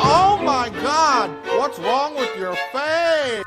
Oh my God! What's wrong with your face?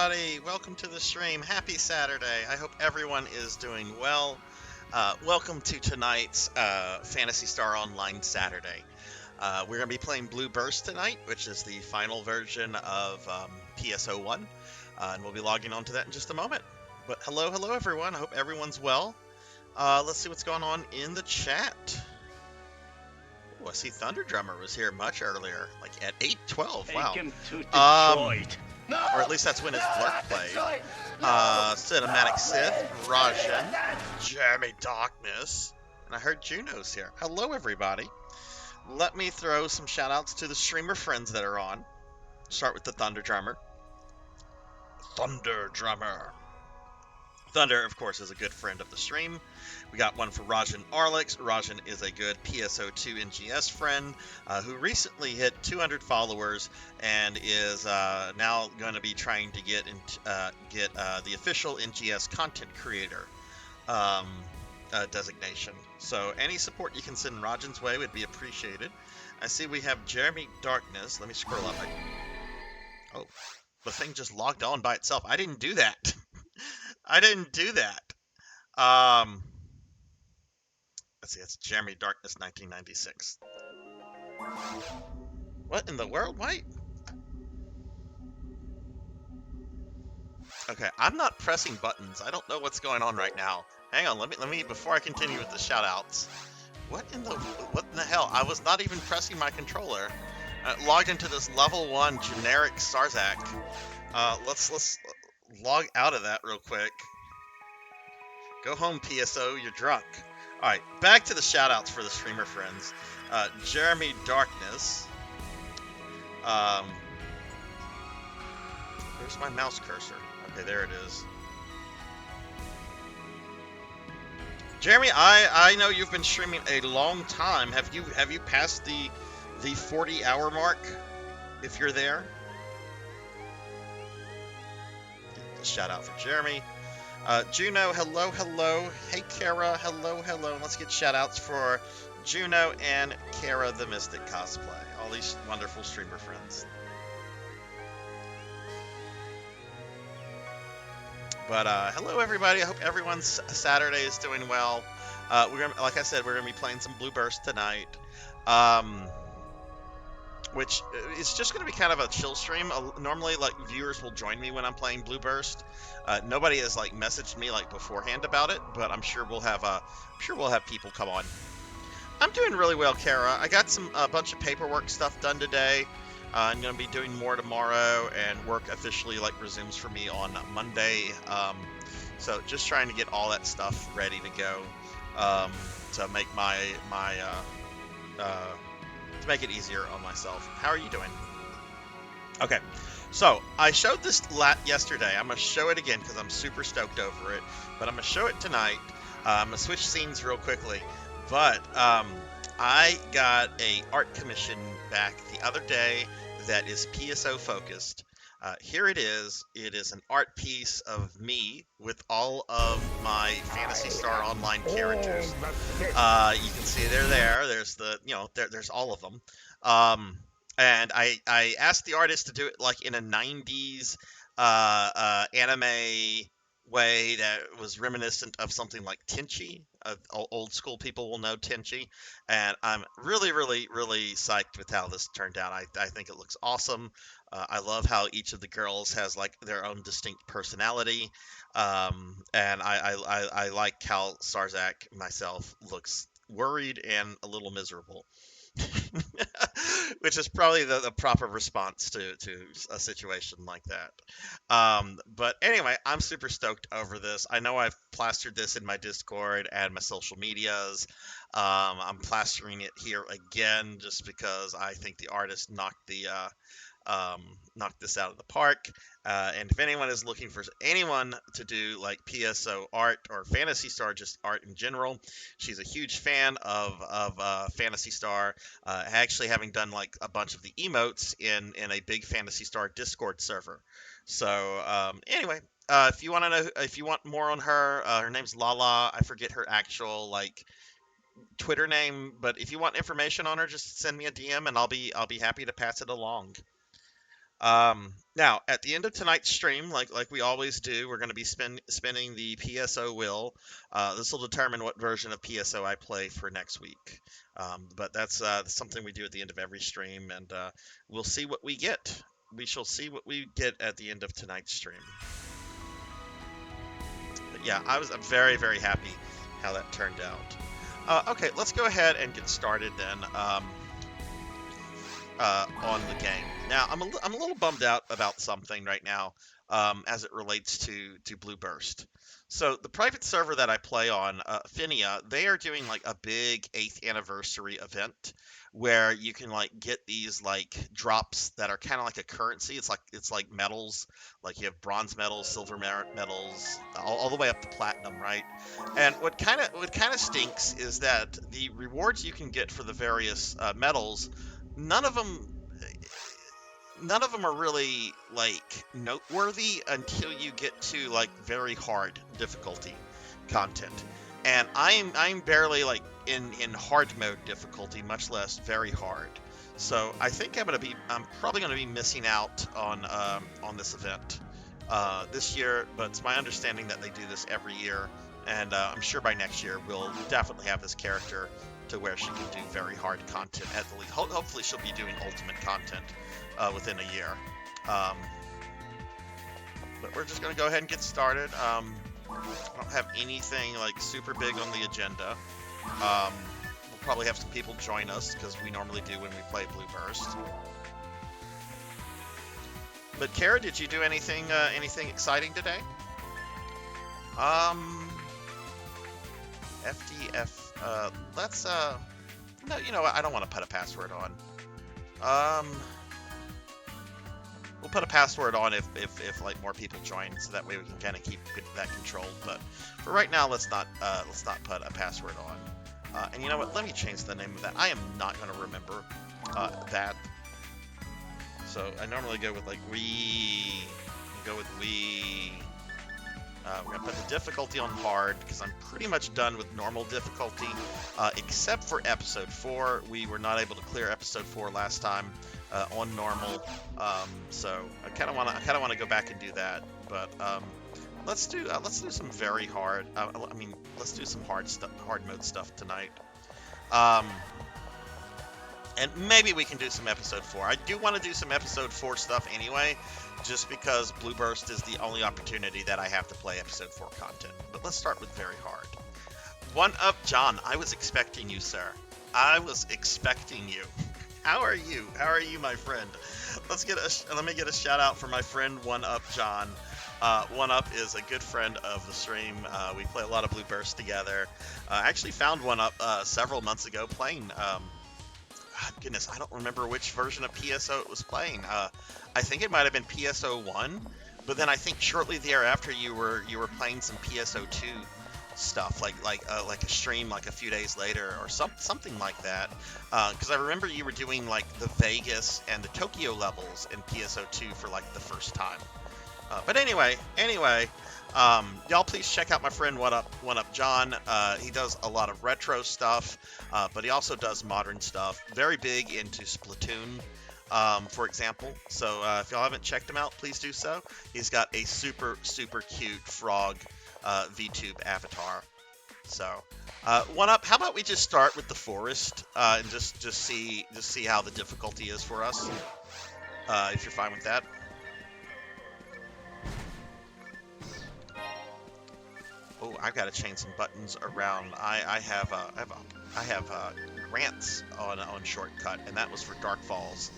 everybody. Welcome to the stream. Happy Saturday. I hope everyone is doing well. Welcome to tonight's Phantasy Star Online Saturday. We're going to be playing Blue Burst tonight, which is the final version of PSO1. And we'll be logging on to that in just a moment. But hello everyone. I hope everyone's well. Let's see what's going on in the chat. Oh, I see Thunder Drummer was here much earlier, like at 8:12. Wow. Take him to Detroit. Or at least that's when his blurb played. Cinematic Sith, Rajan, Jeremy Darkness, and I heard Juno's here. Hello, everybody. Let me throw some shout-outs to the streamer friends that are on. Start with the Thunder Drummer. Thunder Drummer. Thunder, of course, is a good friend of the stream. We got one for Rajan Arlix. Rajan is a good PSO2 NGS friend who recently hit 200 followers and is now going to be trying to get the official NGS content creator designation. So any support you can send Rajan's way would be appreciated. I see we have Jeremy Darkness. Let me scroll up. Oh, the thing just logged on by itself. I didn't do that. I didn't do that. Let's see, it's Jeremy Darkness 1996. What in the world? Wait. Okay, I'm not pressing buttons. I don't know what's going on right now. Hang on, let me before I continue with the shoutouts. What in the hell? I was not even pressing my controller. Logged into this level 1 generic Sarzac. Let's log out of that real quick. Go home, PSO, you're drunk. Alright, back to the shoutouts for the streamer friends. Jeremy Darkness. Where's my mouse cursor? Okay, there it is. Jeremy, I know you've been streaming a long time. Have you passed the 40-hour mark? If you're there. A shout out for Jeremy. Juno, hello. Hey, Kara, hello. Let's get shout-outs for Juno and Kara the Mystic Cosplay. All these wonderful streamer friends. But, hello, everybody. I hope everyone's Saturday is doing well. Like I said, we're gonna be playing some Blue Burst tonight. Which is just going to be kind of a chill stream. Normally, like, viewers will join me when I'm playing Blue Burst. Nobody has like messaged me like beforehand about it, but I'm sure we'll have people come on. I'm doing really well, Kara. I got a bunch of paperwork stuff done today. I'm going to be doing more tomorrow, and work officially like resumes for me on Monday. So just trying to get all that stuff ready to go to make to make it easier on myself. How are you doing? Okay, so I showed this yesterday. I'm going to show it again because I'm super stoked over it, but I'm going to show it tonight. I'm going to switch scenes real quickly, but I got a art commission back the other day that is PSO focused. Here it is. It is an art piece of me with all of my Phantasy Star Online characters. You can see they're there. There's there's all of them. And I asked the artist to do it like in a 90s anime way that was reminiscent of something like Tenchi. Old school people will know Tenchi, and I'm really psyched with how this turned out. I think it looks awesome. I love how each of the girls has like their own distinct personality, and I like how Sarzac myself looks worried and a little miserable. Which is probably the proper response to a situation like that. But anyway, I'm super stoked over this. I know I've plastered this in my Discord and my social medias. I'm plastering it here again just because I think the artist knocked this out of the park. And if anyone is looking for anyone to do like PSO art or Phantasy Star just art in general, she's a huge fan of Phantasy Star. Actually, having done like a bunch of the emotes in a big Phantasy Star Discord server. So anyway, if you want to know, if you want more on her, her name's Lala. I forget her actual like Twitter name, but if you want information on her, just send me a DM and I'll be happy to pass it along. Now, at the end of tonight's stream, like we always do, we're going to be spinning the PSO wheel. This will determine what version of PSO I play for next week. But that's something we do at the end of every stream, and we'll see what we get. We shall see what we get at the end of tonight's stream. But yeah, I'm very, very happy how that turned out. Okay, let's go ahead and get started then. On the game. Now, I'm a little bummed out about something right now as it relates to Blue Burst. So the private server that I play on, Finia, they are doing like a big 8th anniversary event where you can like get these like drops that are kind of like a currency. It's like metals, like you have bronze medals, silver medals, all the way up to platinum, right? And what kind of stinks is that the rewards you can get for the various medals, none of them are really like noteworthy until you get to like very hard difficulty content. And I'm barely like in hard mode difficulty, much less very hard. So I think I'm probably gonna be missing out on this event this year, but it's my understanding that they do this every year, and I'm sure by next year we'll definitely have this character to where she can do very hard content at the least. Hopefully she'll be doing ultimate content within a year. But we're just going to go ahead and get started. I don't have anything like super big on the agenda. We'll probably have some people join us because we normally do when we play Blue Burst. But Kara, did you do anything exciting today? FDF. Let's no, you know what? I don't want to put a password on. We'll put a password on if like more people join, so that way we can kind of keep that controlled. But for right now, let's not put a password on. And you know what? Let me change the name of that. I am not going to remember that. So I normally go with like we. Go with we. We're going to put the difficulty on hard, because I'm pretty much done with normal difficulty, except for Episode 4. We were not able to clear Episode 4 last time on normal, so I kind of want to go back and do that. But let's do some very hard. Let's do some hard mode stuff tonight. And maybe we can do some Episode 4. I do want to do some Episode 4 stuff anyway, just because Blue Burst is the only opportunity that I have to play Episode 4 content. But let's start with very hard. One up, John. I was expecting you, sir. I was expecting you. How are you? How are you, my friend? Let me get a shout out for my friend One Up John. One Up is a good friend of the stream. We play a lot of Blue Burst together. I actually found One Up several months ago playing. Goodness, I don't remember which version of PSO it was playing. I think it might have been PSO 1, but then I think shortly thereafter you were playing some PSO 2 stuff, like a stream like a few days later or something like that. Because I remember you were doing like the Vegas and the Tokyo levels in PSO 2 for like the first time. But anyway, y'all please check out my friend One Up John. He does a lot of retro stuff, but he also does modern stuff. Very big into Splatoon, for example. So if y'all haven't checked him out, please do so. He's got a super cute frog VTuber avatar. So One Up, how about we just start with the forest and just see how the difficulty is for us, if you're fine with that. Oh, I've got to change some buttons around. I have grants on shortcut, and that was for Dark Falls.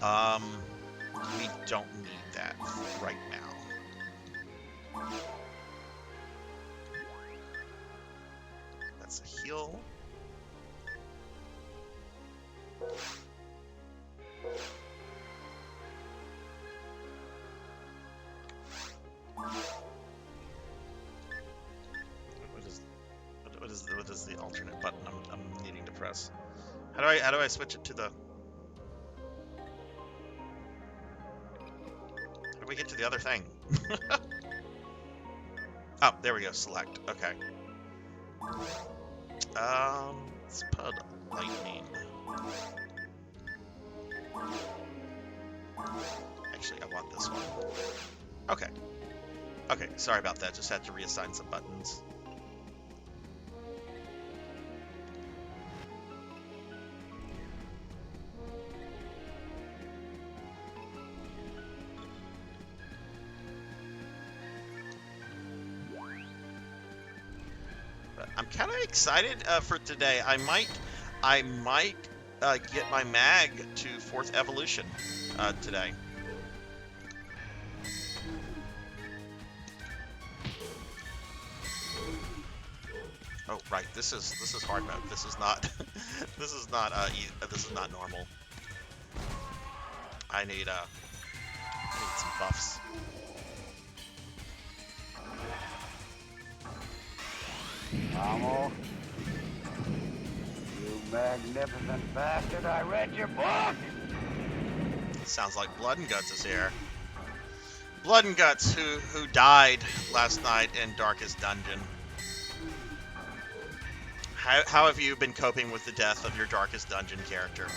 We don't need that right now. That's a heal. What is the alternate button I'm needing to press? How do I switch it to the? How do we get to the other thing? Oh, there we go. Select. Okay. Let's put lightning. actually, I want this one. Okay. Okay, sorry about that. Just had to reassign some buttons. But I'm kind of excited for today. I might get my mag to 4th evolution today. Oh right, this is hard mode. This is not this is not normal. I need some buffs. Amo, you magnificent bastard, I read your book! Sounds like Blood and Guts is here. Blood and Guts, who died last night in Darkest Dungeon. How have you been coping with the death of your Darkest Dungeon character?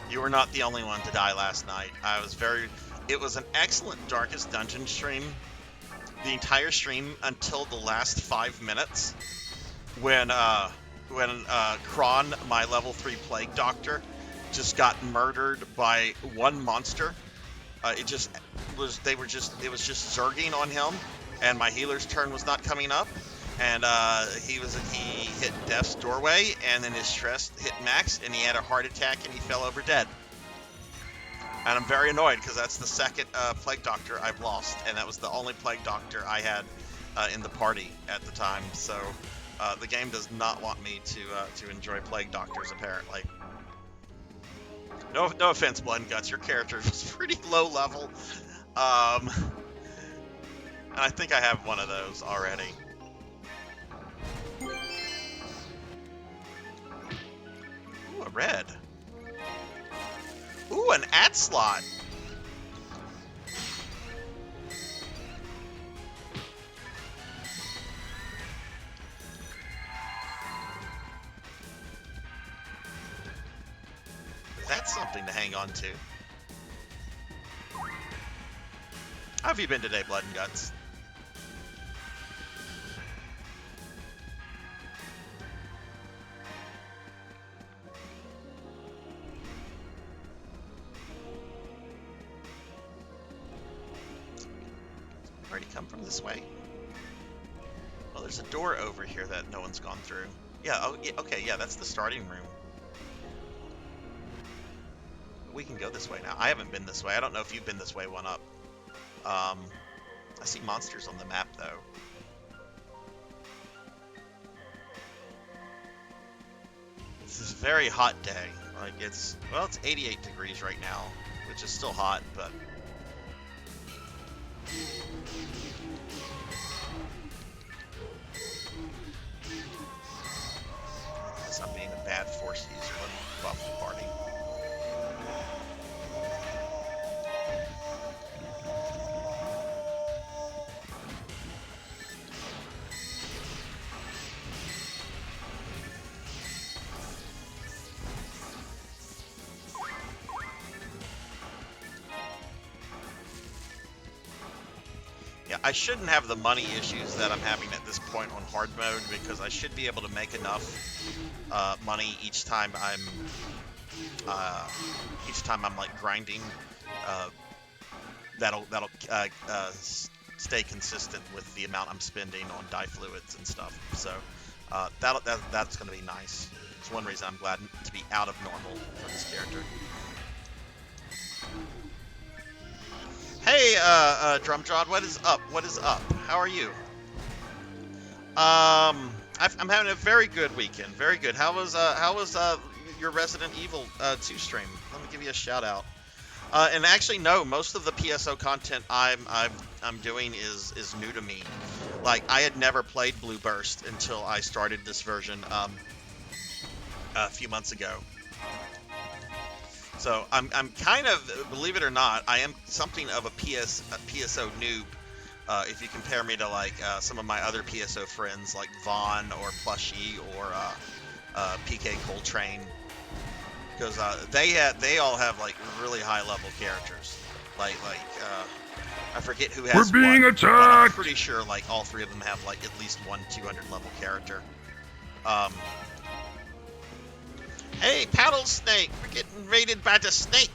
You were not the only one to die last night. It was an excellent Darkest Dungeon stream. The entire stream until the last 5 minutes, when Kron, my level 3 Plague Doctor, just got murdered by one monster. It was just zerging on him, and my healer's turn was not coming up, and he hit Death's doorway, and then his stress hit max, and he had a heart attack, and he fell over dead. And I'm very annoyed because that's the second Plague Doctor I've lost, and that was the only Plague Doctor I had in the party at the time. So the game does not want me to enjoy Plague Doctors, apparently. No offense, Blood and Guts, your character was pretty low level, and I think I have one of those already. Ooh, a red. Ooh, an ad slot. That's something to hang on to. How have you been today, Blood and Guts? Already come from this way? Well, there's a door over here that no one's gone through. Yeah, oh, yeah, okay, yeah, that's the starting room. We can go this way now. I haven't been this way. I don't know if you've been this way one up. I see monsters on the map, though. This is a very hot day. Like, it's 88 degrees right now, which is still hot, but... Guess I'm being a bad force user. Let me buff the party. Yeah, I shouldn't have the money issues that I'm having at this point on hard mode, because I should be able to make enough money each time I'm like grinding. That'll stay consistent with the amount I'm spending on dye fluids and stuff. So that's going to be nice. It's one reason I'm glad to be out of normal for this character. Hey, Drumjod, what is up? What is up? How are you? I'm having a very good weekend. Very good. How was your Resident Evil 2 stream? Let me give you a shout out. And actually, no, most of the PSO content I'm doing is new to me. Like, I had never played Blue Burst until I started this version a few months ago. So I'm kind of, believe it or not, I am something of a PSO noob. If you compare me to like some of my other PSO friends like Vaughn or Plushy or PK Coltrane. because they all have like really high level characters. Like I forget who has. We're being what, but I'm attacked! pretty sure like all three of them have like at least one 200 level character. Hey, Paddle Snake, we're getting raided by the snake.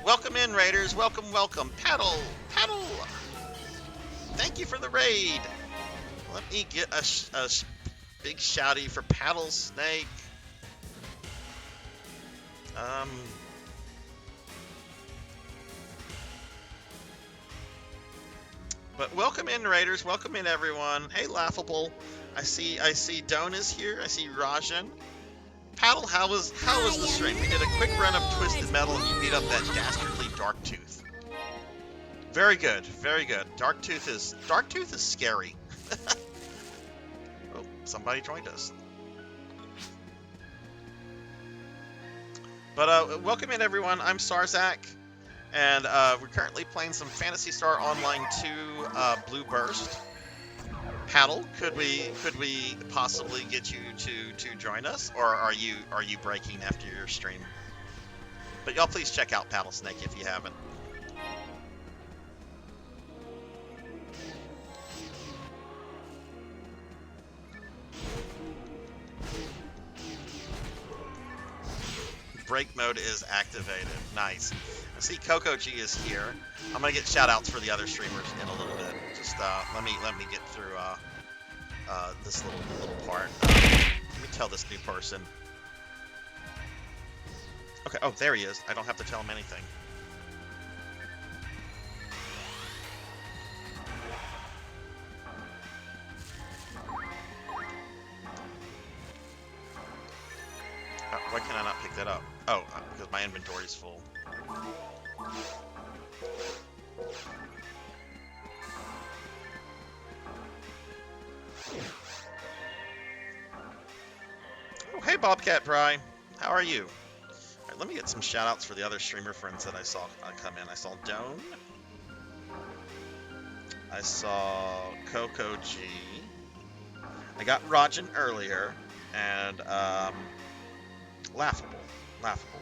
Welcome in, raiders. Welcome, welcome. Paddle. Thank you for the raid. Let me get a big shouty for Paddle Snake. But welcome in, raiders. Welcome in, everyone. Hey, Laughable. I see Don is here. I see Rajan. Paddle, how was the stream? We did a quick run of Twisted Metal and you beat up that dastardly Darktooth. Very good, very good. Darktooth is scary. Oh, somebody joined us. But welcome in, everyone. I'm Sarzac, and we're currently playing some Phantasy Star Online 2 Blue Burst. Paddle, could we possibly get you to join us, or are you breaking after your stream? But y'all please check out Paddle Snake if you haven't. Break mode is activated. Nice. I see Coco G is here. I'm gonna get shout outs for the other streamers in a little bit. Just let me get through this little part. Let me tell this new person. Okay. Oh, there he is. I don't have to tell him anything. Why can I not pick that up? Oh, because my inventory is full. Oh, hey, Bobcat Bry. How are you? All right, let me get some shout-outs for the other streamer friends that I saw come in. I saw Doan. I saw Coco G. I got Rajan earlier, and Laughable.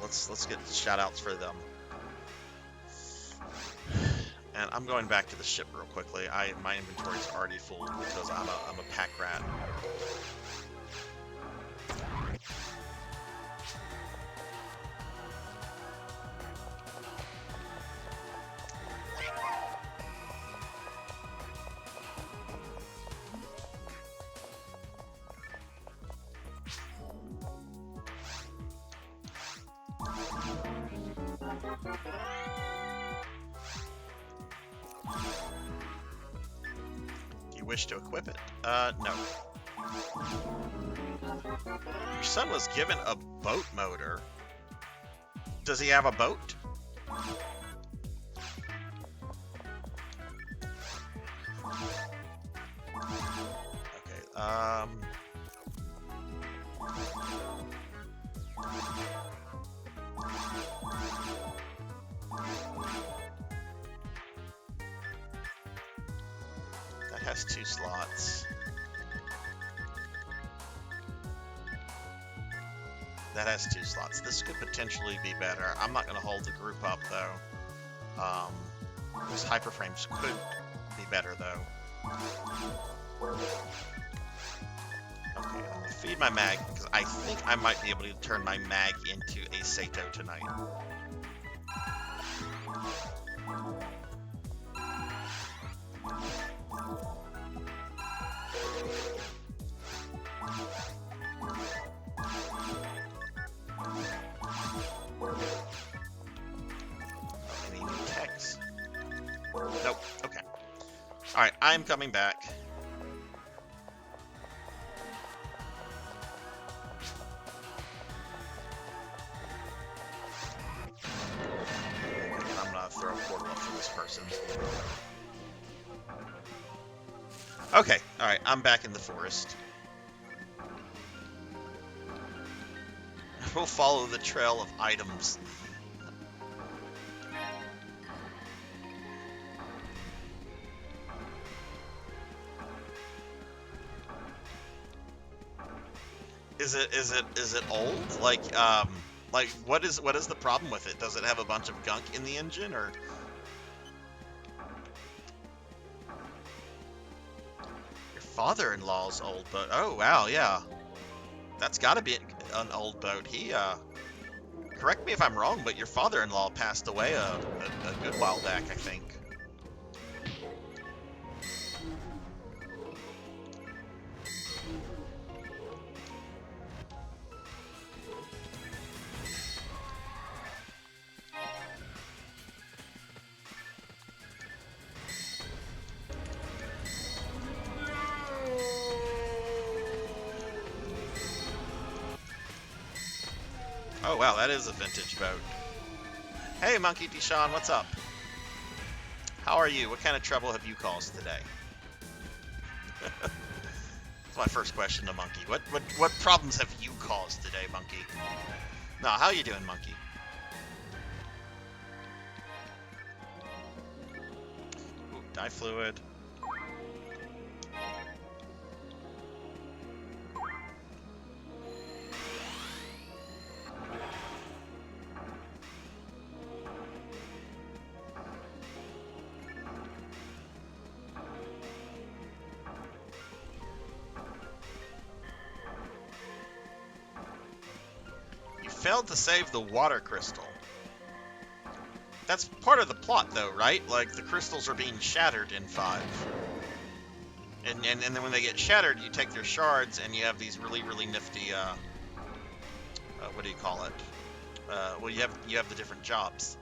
Let's get shout-outs for them. And I'm going back to the ship real quickly. My inventory is already full because I'm a pack rat. Wish to equip it? No. Your son was given a boat motor. Does he have a boat? Okay, has 2 slots. That has 2 slots. This could potentially be better. I'm not going to hold the group up, though. Those hyperframes could be better, though. Okay, I'm going to feed my mag, because I think I might be able to turn my mag into a Sato tonight. Nope. Okay. Alright, I'm coming back. And I'm gonna throw a portal up for this person. Okay, alright, I'm back in the forest. We'll follow the trail of items. Is it old? Like, Like, what is the problem with it? Does it have a bunch of gunk in the engine, or? Your father-in-law's old boat. Oh, wow, yeah. That's got to be an old boat. He, correct me if I'm wrong, but your father-in-law passed away a good while back, I think. Oh, wow, that is a vintage boat. Hey, Monkey Deshawn, what's up? How are you? What kind of trouble have you caused today? That's my first question to Monkey. What problems have you caused today, Monkey? No, how you doing, Monkey? Ooh, dye fluid. Failed to save the water crystal. That's part of the plot, though, right? Like, the crystals are being shattered in 5. And then when they get shattered, you take their shards, and you have these really, really nifty, what do you call it? Well, you have the different jobs.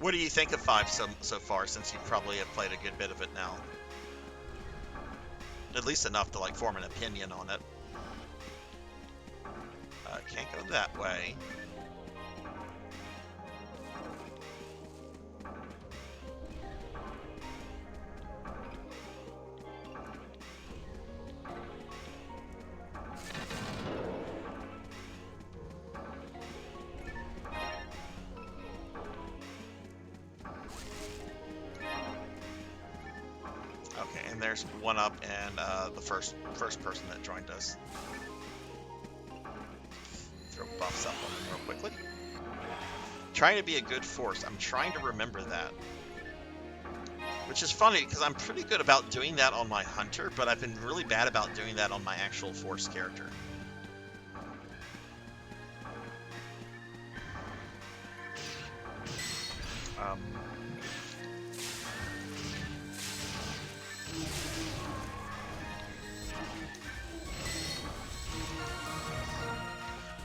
What do you think of 5 so far, since you probably have played a good bit of it now? At least enough to, like, form an opinion on it. Can't go that way. Okay, and there's one up and the first person that joined us. Throw buffs up on them real quickly. Trying to be a good force. I'm trying to remember that. Which is funny, because I'm pretty good about doing that on my hunter, but I've been really bad about doing that on my actual force character.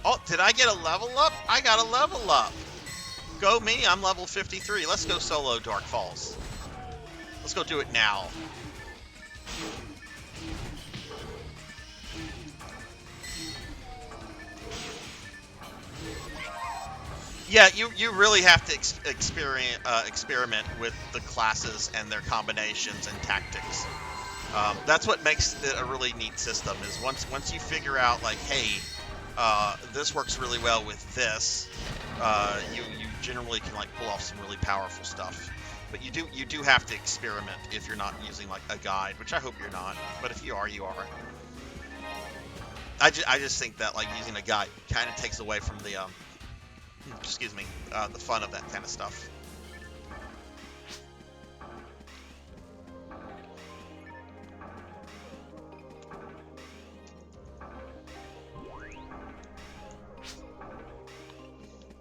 Oh, did I get a level up? I got a level up. Go me, I'm level 53. Let's go solo Dark Falls. Let's go do it now. Yeah, you really have to experiment with the classes and their combinations and tactics. That's what makes it a really neat system, is once you figure out, like, hey, this works really well with this, you generally can, like, pull off some really powerful stuff. But you do have to experiment if you're not using, like, a guide, which I hope you're not. But if you are, you are. I just think that, like, using a guide kind of takes away from the the fun of that kind of stuff.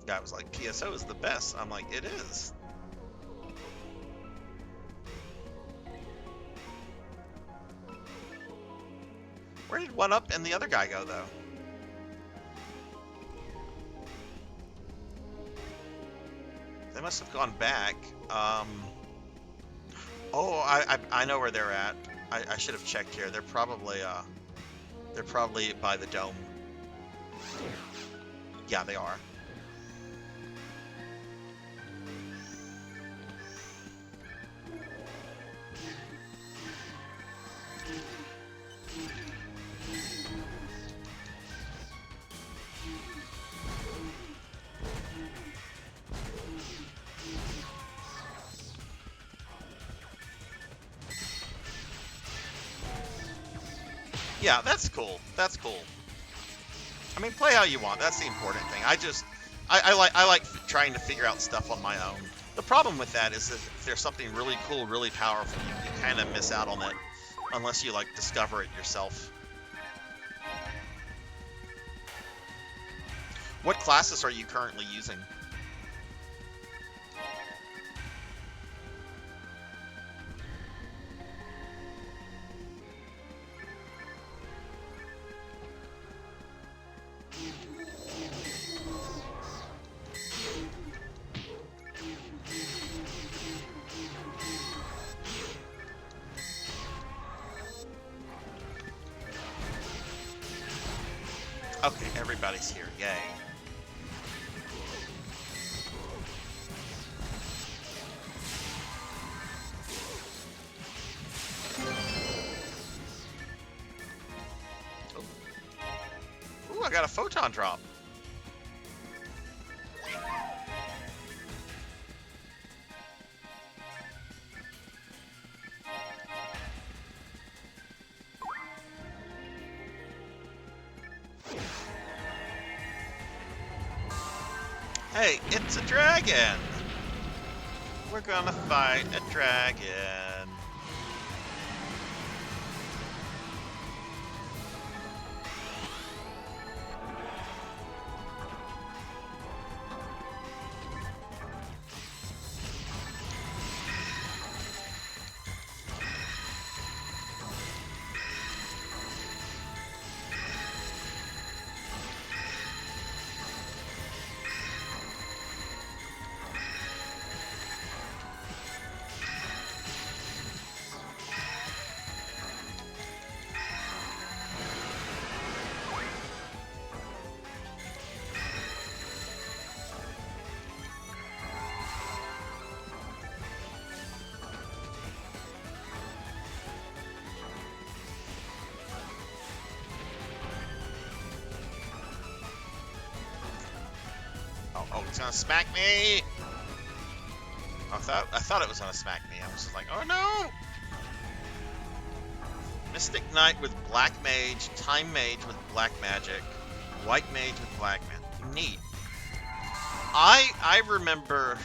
Guy was like, PSO is the best. I'm like, it is. Where did one up and the other guy go, though? They must have gone back. Oh, I know where they're at. I should have checked here. They're probably by the dome. Yeah, they are. Yeah, that's cool. That's cool. I mean, play how you want. That's the important thing. I like trying to figure out stuff on my own. The problem with that is that if there's something really cool, really powerful, you kind of miss out on it unless you like discover it yourself. What classes are you currently using? Okay, everybody's here. Yay. Ooh, I got a photon drop. Hey, it's a dragon! We're gonna fight a dragon. Oh, it's gonna smack me! I thought it was gonna smack me. I was just like, oh no! Mystic Knight with Black Mage, Time Mage with Black Magic, White Mage with Black Magic. Neat. I remember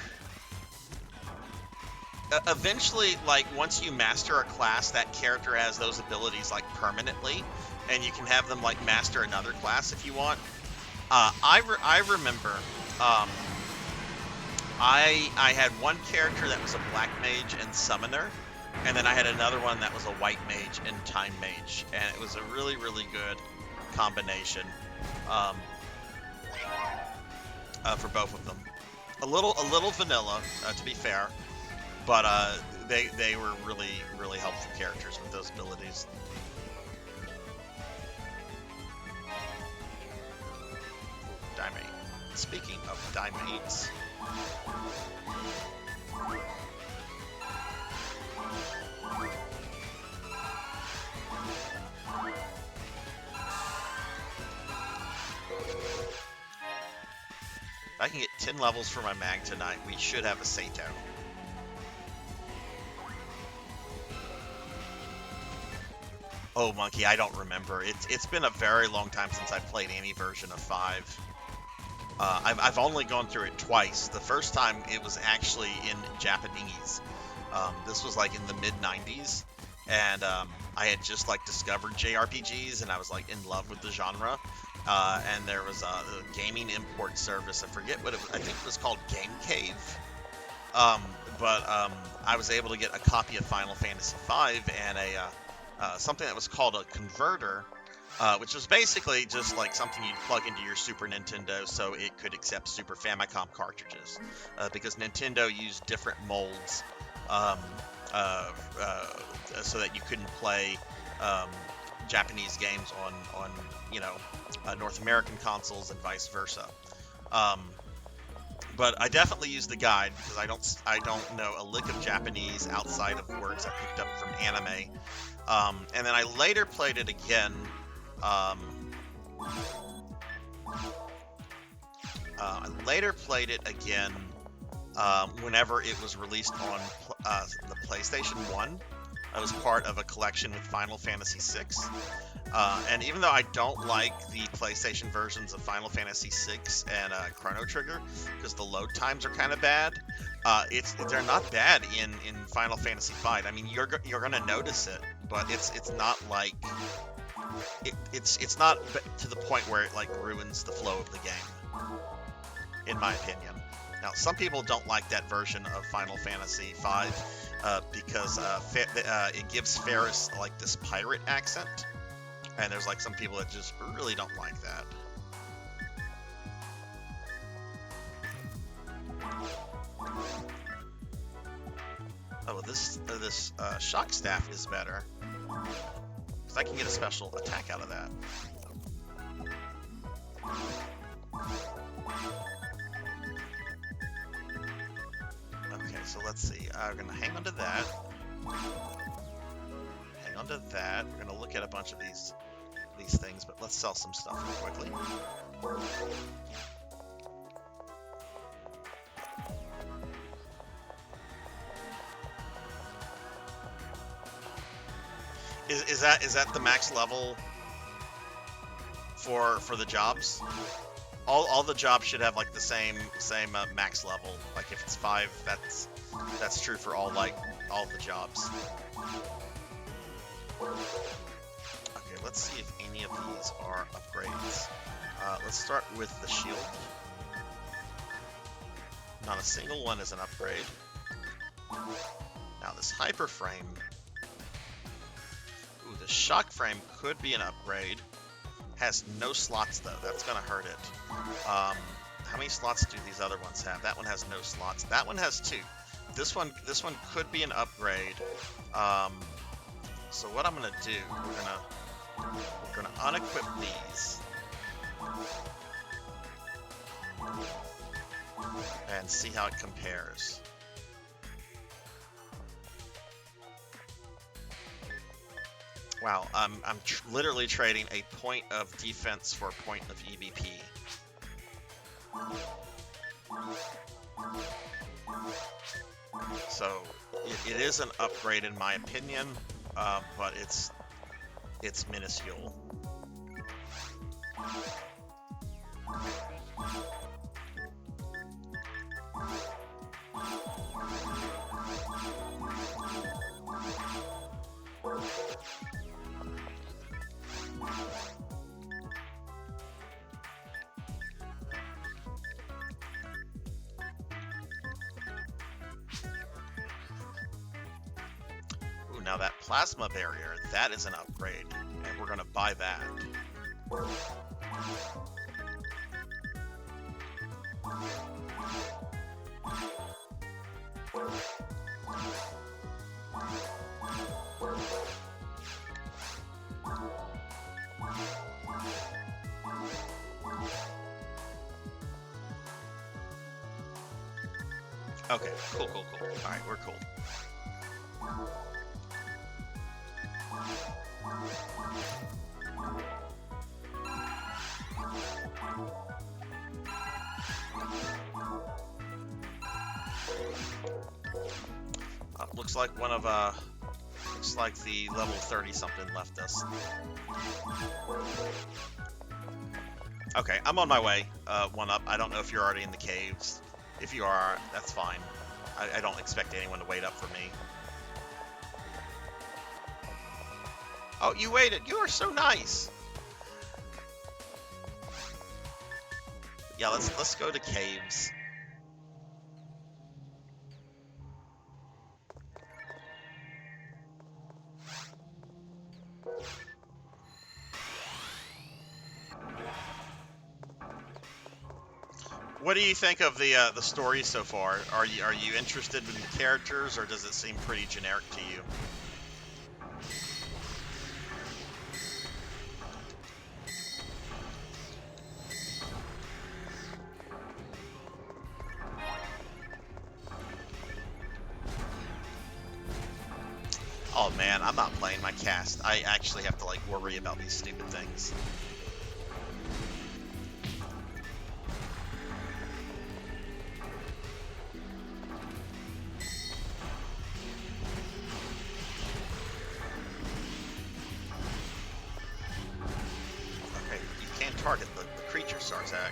eventually, like, once you master a class, that character has those abilities, like, permanently, and you can have them, like, master another class if you want. I remember, I had one character that was a Black Mage and Summoner, and then I had another one that was a White Mage and Time Mage, and it was a really, really good combination for both of them. A little vanilla, to be fair, but they were really, really helpful characters with those abilities. Diamond. Speaking of diamonds. If I can get 10 levels for my mag tonight, we should have a Sato. Oh, Monkey, I don't remember. It's been a very long time since I've played any version of 5. I've only gone through it twice. The first time it was actually in Japanese. This was like in the mid-90s, and I had just like discovered JRPGs, and I was like in love with the genre. And there was a gaming import service. I forget what it was. I think it was called Game Cave. But I was able to get a copy of Final Fantasy V and something that was called a converter, which was basically just like something you'd plug into your Super Nintendo so it could accept Super Famicom cartridges, because Nintendo used different molds so that you couldn't play Japanese games on North American consoles and vice versa. But I definitely use the guide because I don't know a lick of Japanese outside of words I picked up from anime. And then I later played it again. Whenever it was released on the PlayStation 1. It was part of a collection with Final Fantasy VI. And even though I don't like the PlayStation versions of Final Fantasy VI and Chrono Trigger, because the load times are kind of bad, they're not bad in Final Fantasy V. I mean, you're gonna notice it, but it's not like it's not to the point where it like ruins the flow of the game, in my opinion. Now, some people don't like that version of Final Fantasy V because it gives Ferris like this pirate accent. And there's like some people that just really don't like that. Oh, this shock staff is better, because I can get a special attack out of that. Okay, so let's see. I'm gonna hang on to that. Hang on to that. We're gonna look at a bunch of these things, but let's sell some stuff real quickly. Is that the max level for the jobs? All the jobs should have like the same max level. Like if it's 5, that's true for all the jobs. Okay, let's see if any of these are upgrades. Let's start with the shield. Not a single one is an upgrade. Now this hyper frame. Ooh, the shock frame could be an upgrade. Has no slots though. That's gonna hurt it. How many slots do these other ones have? That one has no slots. That one has 2. This one could be an upgrade. So what I'm gonna do? We're gonna unequip these and see how it compares. Wow, I'm literally trading a point of defense for a point of EBP. So it is an upgrade in my opinion, but it's minuscule. Ooh, now that plasma barrier, that is an upgrade, and we're gonna buy that. Okay, cool. Alright, we're cool. Looks like the level 30 something left us. Okay, I'm on my way. 1 up. I don't know if you're already in the caves. If you are, that's fine. I don't expect anyone to wait up for me. Oh, you waited. You are so nice. Yeah, let's go to caves. What do you think of the story so far? Are you interested in the characters, or does it seem pretty generic to you? Oh man, I'm not playing my cast. I actually have to like worry about these stupid things. target the creature, Sarzac.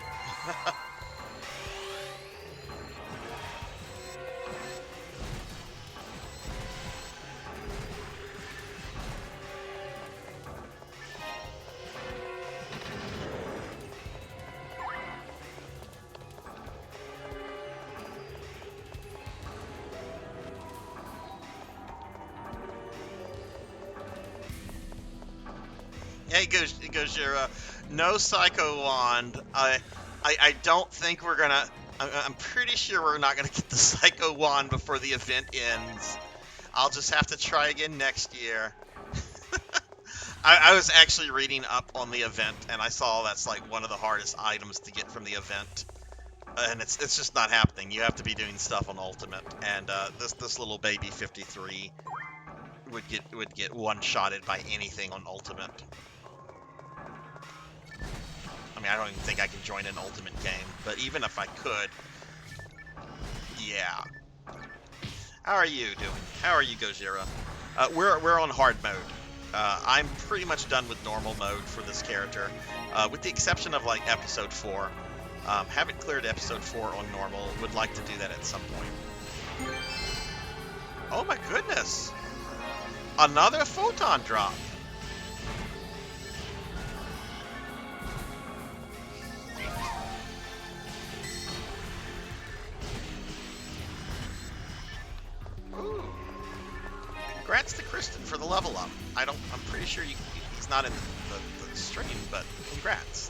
Hey, Gojira, no Psycho Wand. I don't think we're gonna. I'm pretty sure we're not gonna get the Psycho Wand before the event ends. I'll just have to try again next year. I was actually reading up on the event, and I saw that's like one of the hardest items to get from the event, and it's just not happening. You have to be doing stuff on Ultimate, and this little baby 53 would get one-shotted by anything on Ultimate. I mean, I don't even think I can join an Ultimate game, but even if I could, yeah. How are you doing? How are you, Gojira? We're on hard mode. I'm pretty much done with normal mode for this character, with the exception of like episode 4. Haven't cleared episode 4 on normal. Would like to do that at some point. Oh my goodness! Another photon drop. Ooh. Congrats to Kristen for the level up. I'm pretty sure he's not in the stream, but congrats.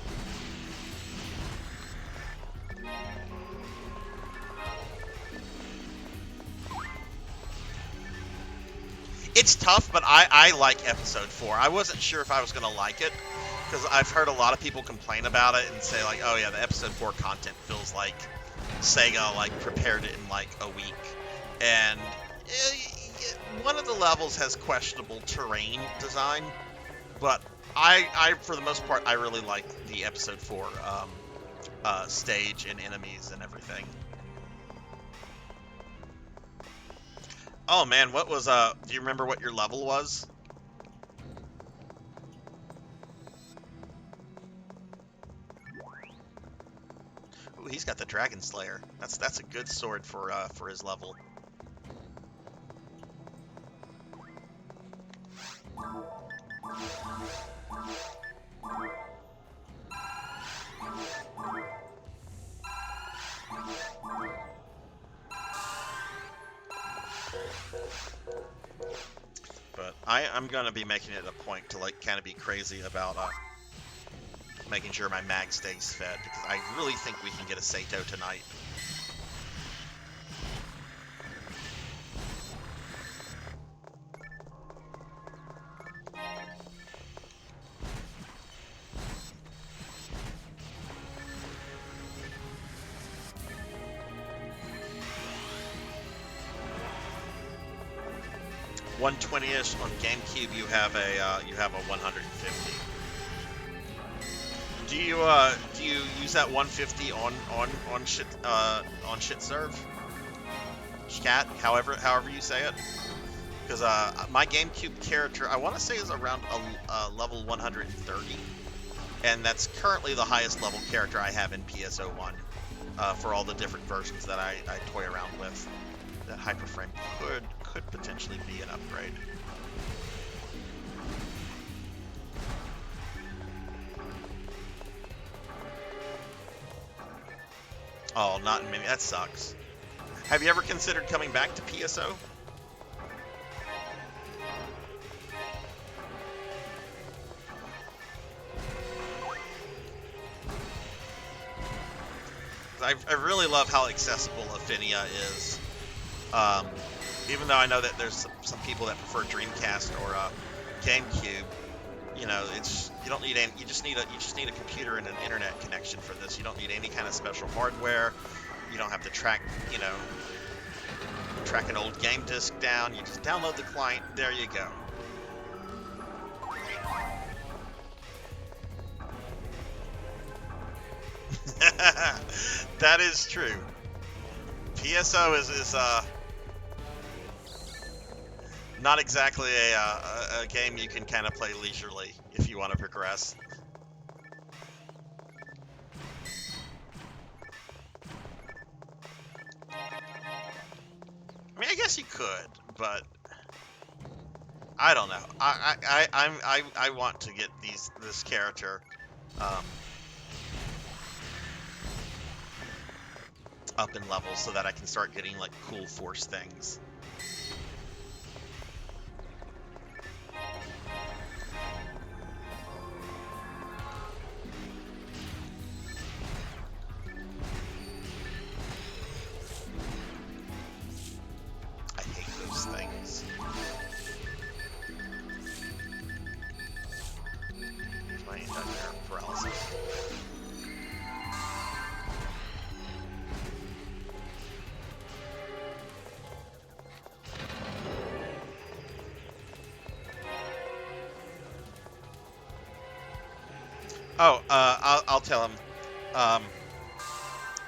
It's tough, but I like episode 4. I wasn't sure if I was gonna like it, because I've heard a lot of people complain about it and say like, oh yeah, the episode 4 content feels like Sega like prepared it in like a week. And one of the levels has questionable terrain design, but I for the most part, I really like the episode 4 stage and enemies and everything. Oh man, what was do you remember what your level was? Ooh, he's got the Dragon Slayer. That's a good sword for his level. But I'm gonna be making it a point to like kind of be crazy about making sure my mag stays fed, because I really think we can get a Sato tonight. $120-ish on GameCube. You have a 150. Do you use that 150 on shit serve? Scat, however you say it. Because my GameCube character, I want to say, is around level 130, and that's currently the highest level character I have in PS01 for all the different versions that I toy around with. That hyperframe could potentially be an upgrade. Oh, not in many. That sucks. Have you ever considered coming back to PSO? I really love how accessible Affinia is. Even though I know that there's some people that prefer Dreamcast or GameCube, you know, you don't need any. You just need a computer and an internet connection for this. You don't need any kind of special hardware. You don't have to track an old game disc down. You just download the client. There you go. That is true. PSO is not exactly a game you can kind of play leisurely if you want to progress. guess you could, but I don't know. I want to get this character up in levels so that I can start getting like cool force things. I hate those things. My anti-air paralysis. Oh, I'll tell him. I'm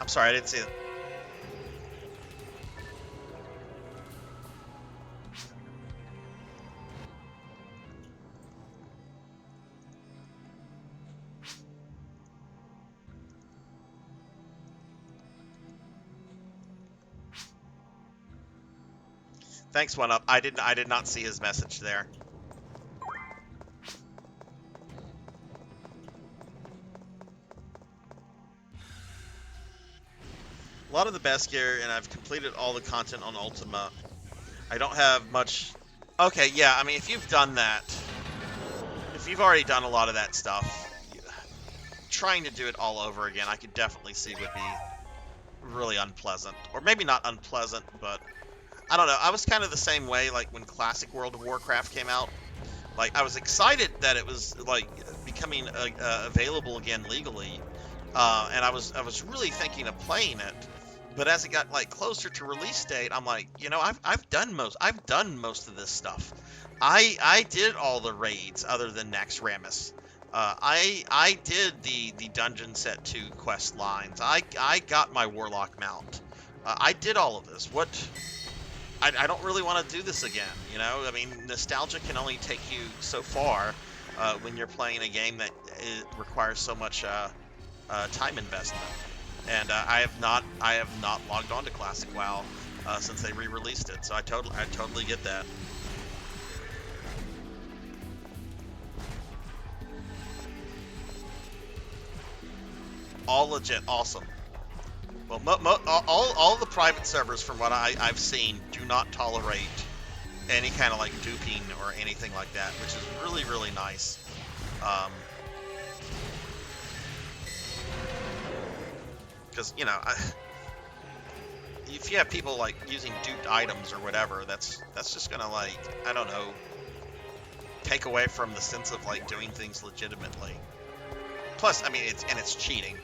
sorry, I didn't see it. Thanks, One Up. I did not see his message there. A lot of the best gear, and I've completed all the content on Ultima. I don't have much... Okay, yeah, I mean, if you've done that, if you've already done a lot of that stuff, trying to do it all over again, I could definitely see would be really unpleasant. Or maybe not unpleasant, but I don't know. I was kind of the same way, like, when Classic World of Warcraft came out. Like, I was excited that it was, like, becoming available again legally. And I was really thinking of playing it. But as it got like closer to release date, I'm like, you know, I've done most of this stuff. I did all the raids other than Nax Ramus. I did the dungeon set 2 quest lines. I got my warlock mount. I did all of this. What? I don't really want to do this again. You know, I mean, nostalgia can only take you so far when you're playing a game that requires so much time investment. And I have not logged on to Classic WoW since they re-released it, so I totally get that. All legit, awesome. Well, all the private servers, from what I've seen, do not tolerate any kind of like duping or anything like that, which is really, really nice. Because, you know, if you have people like using duped items or whatever, that's just gonna, like, I don't know, take away from the sense of like doing things legitimately. Plus, I mean, it's cheating.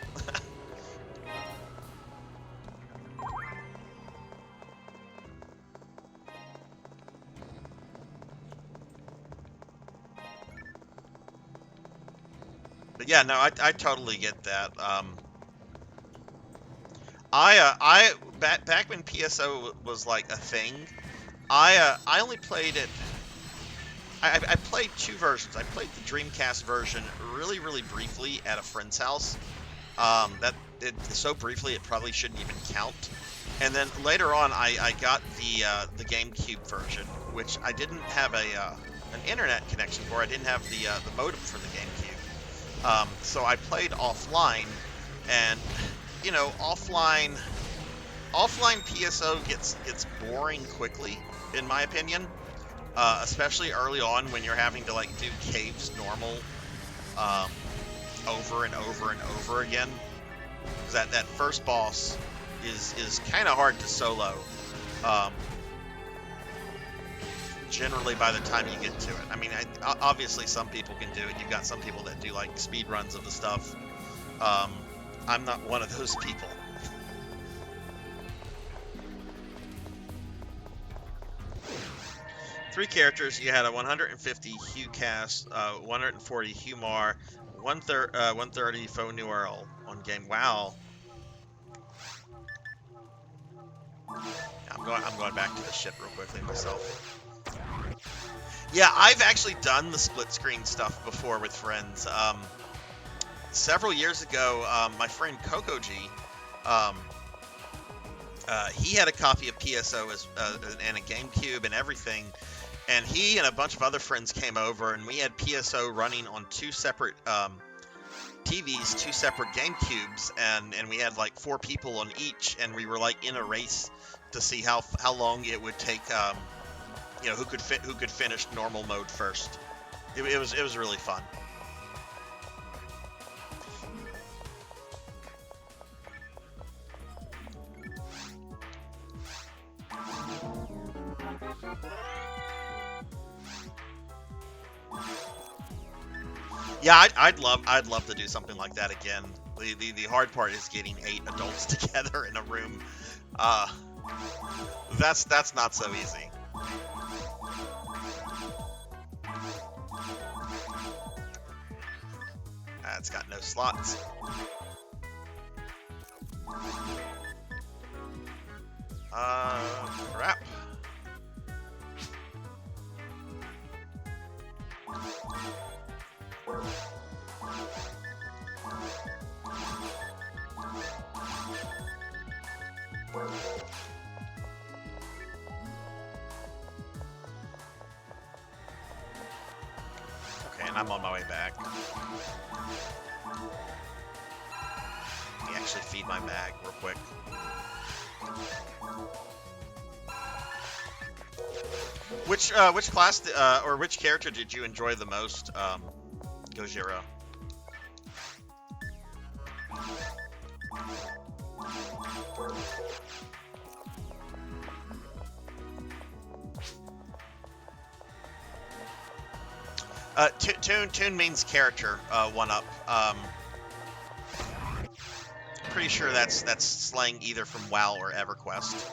But yeah, no, I totally get that. Back when PSO was like a thing, I only played it. I played 2 versions. I played the Dreamcast version really, really briefly at a friend's house. So briefly it probably shouldn't even count. And then later on, I got the GameCube version, which I didn't have an internet connection for. I didn't have the modem for the GameCube. So I played offline, and you know, offline PSO gets boring quickly, in my opinion. Especially early on when you're having to like do caves normal over and over and over again. Because that first boss is kind of hard to solo. Generally by the time you get to it. I mean, obviously some people can do it. You've got some people that do like speed runs of the stuff. I'm not one of those people. Three characters. You had a 150 Hugh Cass, 140 Hugh Mar, 130 Faux Nuerl on game. Wow. I'm going back to the ship real quickly myself. Yeah, I've actually done the split screen stuff before with friends. Several years ago, my friend Kokoji, he had a copy of PSO and a GameCube and everything. And he and a bunch of other friends came over, and we had PSO running on two separate TVs, two separate GameCubes, and we had like 4 people on each, and we were like in a race to see how long it would take, you know, who could finish normal mode first. It was really fun. Yeah, I'd love to do something like that again. The hard part is getting 8 adults together in a room. That's not so easy. It's got no slots. Crap. Okay, and I'm on my way back. Let me actually feed my bag real quick. Which class or which character did you enjoy the most, Gojira? Tune means character, 1-up. Pretty sure that's slang either from WoW or EverQuest.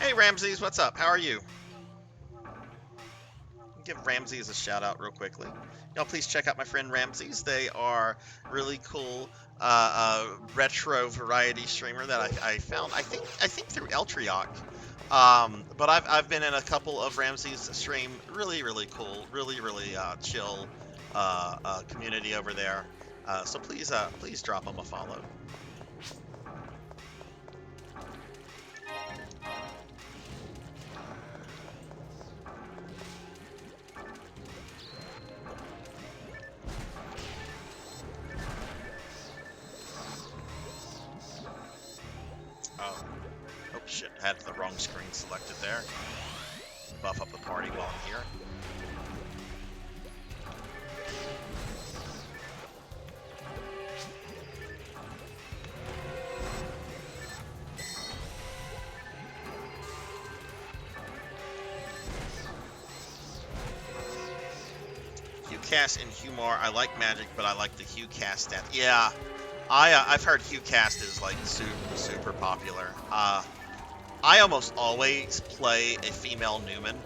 Hey Ramses, what's up? How are you? Give Ramses a shout out real quickly. Y'all please check out my friend Ramses. They are really cool retro variety streamer that I found I think through Eltriok. But I've been in a couple of Ramses' stream. Really cool, really chill community over there. So please drop them a follow. Oh shit, I had the wrong screen selected there. Buff up the party while I'm here. HughCast and Humor, I like Magic, but I like the HughCast stat. Yeah, I've heard HughCast is like super popular. I almost always play a female Newman.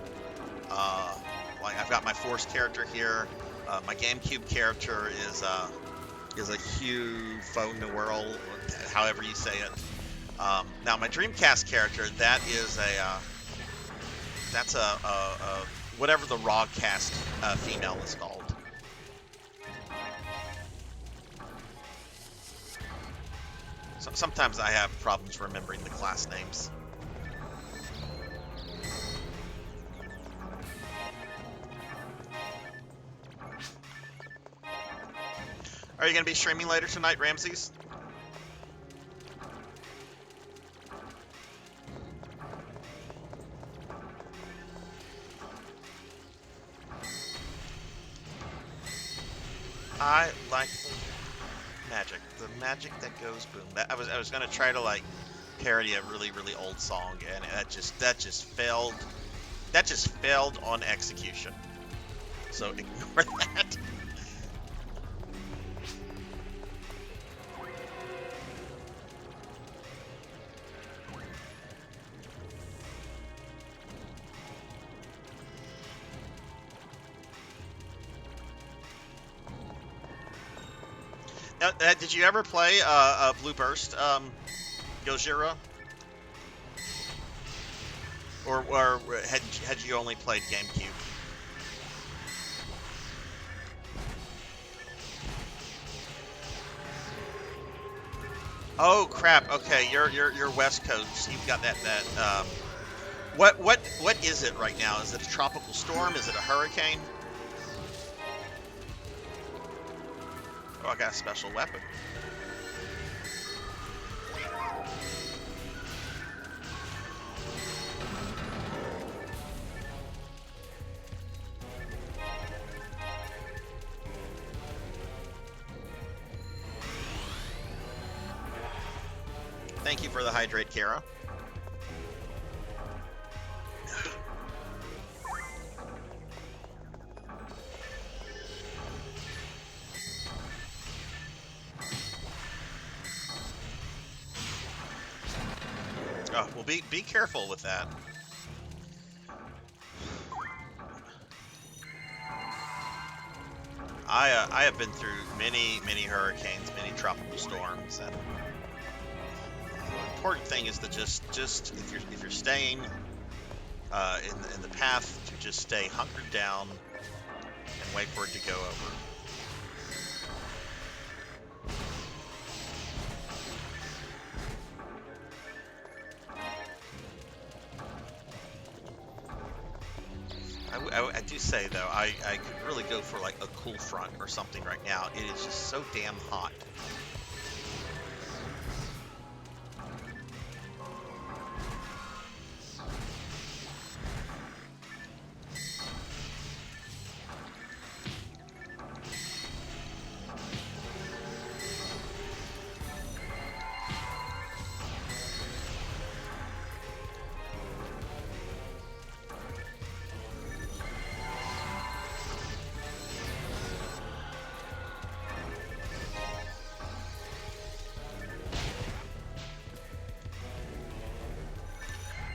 Like I've got my Force character here. My GameCube character is a Hugh Faux Noir, however you say it. Now my Dreamcast character, that's a whatever the Rawcast female is called. Sometimes I have problems remembering the class names. Are you going to be streaming later tonight, Ramses? I like magic. The magic that goes boom. I was gonna try to like parody a really old song, and that just failed. That just failed on execution. So ignore that. Did you ever play Blue Burst, Gojira? Or had you only played GameCube? Oh crap. Okay, you're West Coast. You've got that what is it right now? Is it a tropical storm? Is it a hurricane? Oh, I got a special weapon. Thank you for the hydrate, Kara. Oh, well, be careful with that. I have been through many hurricanes, many tropical storms, and the important thing is to just if you're staying in the path, to just stay hunkered down and wait for it to go over. I do say though, I could really go for like a cool front or something right now. It is just so damn hot.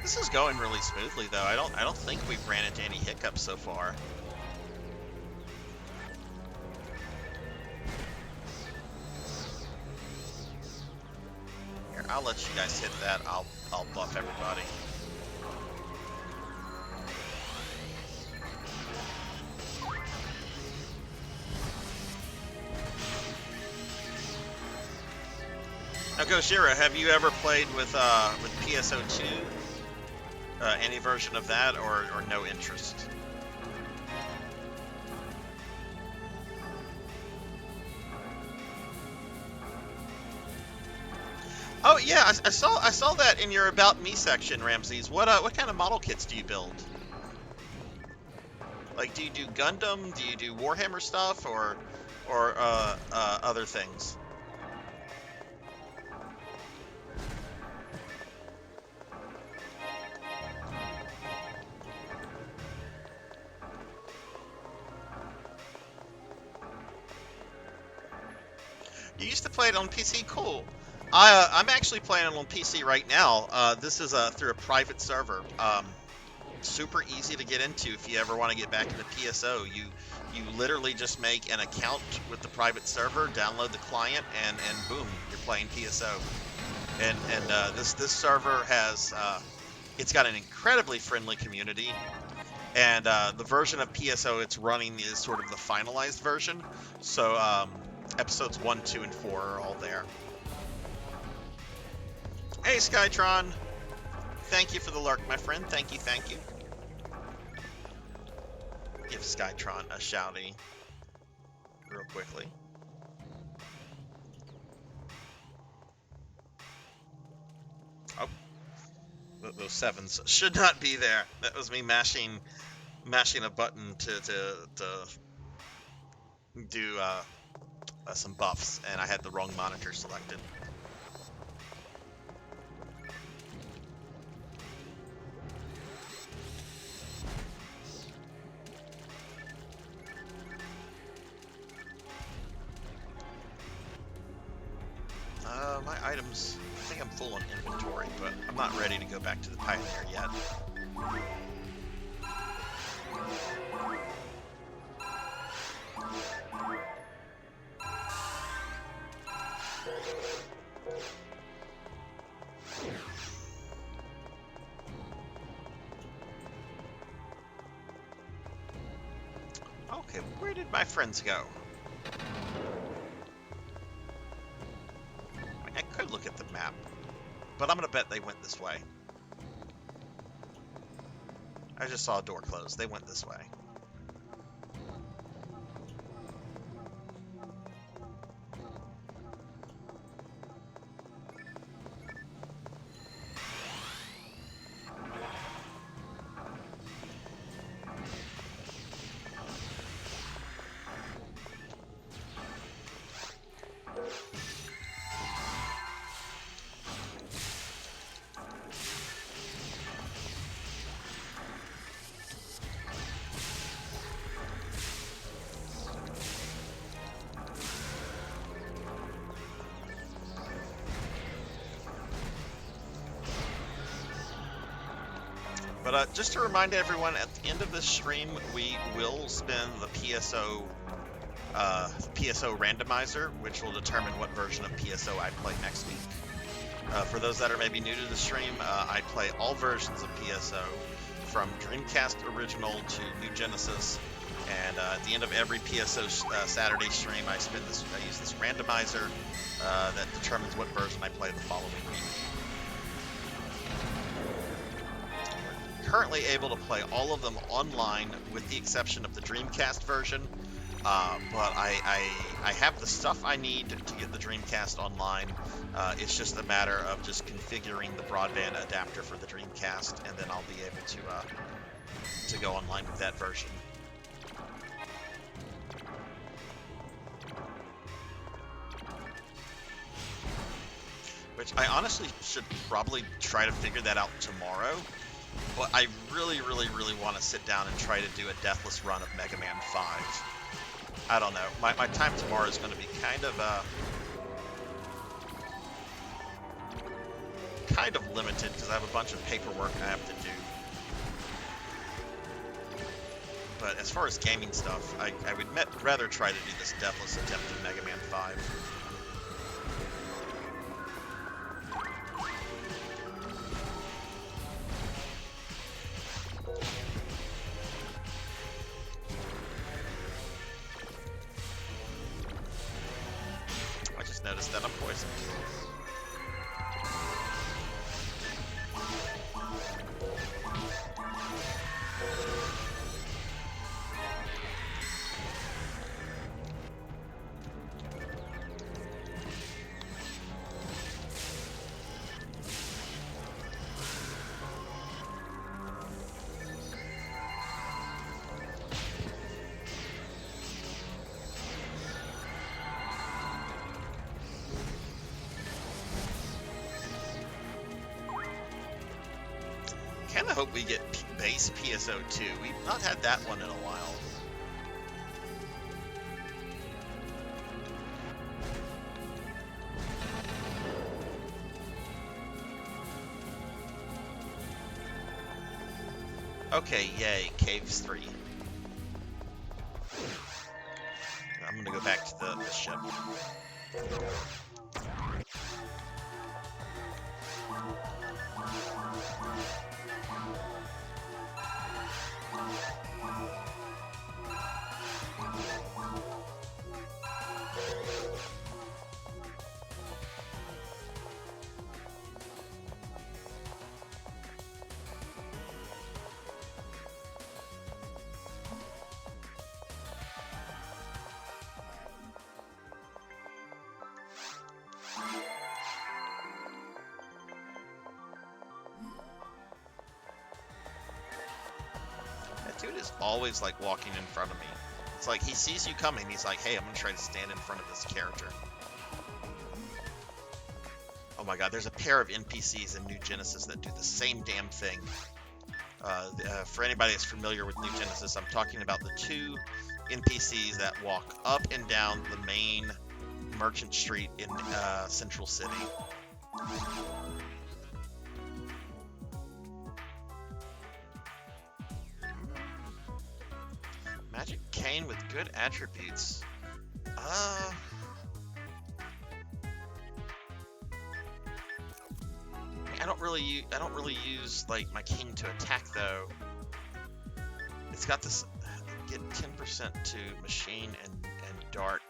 This is going really smoothly though. I don't think we've ran into any hiccups so far. Here, I'll let you guys hit that. I'll buff everybody. Now, Goshira, have you ever played with PSO2? Any version of that, or no interest? Oh yeah, I saw that in your About Me section, Ramses. What kind of model kits do you build? Like, do you do Gundam? Do you do Warhammer stuff, or other things? You used to play it on PC? Cool. I'm actually playing it on PC right now. This is through a private server. Super easy to get into if you ever want to get back into PSO. You literally just make an account with the private server, download the client, and boom, you're playing PSO. And this server has it's got an incredibly friendly community. And the version of PSO it's running is sort of the finalized version. So episodes 1, 2, and 4 are all there. Hey, Skytron. Thank you for the lurk, my friend. Thank you, thank you. Give Skytron a shouty real quickly. Oh. Those 7s should not be there. That was me mashing a button to do some buffs, and I had the wrong monitor selected. My items, I think I'm full on inventory, but I'm not ready to go back to the Pioneer yet. Okay, where did my friends go? I could look at the but I'm gonna bet they went this way. I just saw a door close. They went this way. But just to remind everyone, at the end of this stream, we will spin the PSO randomizer, which will determine what version of PSO I play next week. For those that are maybe new to the stream, I play all versions of PSO, from Dreamcast original to New Genesis. And at the end of every PSO Saturday stream, I use this randomizer that determines what version I play the following week. Currently able to play all of them online with the exception of the Dreamcast version, but I have the stuff I need to get the Dreamcast online. It's just a matter of just configuring the broadband adapter for the Dreamcast, and then I'll be able to go online with that version. Which I honestly should probably try to figure that out tomorrow. But I really want to sit down and try to do a deathless run of Mega Man 5. I don't know. My time tomorrow is going to be kind of limited because I have a bunch of paperwork I have to do. But as far as gaming stuff, I would rather try to do this deathless attempt at Mega Man 5. Notice that I'm poisoned. I hope we get base PSO2. We've not had that one in a while. Okay, yay, Caves 3. I'm gonna go back to the ship. Dude is always like walking in front of me. It's like he sees you coming, he's like, hey, I'm gonna try to stand in front of this character. Oh my god, there's a pair of NPCs in New Genesis that do the same damn thing. For anybody that's familiar with New Genesis, I'm talking about the two NPCs that walk up and down the main merchant street in Central City. Magic Cane with good attributes. I don't really use like my king to attack though. It's got this get 10% to machine and dark.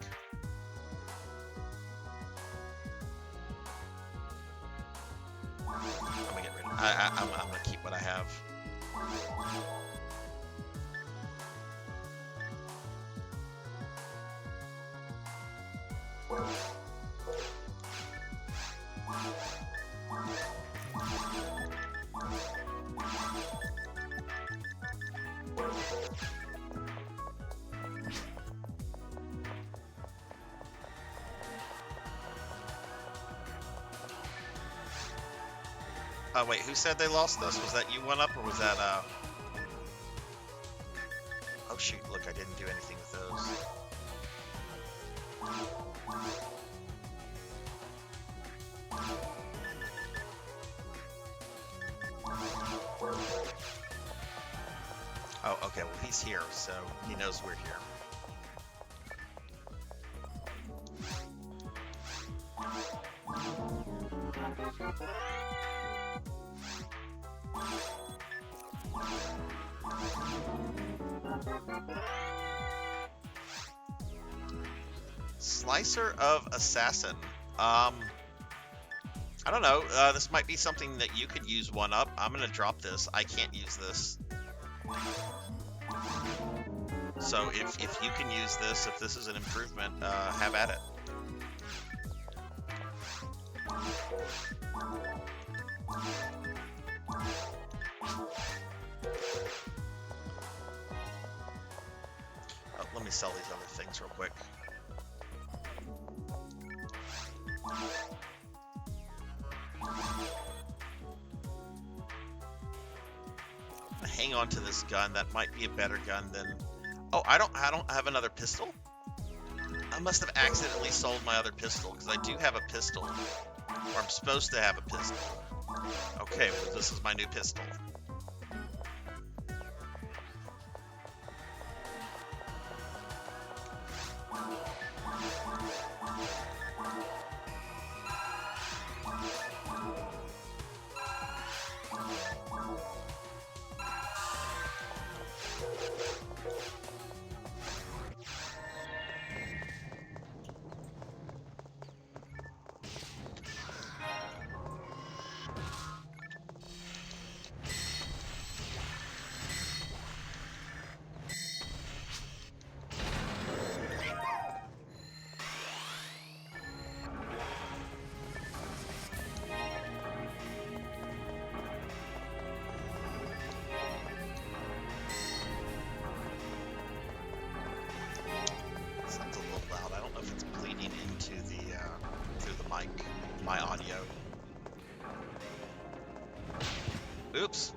I'm gonna get rid of. I'm gonna keep what I have. Wait, who said they lost this? Was that you one up, or was that, Oh shoot, look, I didn't do anything with those. Oh, okay, well he's here, so he knows we're here. Slicer of Assassin. I don't know. This might be something that you could use one up. I'm gonna drop this. I can't use this. So if you can use this, if this is an improvement, have at it. Oh, let me sell these other things real quick. Hang on to this gun. That might be a better gun than. Oh, I don't have another pistol. I must have accidentally sold my other pistol because I do have a pistol, or I'm supposed to have a pistol. Okay, well this is my new pistol. My audio. Oops.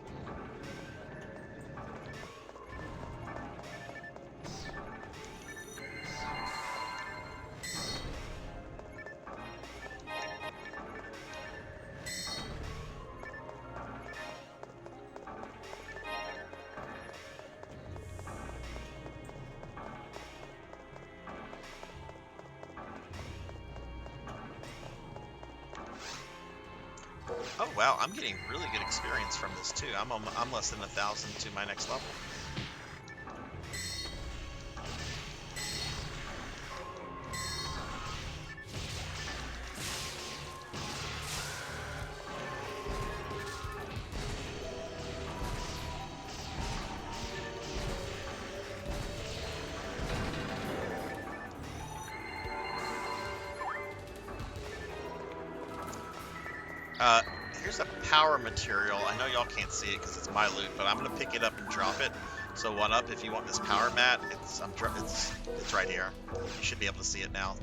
Oh wow, I'm getting really good experience from this too. I'm less than 1,000 to my next level. Here's a power material. I know y'all can't see it because it's my loot, but I'm gonna pick it up and drop it. So one up, if you want this power mat, it's right here. You should be able to see it now.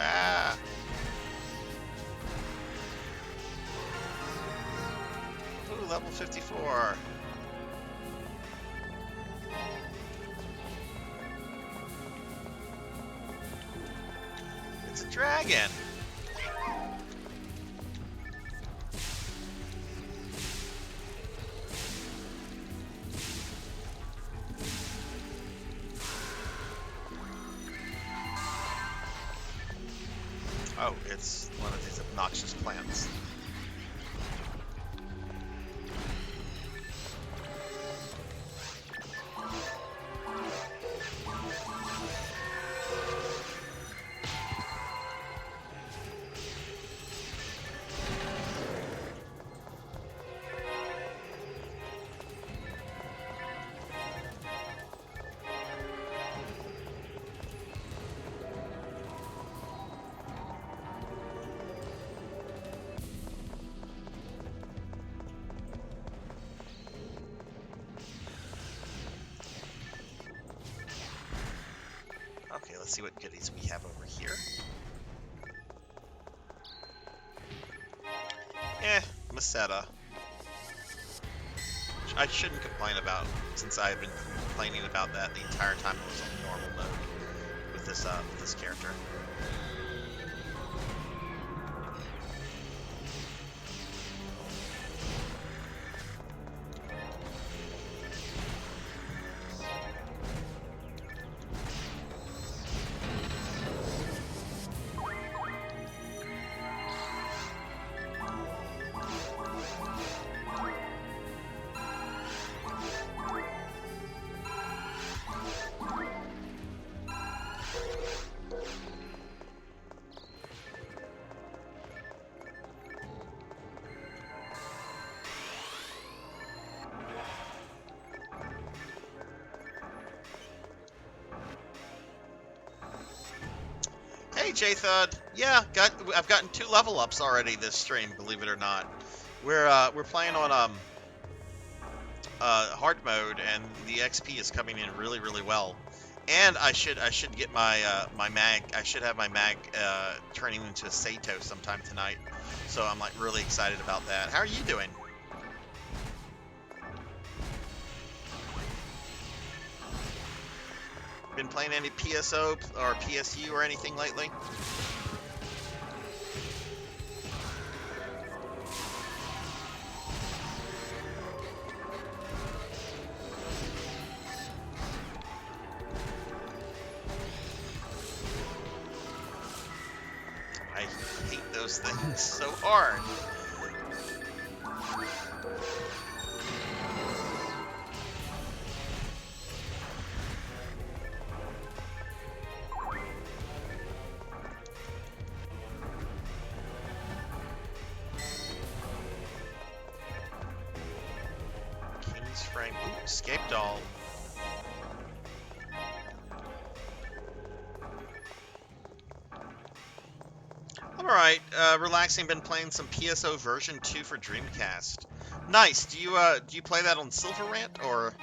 Ah! Ooh, level 54. It's a dragon. Oh, it's one of these obnoxious plants. Okay, let's see what goodies we have over here. Masetta. Which I shouldn't complain about, since I've been complaining about that the entire time it was on normal mode with this character. Hey J-Thud, yeah, I've gotten 2 level ups already this stream, believe it or not. We're playing on hard mode, and the XP is coming in really well. And I should get my my mag. I should have my mag turning into a Sato sometime tonight. So I'm like really excited about that. How are you doing? Been playing any PSO or PSU or anything lately? I hate those things so hard. Frame. Ooh, escape doll. Alright, relaxing, been playing some PSO version 2 for Dreamcast. Nice. Do you play that on Silver Rant or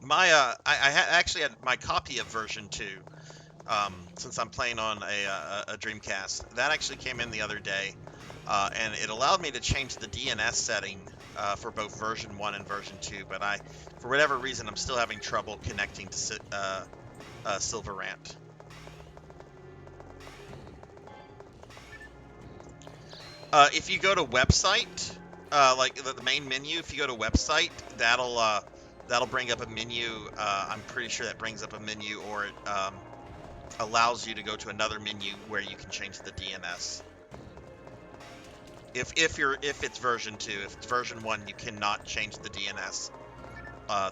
my actually had my copy of version 2 since I'm playing on a Dreamcast. That actually came in the other day. And it allowed me to change the DNS setting for both version 1 and version 2, but for whatever reason, I'm still having trouble connecting to Silver Rant. If you go to website, like the main menu, if you go to website, that'll bring up a menu. I'm pretty sure that brings up a menu, or it allows you to go to another menu where you can change the DNS. If it's version 2, if it's version 1, you cannot change the DNS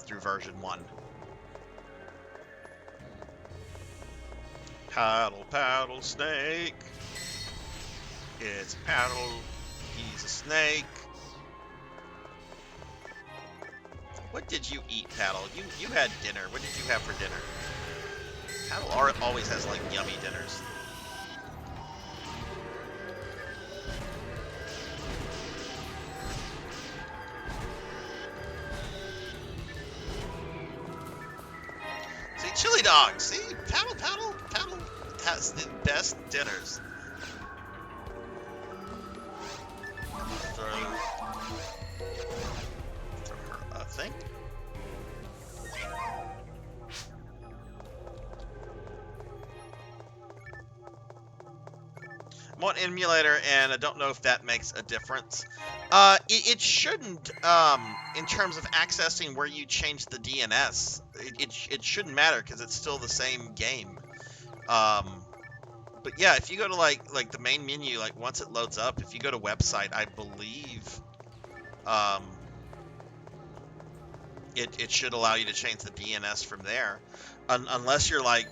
through version 1. Paddle, paddle, snake. It's Paddle. He's a snake. What did you eat, Paddle? You had dinner. What did you have for dinner? Paddle always has like yummy dinners. Chili dog. See, Paddle has the best dinners. Throw her a thing. want emulator, and I don't know if that makes a difference. It shouldn't, in terms of accessing where you change the DNS. It shouldn't matter because it's still the same game. But yeah, if you go to like the main menu, like once it loads up, if you go to website, I believe, it should allow you to change the DNS from there, unless you're like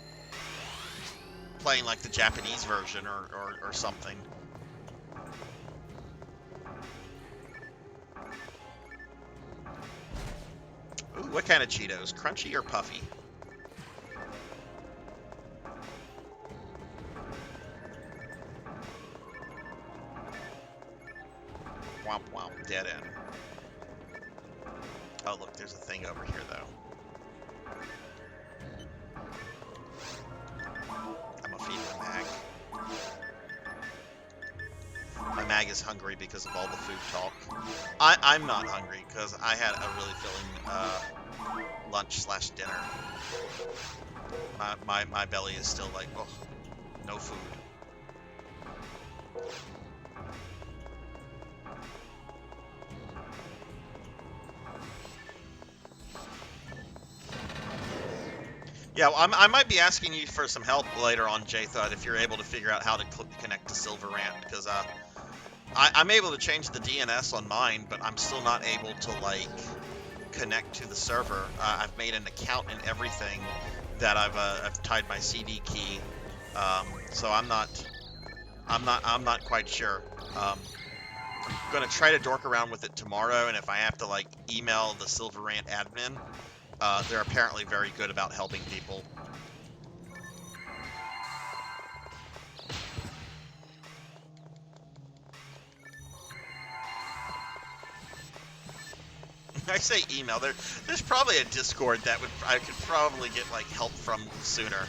playing like the Japanese version or something. Ooh, what kind of Cheetos? Crunchy or puffy? Womp womp, dead end. Oh look, there's a thing over here though. I'm gonna feed my mag. My mag is hungry because of all the food talk. I'm not hungry because I had a really filling lunch/dinner. My belly is still like, oh, no food. Yeah, well, I might be asking you for some help later on, J-Thud, if you're able to figure out how to connect to Silverant, because I'm able to change the DNS on mine, but I'm still not able to like connect to the server. I've made an account and everything that I've tied my CD key, so I'm not quite sure. I'm gonna try to dork around with it tomorrow, and if I have to like email the Silverant admin. They're apparently very good about helping people. I say email. There's probably a Discord that I could probably get like help from sooner.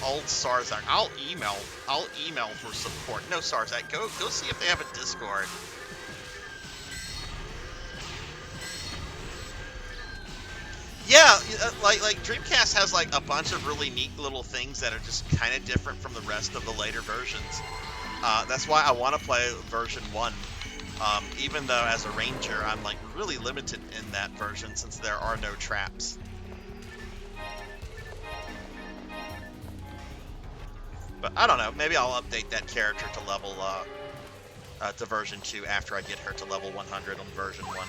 Old Sarzac. I'll email for support. No, Sarzac, go see if they have a Discord. Yeah, like Dreamcast has like a bunch of really neat little things that are just kind of different from the rest of the later versions. That's why I want to play version 1. Even though as a ranger, I'm like really limited in that version since there are no traps. But I don't know, maybe I'll update that character to level to version 2 after I get her to level 100 on version 1.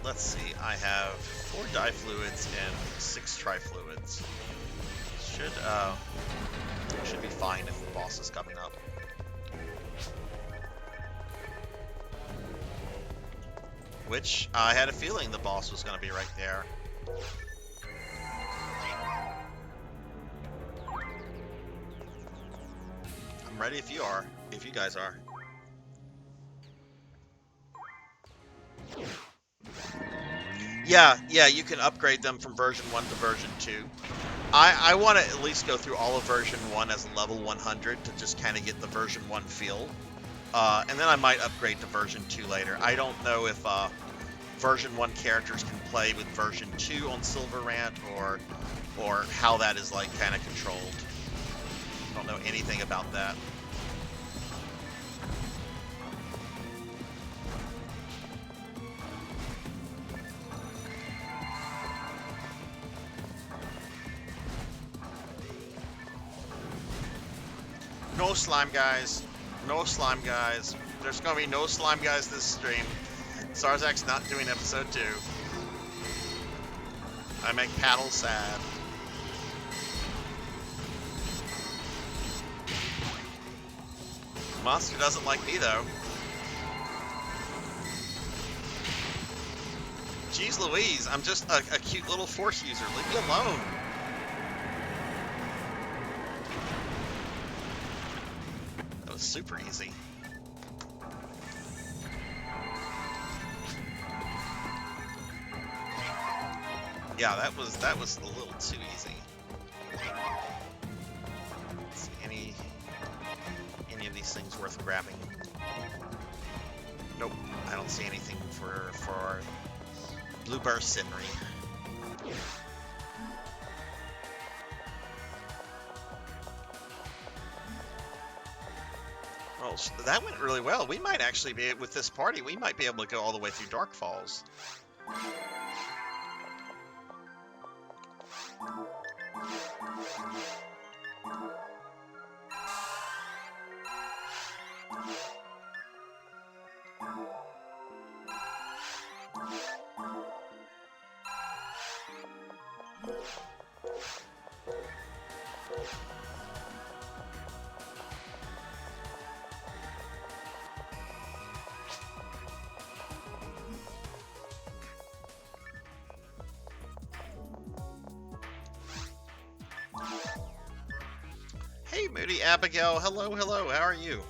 Let's see, I have 4 difluids and 6 trifluids. Should be fine if the boss is coming up. Which, I had a feeling the boss was going to be right there. I'm ready if you are, if you guys are. Yeah, you can upgrade them from version 1 to version 2. I want to at least go through all of version 1 as level 100 to just kind of get the version 1 feel. And then I might upgrade to version 2 later. I don't know if version 1 characters can play with version 2 on Silverant or how that is like kind of controlled. I don't know anything about that. No slime guys. No slime guys. There's gonna be no slime guys this stream. Sarzac's not doing episode 2. I make Paddle sad. Monster doesn't like me though. Jeez Louise, I'm just a cute little force user. Leave me alone. Super easy. Yeah, that was a little too easy. these things worth grabbing? Nope, I don't see anything for Blueburst Scenery. Well, that went really well. We might actually be, with this party, we might be able to go all the way through Dark Falls. Hey, Moody Abigail. Hello, hello. How are you?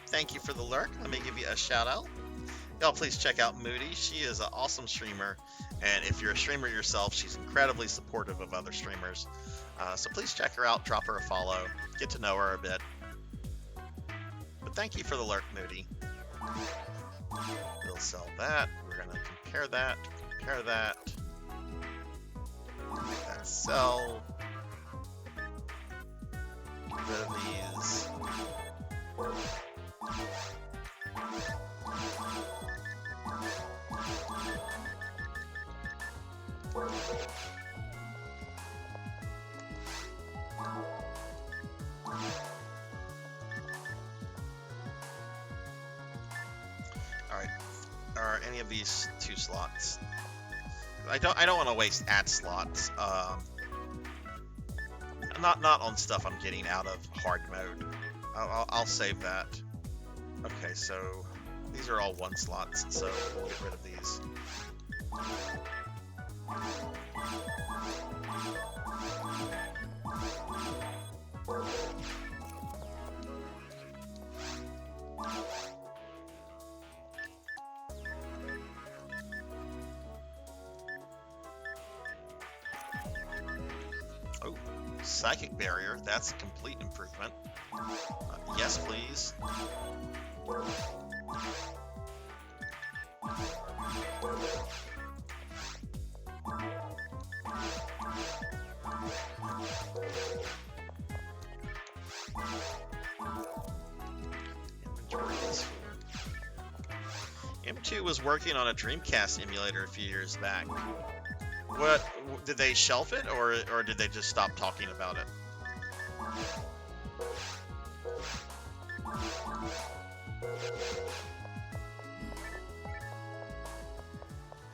Thank you for the lurk. Let me give you a shout out. Y'all please check out Moody. She is an awesome streamer. And if you're a streamer yourself, she's incredibly supportive of other streamers. So please check her out, drop her a follow, get to know her a bit. But thank you for the lurk, Moody. We'll sell that. We're going to compare that, compare that. That sell. Get rid of these. Alright. Are any of these 2 slots? I don't want to waste ad slots. Not on stuff I'm getting out of hard mode. I'll save that. Okay, so these are all 1 slots, so we'll get rid of these. Oh, Psychic Barrier, that's a complete improvement. Yes, please. M2 was working on a Dreamcast emulator a few years back. What, did they shelf it, or did they just stop talking about it?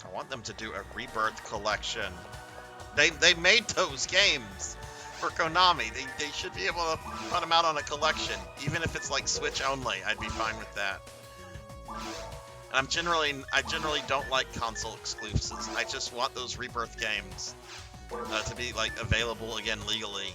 I want them to do a Rebirth collection. They made those games for Konami. They should be able to put them out on a collection, even if it's like Switch only. I'd be fine with that. And I generally don't like console exclusives. I just want those Rebirth games to be like available again legally.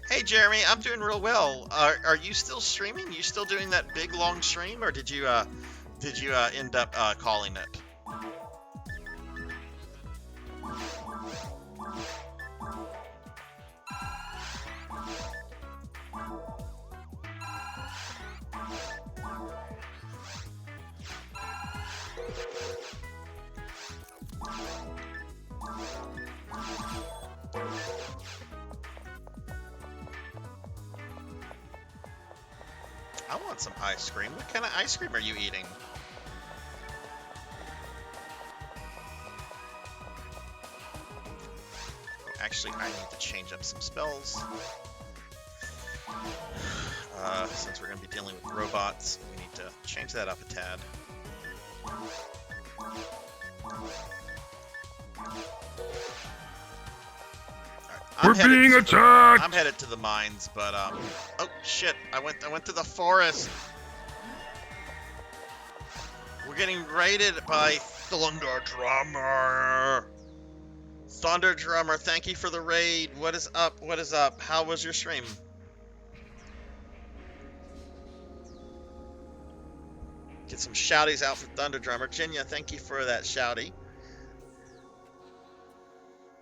Hey Jeremy, I'm doing real well. Are you still streaming? You still doing that big long stream, or did you end up calling it? I want some ice cream. What kind of ice cream are you eating? Actually, I need to change up some spells. Since we're going to be dealing with robots, we need to change that up a tad. We're being attacked! I'm headed to the mines, but oh shit! I went to the forest. We're getting raided by Thunder Drummer. Thunder Drummer, thank you for the raid. What is up? What is up? How was your stream? Get some shouties out for Thunder Drummer. Jinya, thank you for that shouty.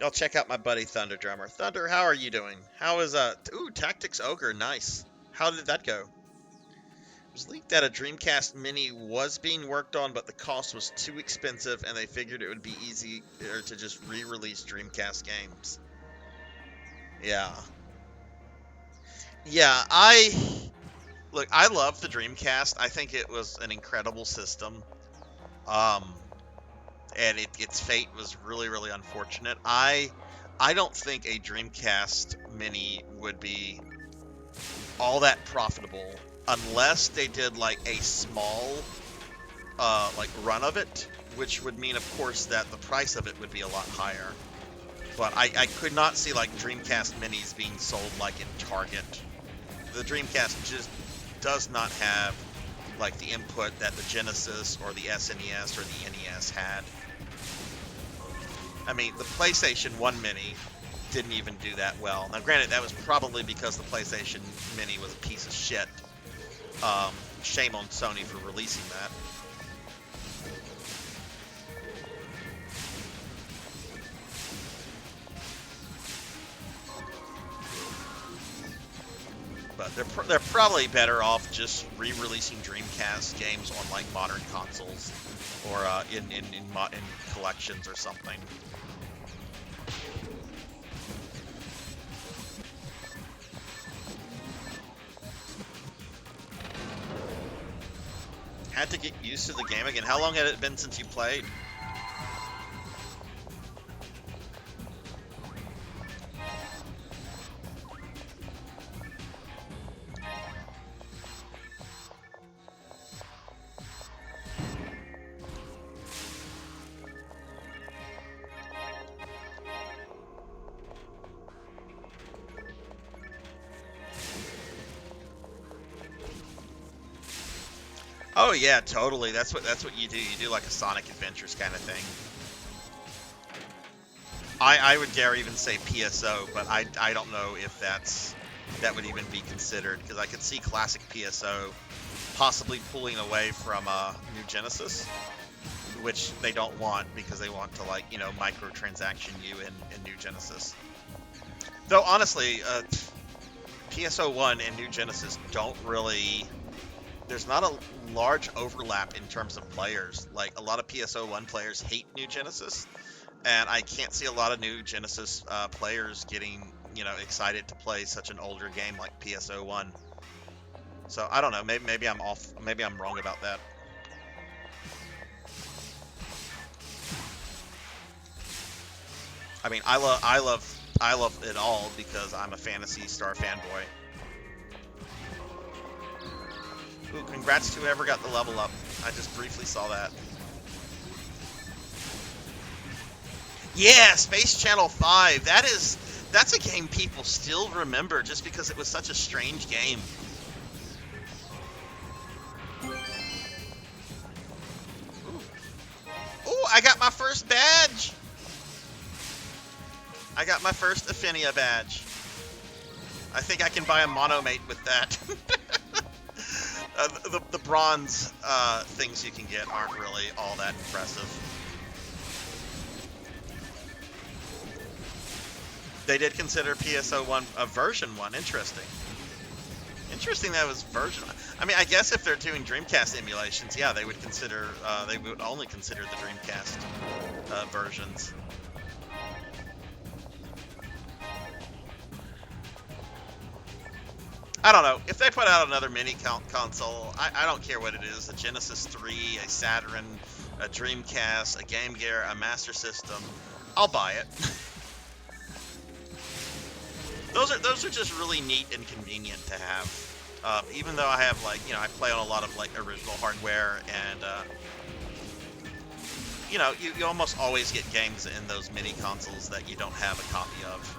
Y'all check out my buddy Thunder Drummer. Thunder, how are you doing? How is ooh, Tactics Ogre, nice. How did that go? It was leaked that a Dreamcast Mini was being worked on, but the cost was too expensive, and they figured it would be easier to just re-release Dreamcast games. Yeah. Yeah, look, I love the Dreamcast. I think it was an incredible system. And its fate was really, really unfortunate. I don't think a Dreamcast Mini would be all that profitable unless they did like a small like run of it, which would mean, of course, that the price of it would be a lot higher. But I could not see like Dreamcast Minis being sold like in Target. The Dreamcast just does not have like the input that the Genesis or the SNES or the NES had. I mean, the PlayStation 1 Mini didn't even do that well. Now, granted, that was probably because the PlayStation Mini was a piece of shit. Shame on Sony for releasing that. But they're probably better off just re-releasing Dreamcast games on like modern consoles or in collections or something. Had to get used to the game again. How long had it been since you played? Oh yeah, totally. That's what you do. You do like a Sonic Adventures kind of thing. I would dare even say PSO, but I don't know if that would even be considered, because I could see classic PSO possibly pulling away from New Genesis, which they don't want because they want to, like, you know, microtransaction you in New Genesis. Though honestly, PSO 1 and New Genesis don't really. There's not a large overlap in terms of players. Like, a lot of PSO1 players hate New Genesis, and I can't see a lot of New Genesis players getting, you know, excited to play such an older game like PSO1. So I don't know. Maybe I'm off. Maybe I'm wrong about that. I mean, I love it all because I'm a Phantasy Star fanboy. Ooh, congrats to whoever got the level up. I just briefly saw that. Yeah, Space Channel 5. That's a game people still remember just because it was such a strange game. Ooh, I got my first badge. I got my first Affinia badge. I think I can buy a monomate with that. The bronze things you can get aren't really all that impressive. They did consider PSO1 a version 1. Interesting. Interesting that it was version 1. I mean, I guess if they're doing Dreamcast emulations, yeah, they would consider. They would only consider the Dreamcast versions. I don't know. If they put out another mini console, I don't care what it is. A Genesis 3, a Saturn, a Dreamcast, a Game Gear, a Master System. I'll buy it. Those are just really neat and convenient to have. Even though I have, like, you know, I play on a lot of, like, original hardware, and, you know, you almost always get games in those mini consoles that you don't have a copy of.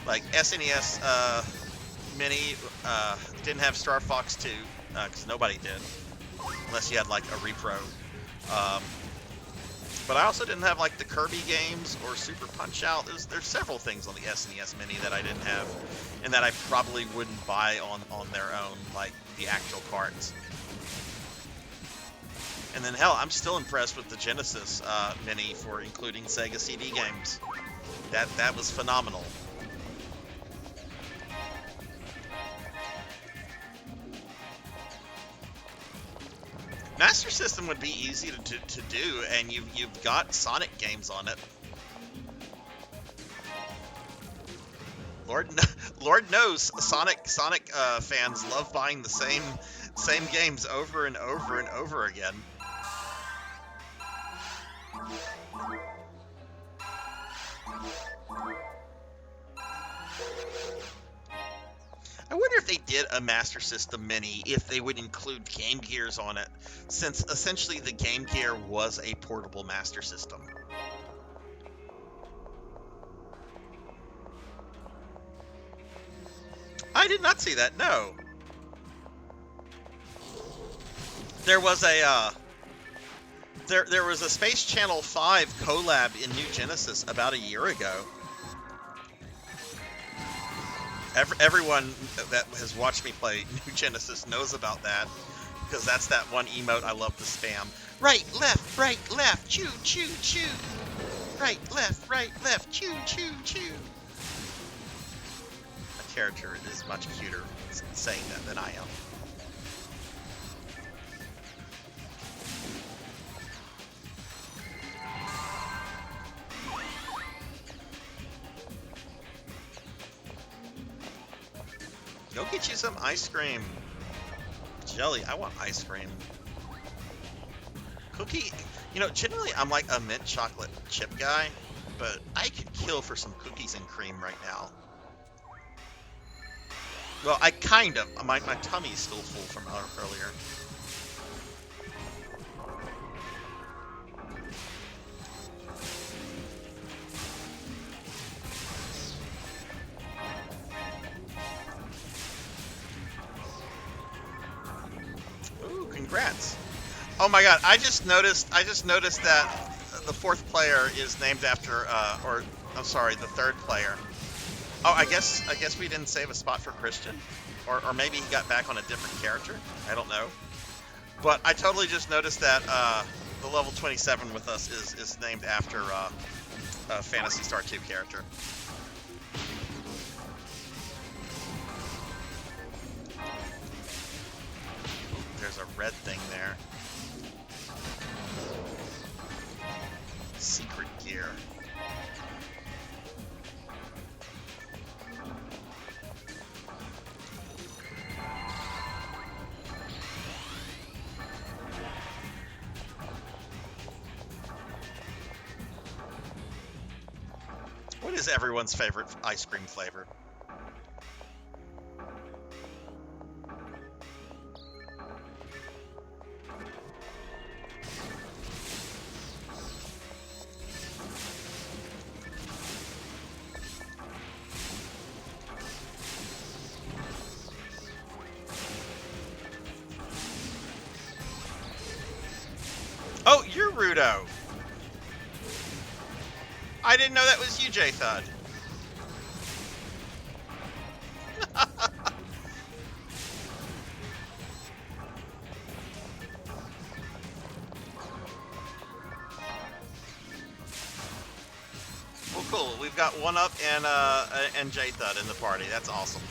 Like, SNES, Mini didn't have Star Fox 2 because nobody did, unless you had like a repro. But I also didn't have like the Kirby games or Super Punch Out. There's several things on the SNES Mini that I didn't have, and that I probably wouldn't buy on their own, like the actual carts. And then hell, I'm still impressed with the Genesis Mini for including Sega CD games. That was phenomenal. Master System would be easy to do, and you've got Sonic games on it. Lord knows Sonic fans love buying the same games over and over and over again. I wonder if they did a Master System Mini, if they would include Game Gears on it, since essentially the Game Gear was a portable Master System. I did not see that, no. There was a there was a Space Channel 5 collab in New Genesis about a year ago. Everyone that has watched me play New Genesis knows about that, because that's that one emote I love to spam. Right, left, choo, choo, choo. Right, left, choo, choo, choo. A character is much cuter saying that than I am. Go get you some ice cream. Jelly, I want ice cream. Cookie, you know, generally I'm like a mint chocolate chip guy, but I could kill for some cookies and cream right now. Well, I kind of. My tummy's still full from earlier. Congrats. Oh my god, I just noticed that the fourth player is named after or I'm sorry, the third player. Oh, I guess we didn't save a spot for Christian, or maybe he got back on a different character. I don't know. But I totally just noticed that the level 27 with us is named after a Phantasy Star 2 character. There's a red thing there. Secret gear. What is everyone's favorite ice cream flavor? Oh, you're Rudo. I didn't know that was you, J-Thud. Well, cool. We've got One Up and J-Thud in the party. That's awesome.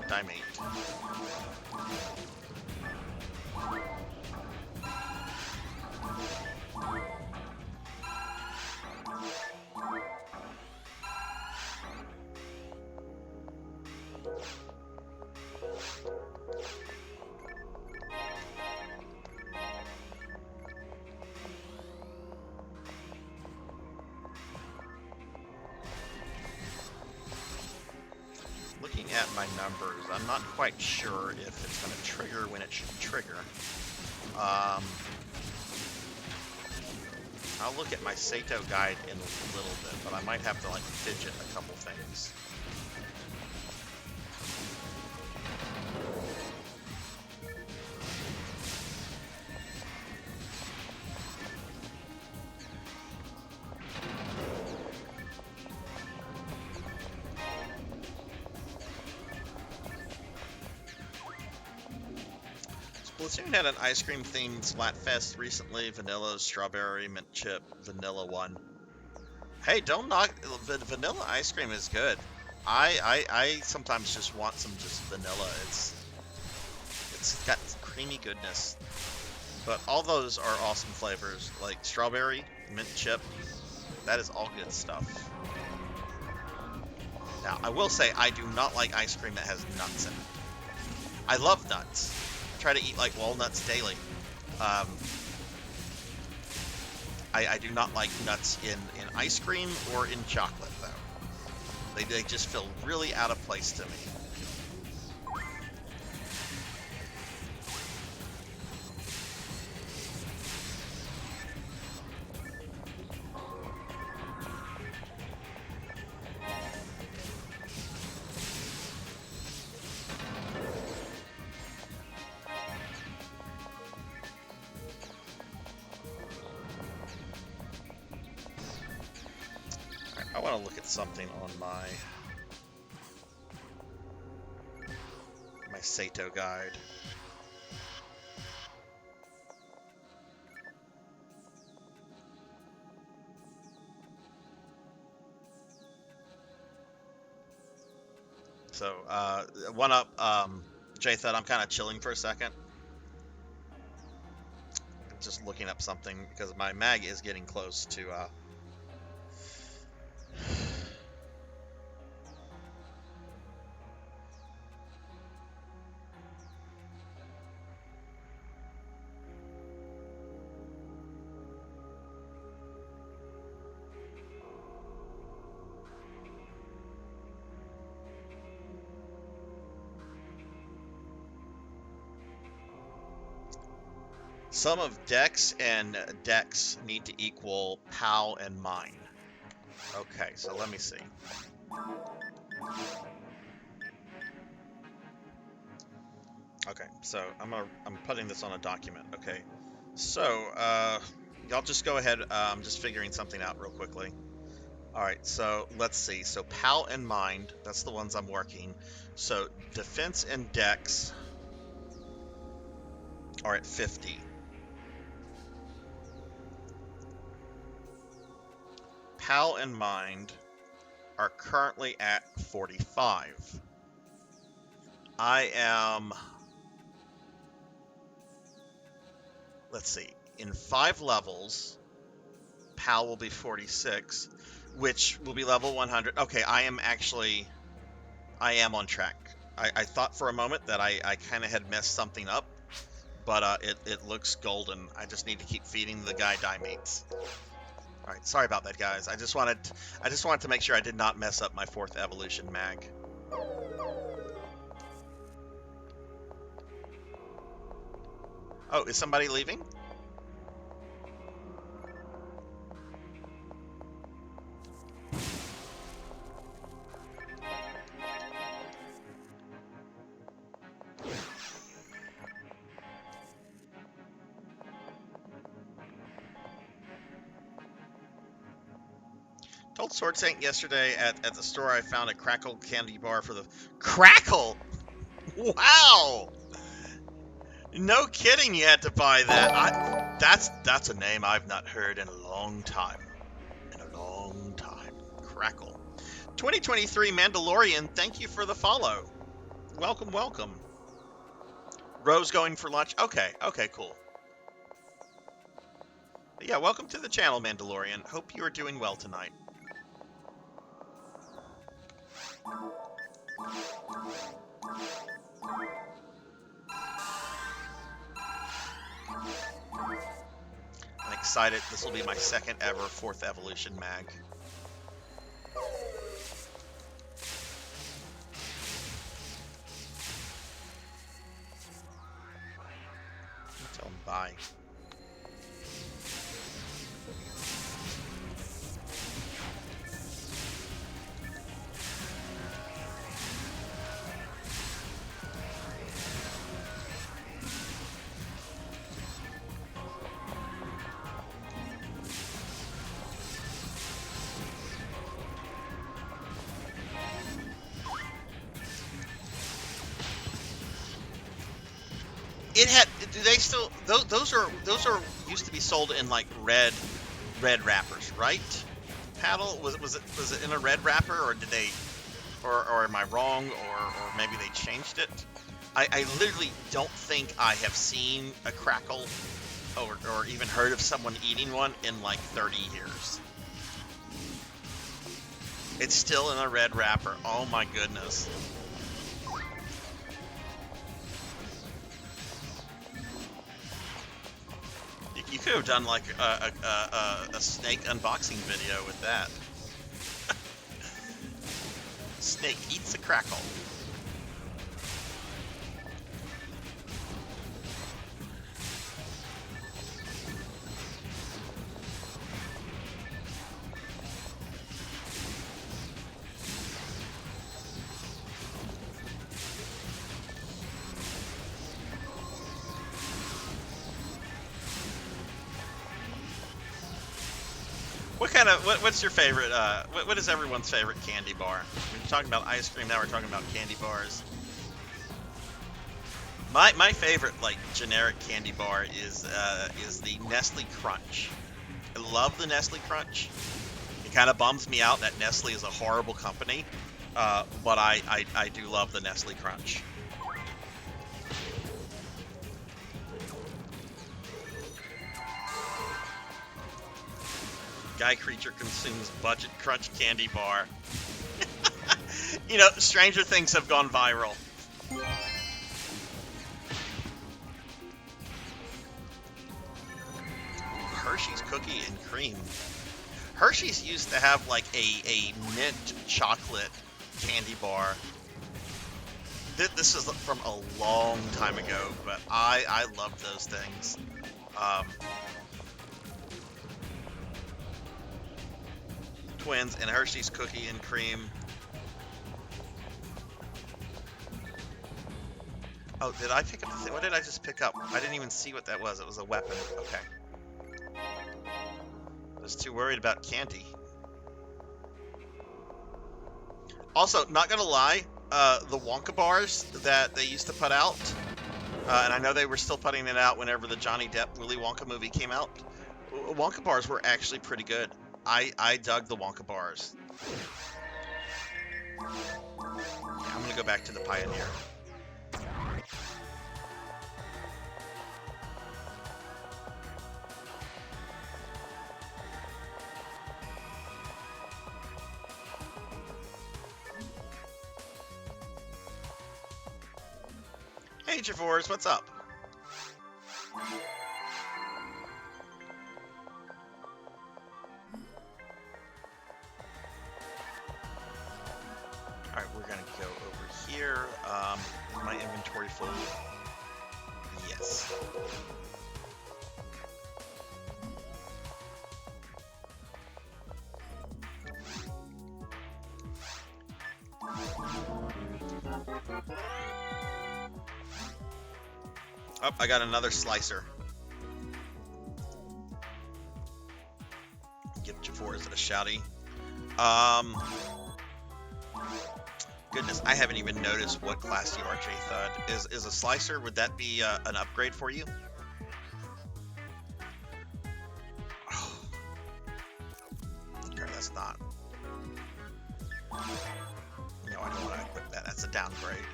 Dimate. Looking at my numbers. I'm not quite sure if it's going to trigger when it should trigger. I'll look at my Sato guide in a little bit, but I might have to like fidget a couple things. Splatoon had an ice cream themed Splatfest recently. Vanilla, strawberry, mint chip, vanilla one. Hey, don't knock vanilla ice cream is good. I sometimes just want some just vanilla. It's got creamy goodness. But all those are awesome flavors, like strawberry, mint chip. That is all good stuff. Now, I will say I do not like ice cream that has nuts in it. I love nuts. Try to eat like walnuts daily. I do not like nuts in ice cream or in chocolate though. They just feel really out of place to me. I want to look at something on my Sato guide. So, one up, Jathan, I'm kind of chilling for a second. Just looking up something because my mag is getting close to sum of dex and dex need to equal POW and mine. Okay, so let me see. Okay, so I'm putting this on a document. Okay, so y'all just go ahead. I'm just figuring something out real quickly. All right, so let's see. So POW and mind, that's the ones I'm working. So defense and dex are at 50. POW and mind are currently at 45. I am, let's see, in 5 levels, POW will be 46, which will be level 100. Okay, I am on track. I thought for a moment that I kind of had messed something up, but it looks golden. I just need to keep feeding the guy dimates. All right, sorry about that, guys. I just wanted to make sure I did not mess up my 4th evolution mag. Oh, is somebody leaving? Told Sword Saint yesterday at the store I found a Crackle candy bar for the... Crackle? Wow! No kidding you had to buy that. That's a name I've not heard in a long time. In a long time. Crackle. 2023 Mandalorian, thank you for the follow. Welcome, welcome. Rose going for lunch? Okay, cool. Yeah, welcome to the channel, Mandalorian. Hope you are doing well tonight. I'm excited. This will be my 2nd ever 4th evolution mag. buy. It had. Do they still? Those are used to be sold in like red wrappers, right? Paddle was it in a red wrapper, or did they, or am I wrong, or maybe they changed it? I literally don't think I have seen a crackle, or even heard of someone eating one in like 30 years. It's still in a red wrapper. Oh my goodness. You could have done like a snake unboxing video with that. Snake eats a crackle. What's your favorite, what is everyone's favorite candy bar? We're talking about ice cream, now we're talking about candy bars. My favorite, like, generic candy bar is the Nestle Crunch. I love the Nestle Crunch. It kind of bums me out that Nestle is a horrible company, but I do love the Nestle Crunch. Guy creature consumes budget crunch candy bar. You know, stranger things have gone viral. Hershey's cookie and cream. Hershey's used to have like a mint chocolate candy bar. This is from a long time ago, but I loved those things. Twins and Hershey's cookie and cream. Oh, did I pick up the thing? What did I just pick up? I didn't even see what that was. It was a weapon. Okay. I was too worried about candy. Also, not gonna lie, the Wonka bars that they used to put out, and I know they were still putting it out whenever the Johnny Depp Willy Wonka movie came out. Wonka bars were actually pretty good. I dug the Wonka bars. Yeah, I'm gonna go back to the Pioneer. Hey Javors, what's up? Alright, we're gonna go over here. Is my inventory full? Yes. Oh, I got another slicer. Give Javors a shouty. Goodness, I haven't even noticed what class you are, J-Thud. Is a slicer, would that be an upgrade for you? Oh. Okay, that's not. No, I don't want to equip that. That's a downgrade.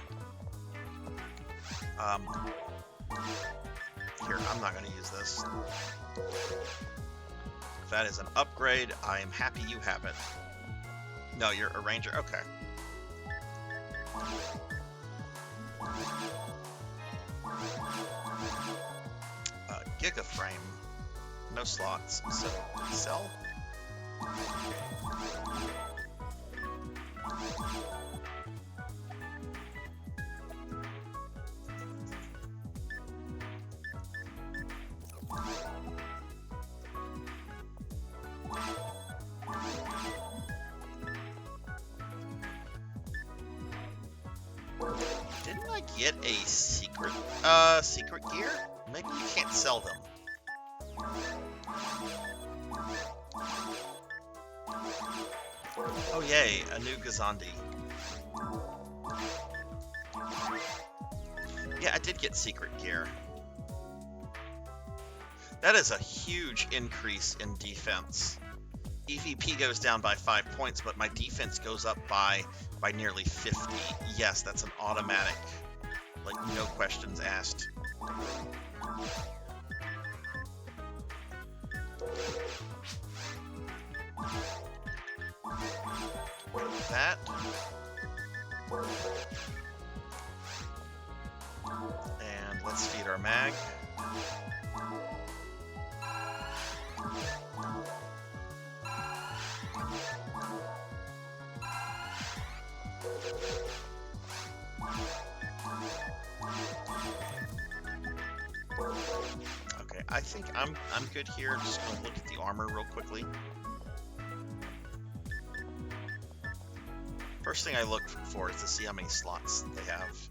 Here, I'm not going to use this. If that is an upgrade, I am happy you have it. No, you're a ranger? Okay. Gigaframe. No slots, so sell. Didn't I get a secret gear? Maybe you can't sell them. Oh yay, a new Gazandi. Yeah, I did get secret gear. That is a huge increase in defense. EVP goes down by 5 points, but my defense goes up by nearly 50. Yes, that's an automatic, like no questions asked. That. And let's feed our mag. Okay, I think I'm good here. Just gonna look at the armor real quickly. First thing I look for is to see how many slots they have.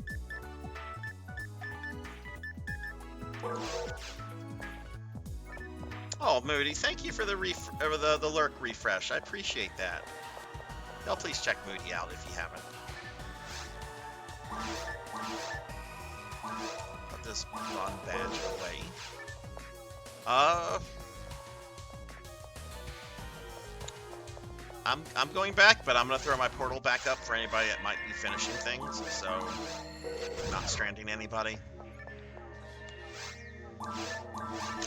Oh, Moody, thank you for the lurk refresh. I appreciate that. Y'all please check Moody out if you haven't. Put this Bond badge away. I'm going back, but I'm gonna throw my portal back up for anybody that might be finishing things, so not stranding anybody.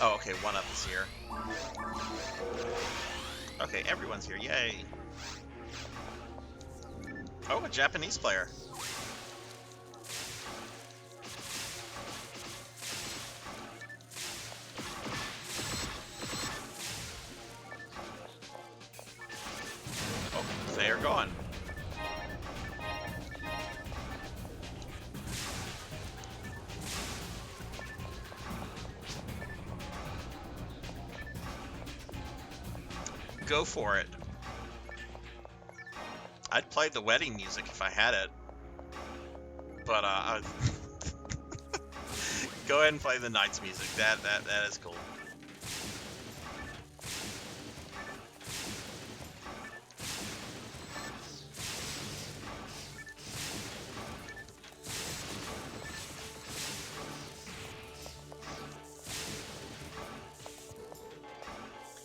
Oh, okay, one up is here. Okay, everyone's here, yay. Oh, a Japanese player. Oh, they are gone. Go for it. I'd play the wedding music if I had it, but go ahead and play the knight's music. That is cool.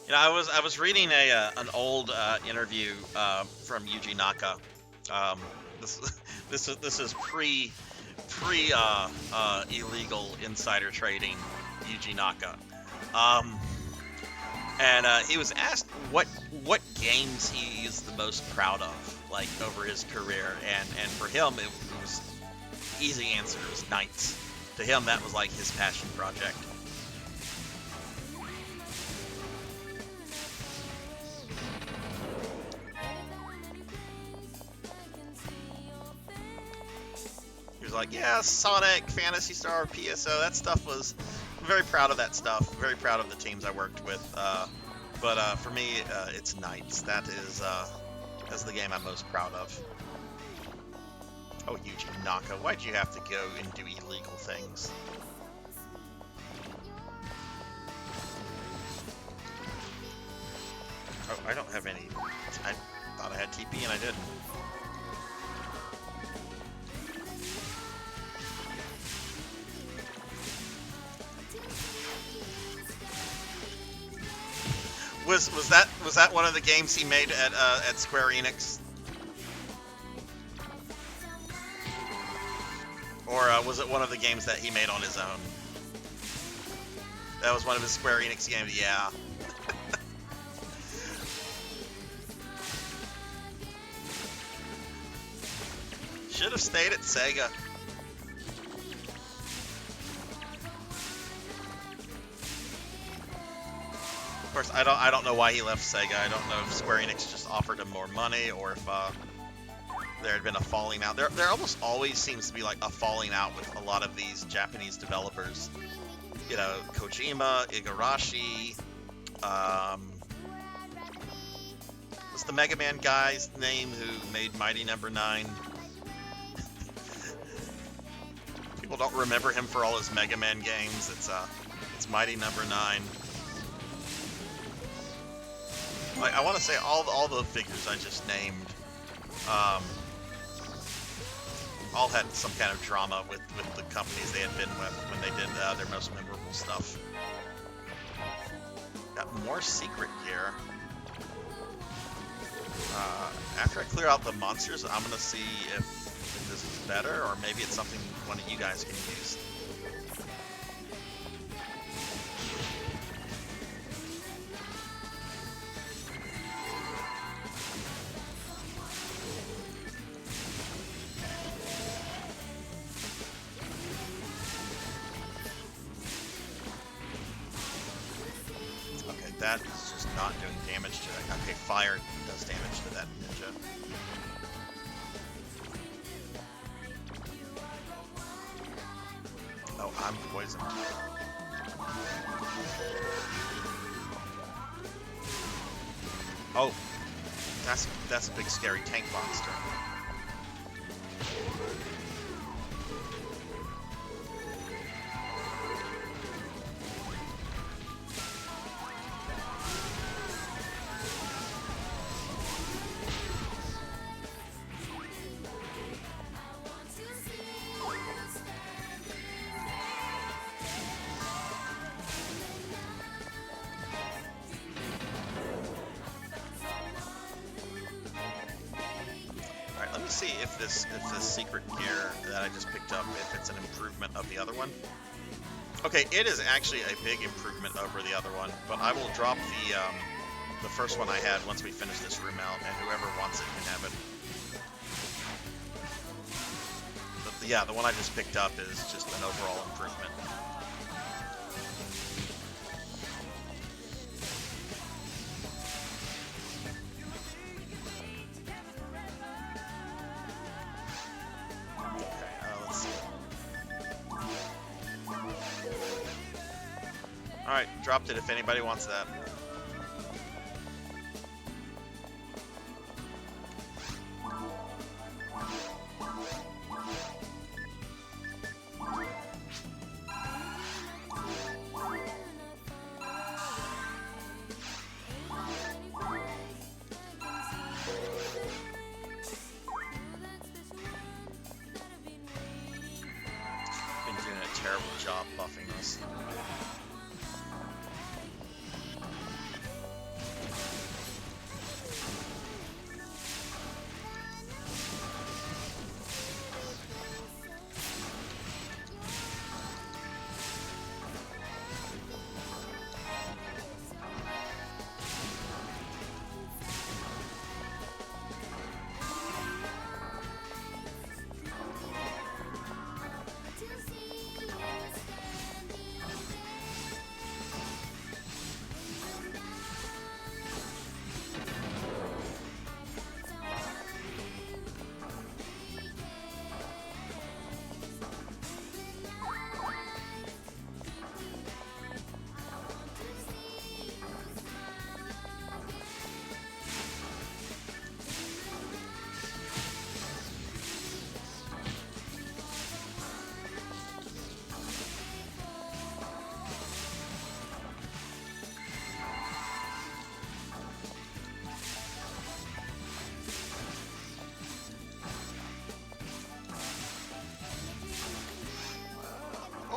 You know, I was reading an old interview from Yuji Naka. This is pre illegal insider trading Yuji Naka, and he was asked what games he is the most proud of, like over his career, and for him it was easy answer. It was Knights. To him, that was like his passion project. Like, yeah, Sonic, Phantasy Star, PSO, that stuff was, I'm very proud of that stuff, very proud of the teams I worked with, but for me, it's Knights. That's the game I'm most proud of. Oh, Yuji Naka, why'd you have to go and do illegal things? Oh, I don't have any, I thought I had TP and I didn't. Was that one of the games he made at Square Enix, or was it one of the games that he made on his own? That was one of his Square Enix games. Yeah. Should have stayed at Sega. Of course, I don't know why he left Sega. I don't know if Square Enix just offered him more money, or if there had been a falling out. There almost always seems to be like a falling out with a lot of these Japanese developers. You know, Kojima, Igarashi. What's the Mega Man guy's name who made Mighty Number 9? People don't remember him for all his Mega Man games. It's Mighty Number 9. Like, I want to say all the figures I just named, all had some kind of drama with the companies they had been with when they did their most memorable stuff. Got more secret gear. After I clear out the monsters, I'm gonna see if this is better, or maybe it's something one of you guys can use. That is just not doing damage to it. Okay, fire does damage to that ninja. Oh, I'm poisoned. Oh, that's a big scary tank monster. See if this secret gear that I just picked up, if it's an improvement of the other one. Okay, it is actually a big improvement over the other one, but I will drop the first one I had once we finish this room out, and whoever wants it can have it. But yeah, the one I just picked up is just an overall improvement. Alright, dropped it if anybody wants that. Been doing a terrible job buffing this.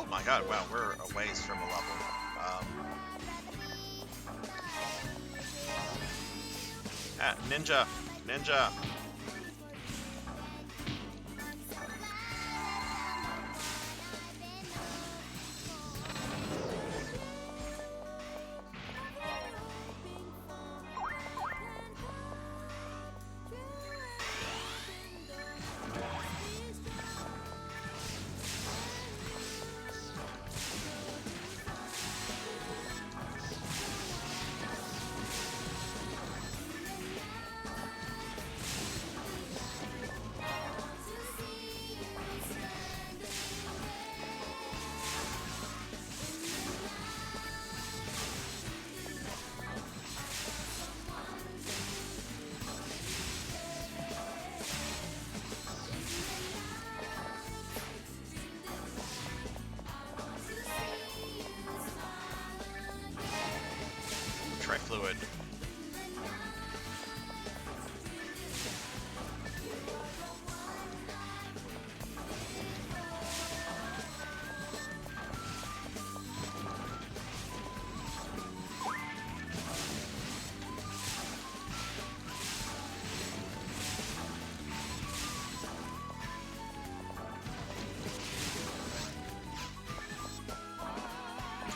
My god, wow, we're a ways from a level. Ninja! Ninja!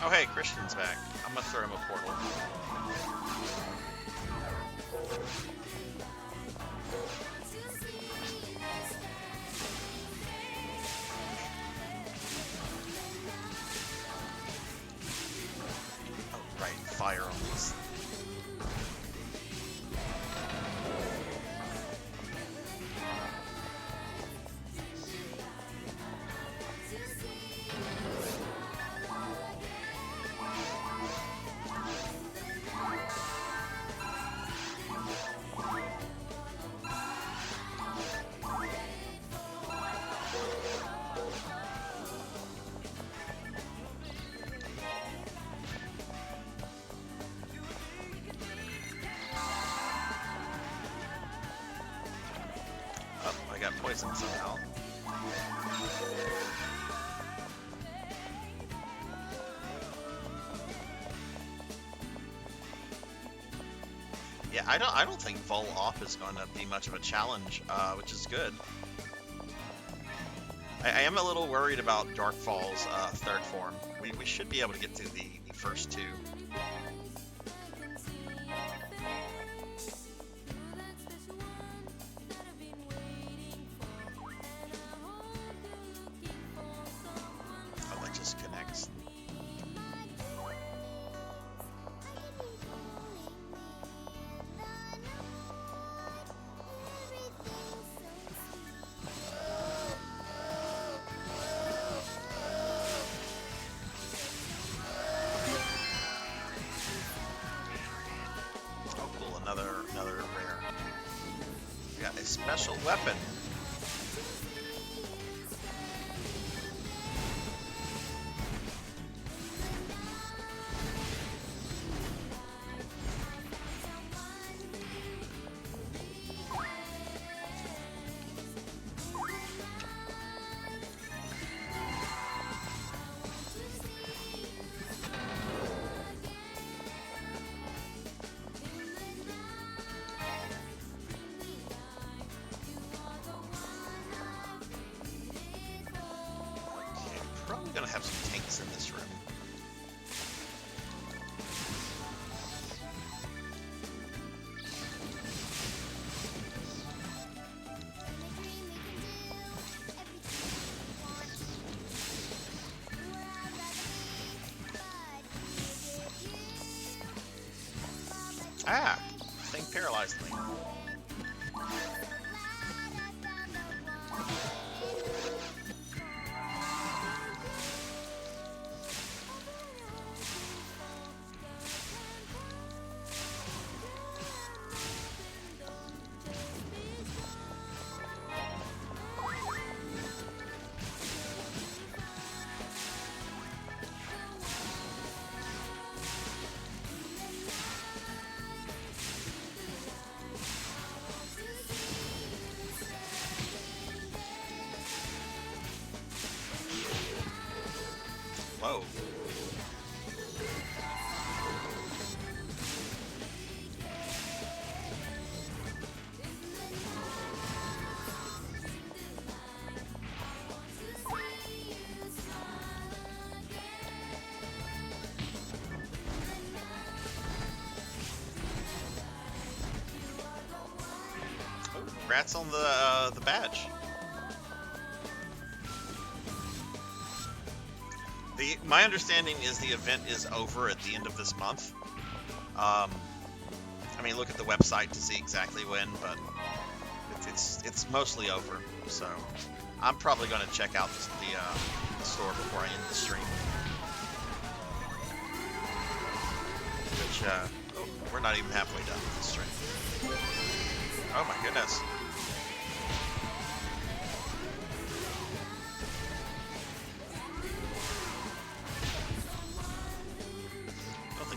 Oh, hey, Christian's back. I'm gonna throw him a portal. Oh, right, fire on these. Oh, I got poisoned somehow. Yeah, I don't think Vol Off is going to be much of a challenge, which is good. I am a little worried about Darkfall's third form. We should be able to get through the first two. Oh, that just connects. Oh, cool! Another rare. We got a special weapon. Probably gonna have some tanks in this room. Ah! Thing paralyzed me. Whoa. Oh, congrats on the badge. My understanding is the event is over at the end of this month. I mean, look at the website to see exactly when, but it's mostly over. So I'm probably going to check out the store before I end the stream. Which oh, we're not even halfway done with the stream. Oh my goodness.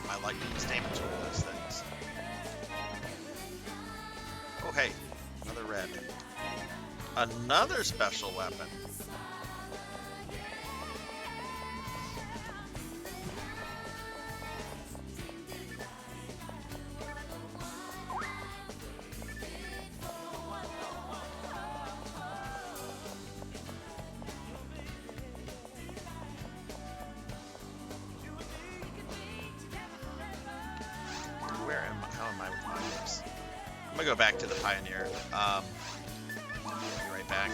My lightning is damaging those things. Oh hey, another red. Another special weapon. go back to the Pioneer. Be right back.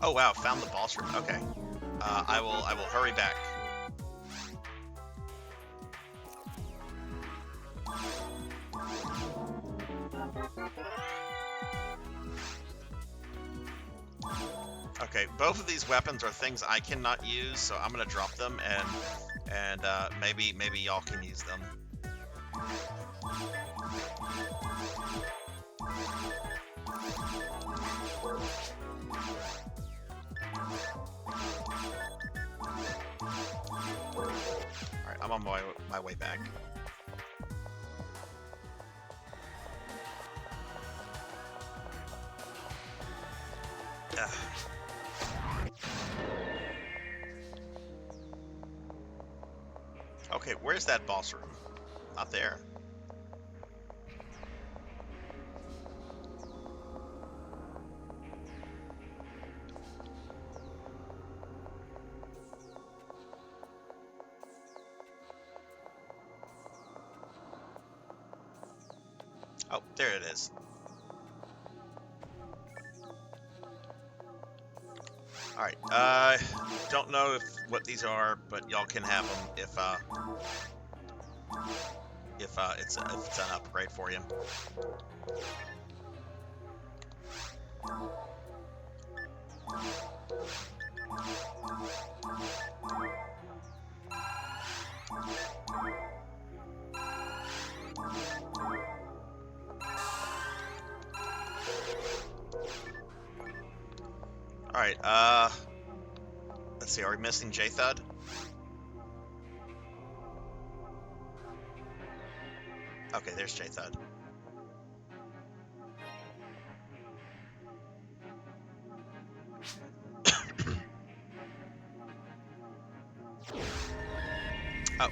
Oh wow, found the boss room. Okay. I will hurry back. Okay, both of these weapons are things I cannot use, so I'm gonna drop them and maybe y'all can use them. Alright, I'm on my way back. Ugh. Okay, where's that boss room? Not there. Oh, there it is. Alright, don't know what these are, but y'all can have them if it's an upgrade for you. Alright, let's see, are we missing J-Thud? Okay, there's J-Thud.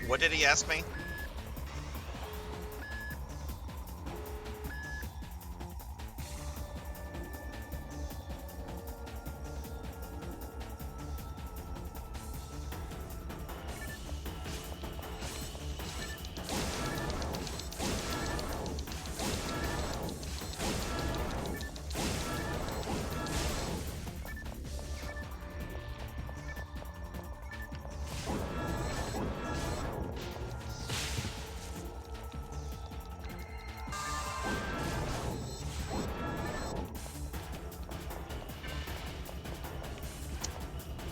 What did he ask me?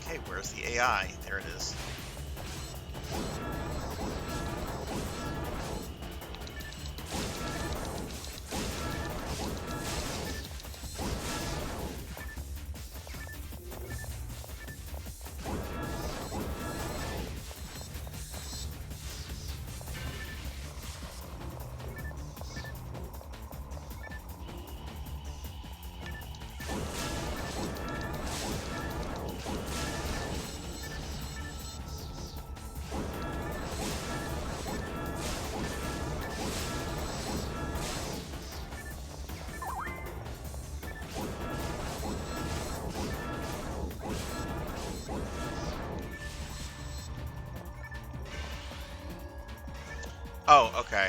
Okay, where's the AI? There it is. Oh, okay.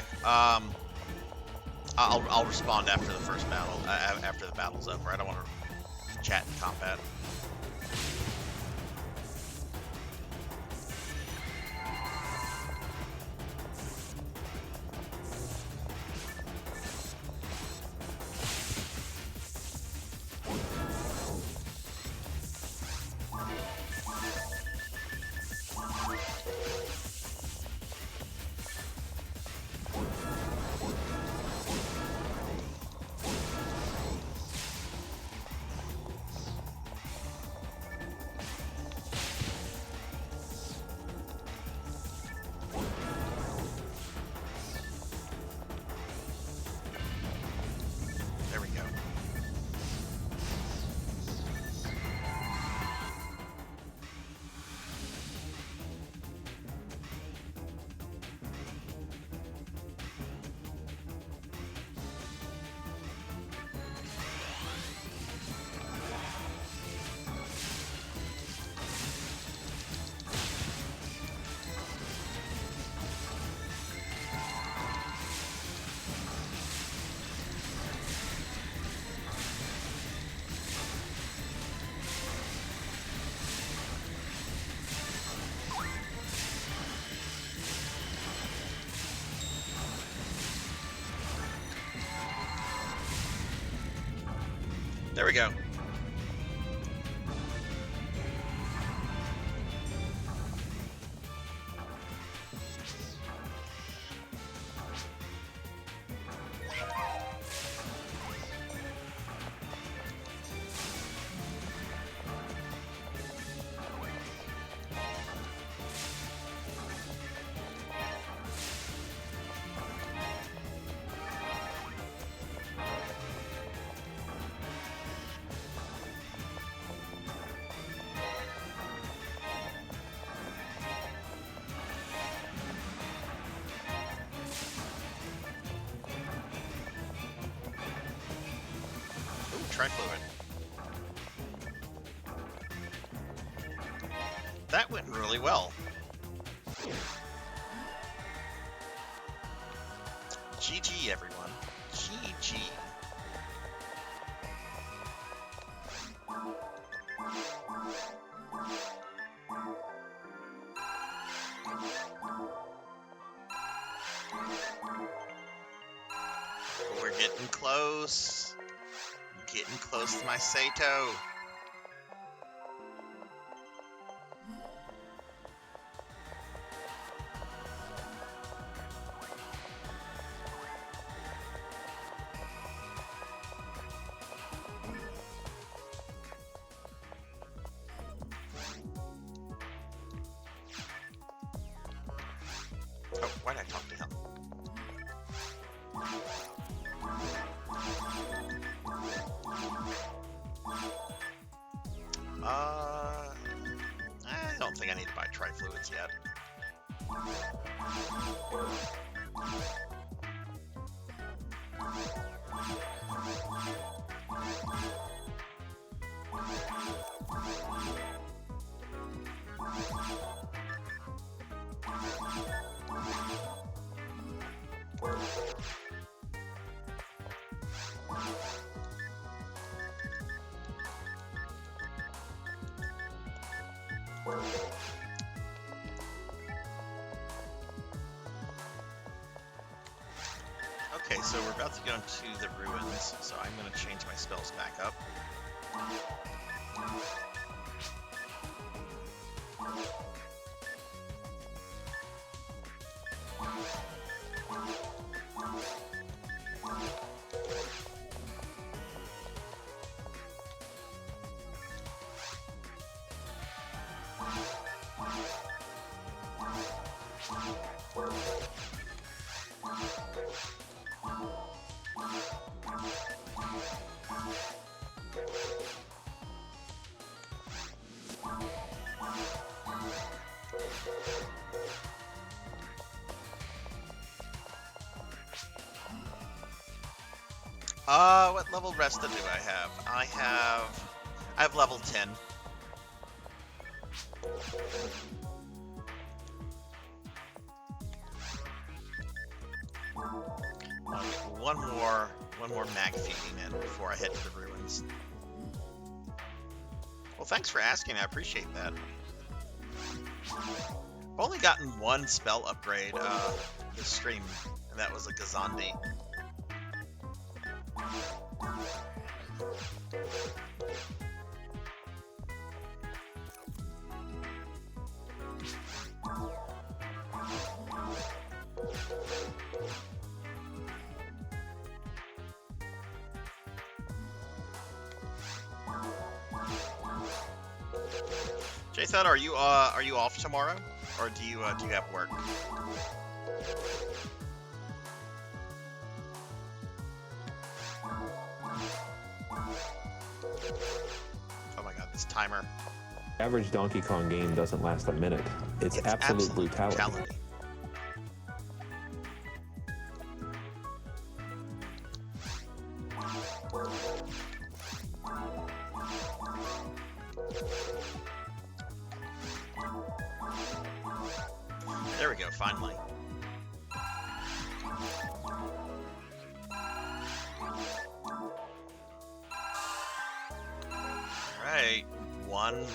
I'll respond after the first battle. After the battle's over. I don't want to chat in combat. go. Trifluid. That went really well. GG, everyone. GG. We're getting close. Getting close to my Sato. Oh, why did I talk to him? I don't think I need to buy trifluids yet. Okay, so we're about to go into the ruins, so I'm going to change my spells back up. What level Resta do I have? I have level 10. One more mag feeding in before I head to the ruins. Well, thanks for asking. I appreciate that. I've only gotten one spell upgrade this stream, and that was a Gazandi. Jason, are you off tomorrow, or do you have work? Oh my god, this timer. Average Donkey Kong game doesn't last a minute. It's absolute brutality. There we go, finally. Alright, one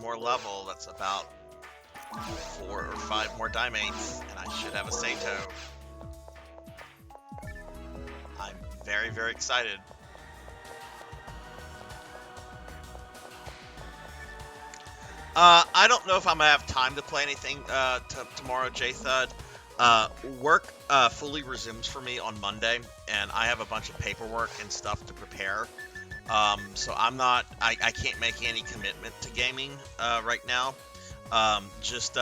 more level. That's about 4 or 5 more Dimates, and I should have a Sato. I'm very, very excited. I don't know if I'm gonna have time to play anything tomorrow, J-Thud. Work fully resumes for me on Monday, and I have a bunch of paperwork and stuff to prepare. So I can't make any commitment to gaming right now. Just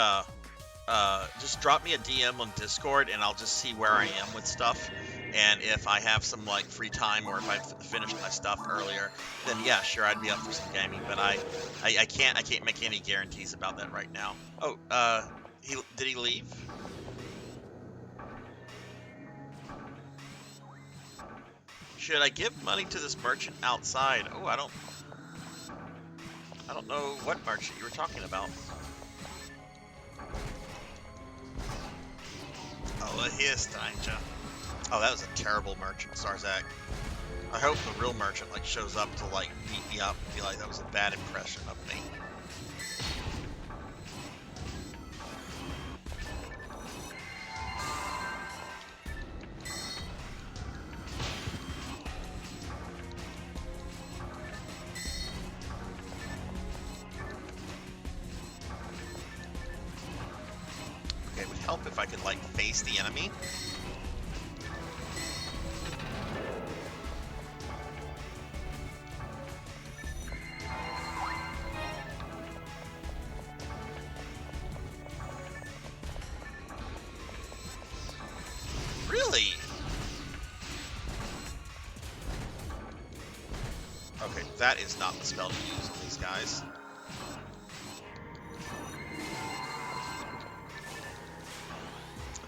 drop me a DM on Discord, and I'll just see where I am with stuff. And if I have some like free time, or if I've finished my stuff earlier, then yeah, sure, I'd be up for some gaming. But I can't make any guarantees about that right now. Oh, did he leave? Should I give money to this merchant outside? Oh, I don't know what merchant you were talking about. Oh, here's stranger. Oh, that was a terrible merchant, Sarzac. I hope the real merchant like shows up to like beat me up and be like, that was a bad impression of me. Okay, it would help if I could like face the enemy. Really? Okay, that is not the spell to use on these guys.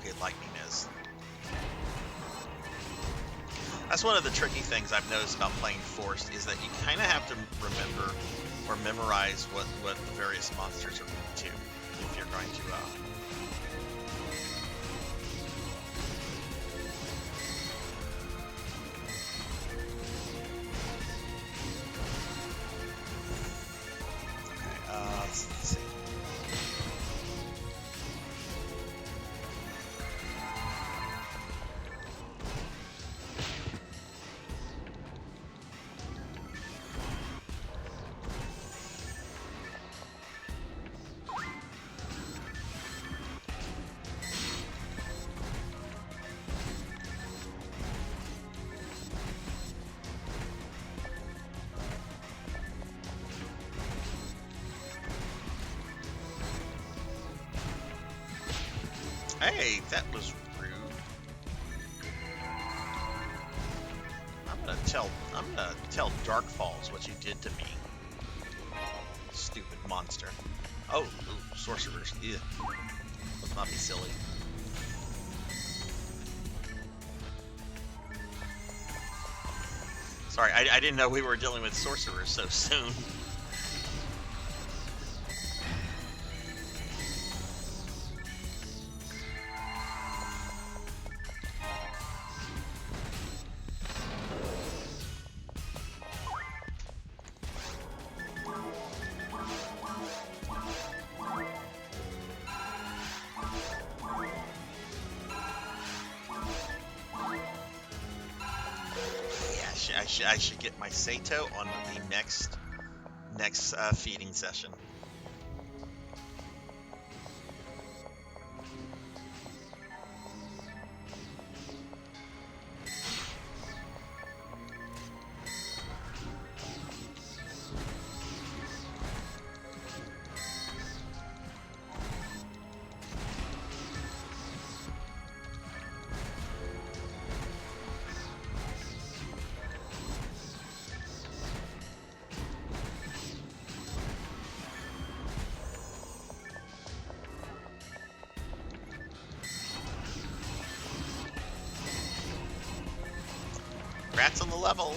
Okay, lightning is. That's one of the tricky things I've noticed about playing Forced, is that you kind of have to remember or memorize what the various monsters are weak to if you're going to let's see. Hey, that was rude. I'm gonna tell Dark Falls what you did to me. Stupid monster. Oh, ooh, sorcerers. Yeah. Let's not be silly. Sorry, I didn't know we were dealing with sorcerers so soon. I should get my Sato on the next feeding session. Rats on the level.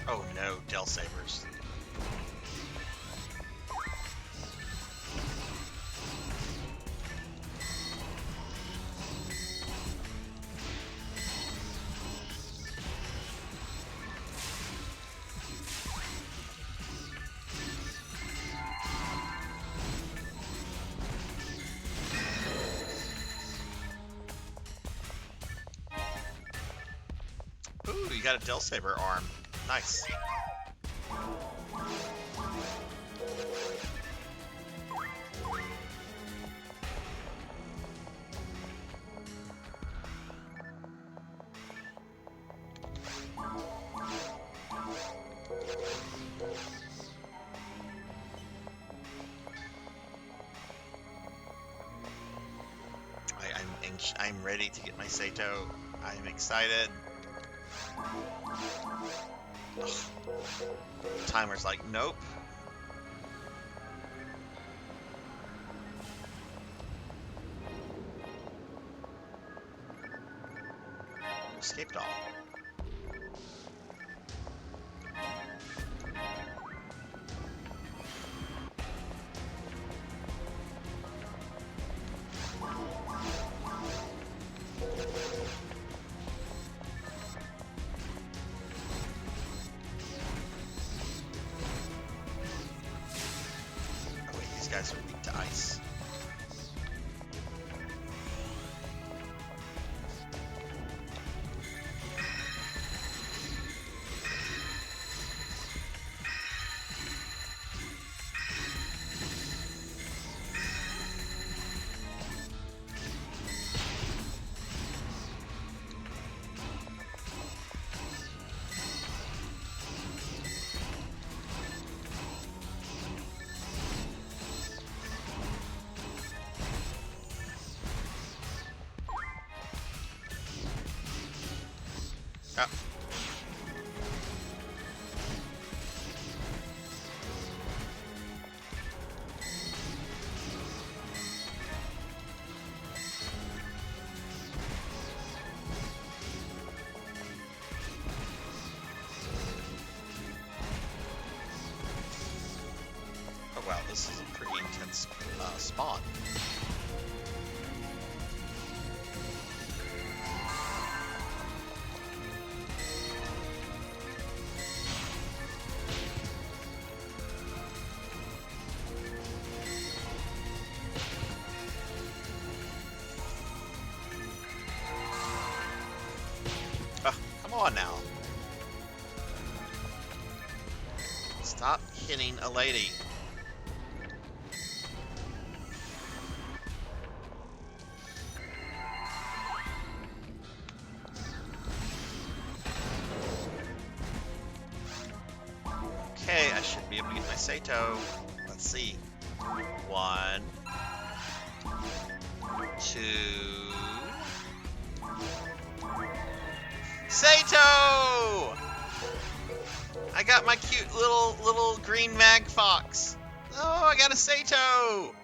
Oh no, Del Sabers. you got a Del Saber arm. Nice. I'm ready to get my Sato. I'm excited. Ugh. The timer's like, nope. Escaped all. Guys are weak to ice. Ah. Oh wow, this is a pretty intense spawn. Come on now. Stop hitting a lady. Okay, I should be able to get my Sato. Let's see. 1, 2. Sato! I got my cute little green mag fox. Oh, I got a Sato!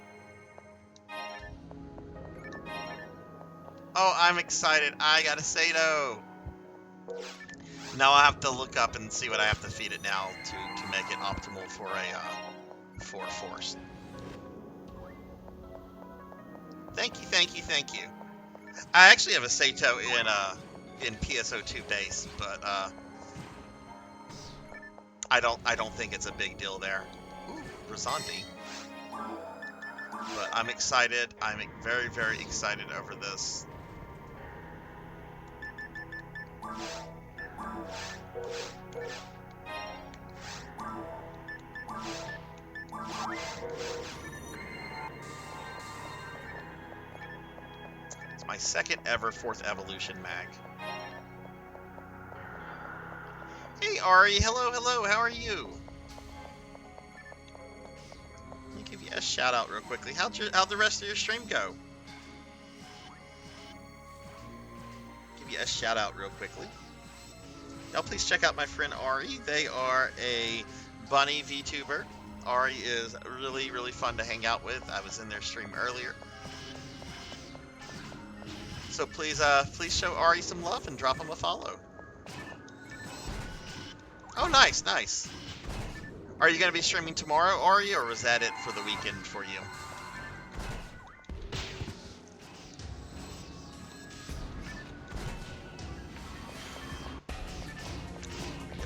Oh, I'm excited. I got a Sato. Now I'll have to look up and see what I have to feed it now to make it optimal for a for force. Thank you, thank you, thank you. I actually have a Sato in PSO2 base, but I don't think it's a big deal there. Ooh, Brazandi. But I'm excited. I'm very, very excited over this. It's my second ever 4th evolution mag. Hey Ari, hello, hello, how are you? Let me give you a shout out real quickly. How'd the rest of your stream go? Give you a shout out real quickly. Y'all please check out my friend Ari. They are a bunny VTuber. Ari is really, really fun to hang out with. I was in their stream earlier. So please show Ari some love and drop him a follow. Oh, nice, nice. Are you going to be streaming tomorrow, Ari, or was that it for the weekend for you?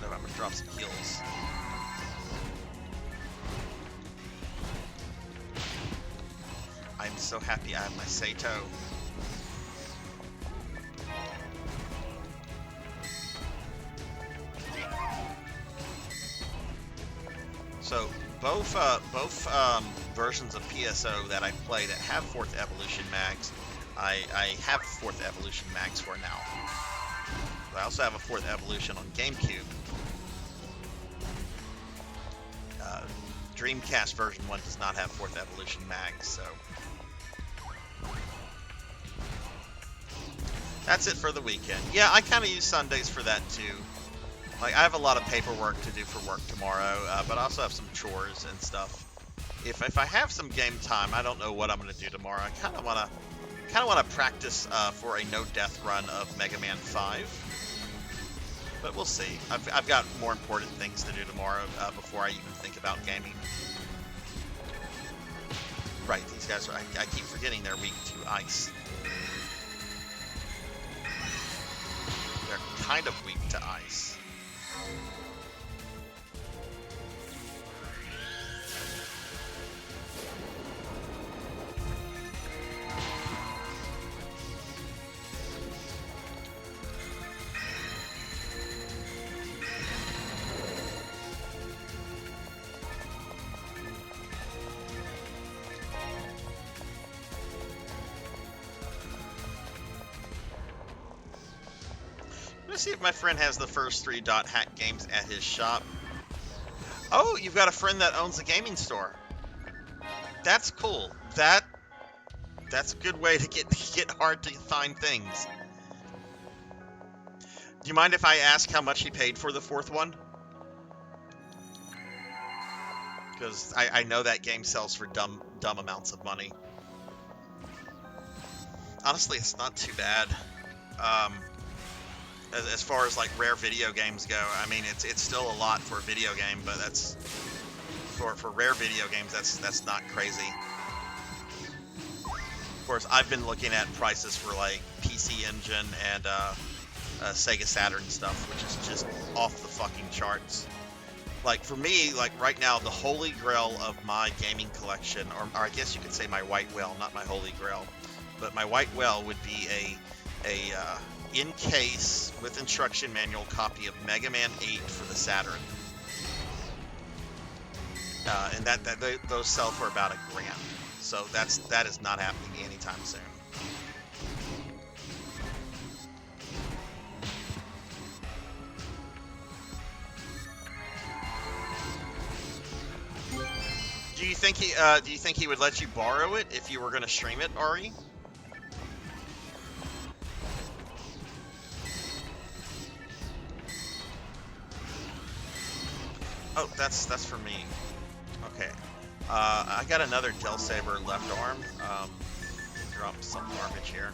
I'm going to drop some heals. I'm so happy I have my Sato. So both versions of PSO that I play that have 4th Evolution mags, I have 4th Evolution mags for now. I also have a 4th Evolution on GameCube. Dreamcast version 1 does not have 4th Evolution mags, so that's it for the weekend. Yeah, I kind of use Sundays for that too. Like, I have a lot of paperwork to do for work tomorrow, but I also have some chores and stuff. If I have some game time, I don't know what I'm going to do tomorrow. I kind of want to practice for a no-death run of Mega Man 5. But we'll see. I've got more important things to do tomorrow before I even think about gaming. Right, these guys are... I keep forgetting they're weak to ice. They're kind of weak to ice. Let's see if my friend has the first 3 Dot Hack games at his shop. Oh, you've got a friend that owns a gaming store. That's cool. That's a good way to get hard to find things. Do you mind if I ask how much he paid for the 4th one? Because I know that game sells for dumb amounts of money. Honestly, it's not too bad. As far as like rare video games go, I mean it's still a lot for a video game, but that's for rare video games that's not crazy. Of course, I've been looking at prices for like PC Engine and Sega Saturn stuff, which is just off the fucking charts. Like for me, like right now, the holy grail of my gaming collection, or I guess you could say my white whale, not my holy grail, but my white whale would be a in-case with instruction manual copy of Mega Man 8 for the Saturn, and those sell for about $1,000. So that is not happening anytime soon. Do you think he would let you borrow it if you were going to stream it, Ari? Oh, that's for me. Okay. I got another Del Saber left arm. Drop some garbage here.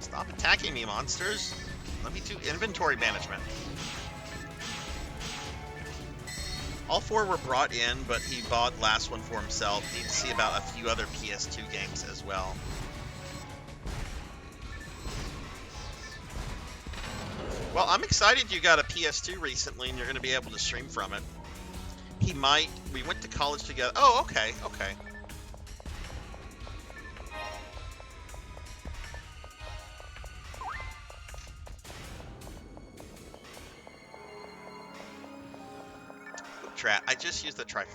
Stop attacking me, monsters. Let me do inventory management. All 4 were brought in, but he bought last one for himself. Need to see about a few other PS2 games as well. Well, I'm excited you got a PS2 recently and you're going to be able to stream from it. He might. We went to college together. Oh, okay, okay. I just used the trifluid.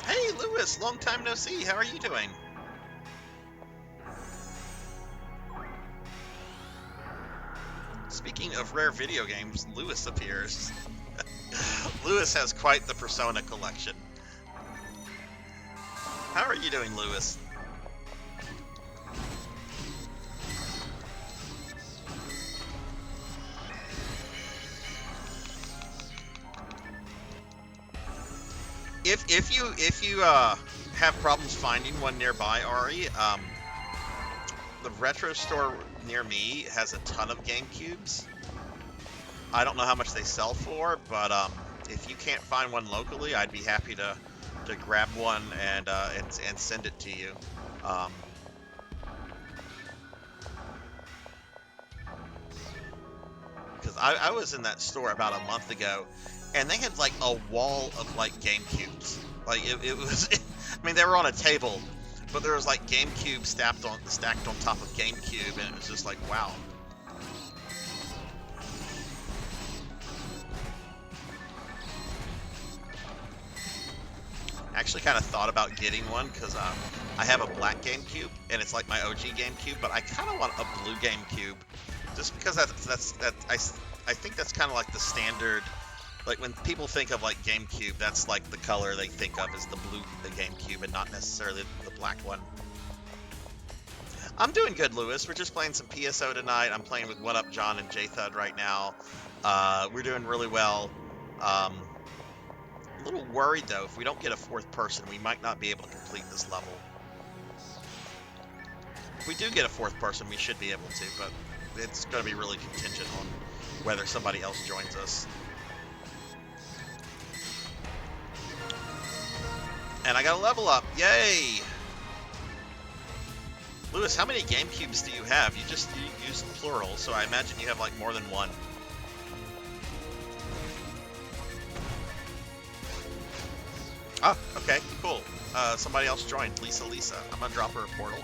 Hey, Lewis, long time no see. How are you doing? Speaking of rare video games, Lewis appears. Lewis has quite the Persona collection. How are you doing, Lewis? If you have problems finding one nearby, Ari, the retro store near me has a ton of GameCubes. I don't know how much they sell for, but if you can't find one locally, I'd be happy to grab one and send it to you. Because I was in that store about a month ago, and they had like a wall of like GameCubes. Like it was. I mean, they were on a table, but there was like GameCube stacked on top of GameCube, and it was just like, wow. I actually kind of thought about getting one because I have a black GameCube and it's like my OG GameCube, but I kind of want a blue GameCube, just because I think that's kind of like the standard. Like when people think of like GameCube, that's like the color they think of is the blue, the GameCube, and not necessarily the black one. I'm doing good, Lewis. We're just playing some PSO tonight. I'm playing with What Up John and J-Thud right now. We're doing really well. A little worried though, if we don't get a fourth person, we might not be able to complete this level. If we do get a fourth person, we should be able to, but it's going to be really contingent on whether somebody else joins us. And I got a level up. Yay! Lewis, how many GameCubes do you have? You used plural, so I imagine you have like more than one. Oh, okay, cool. Somebody else joined. Lisa. I'm gonna drop her a portal.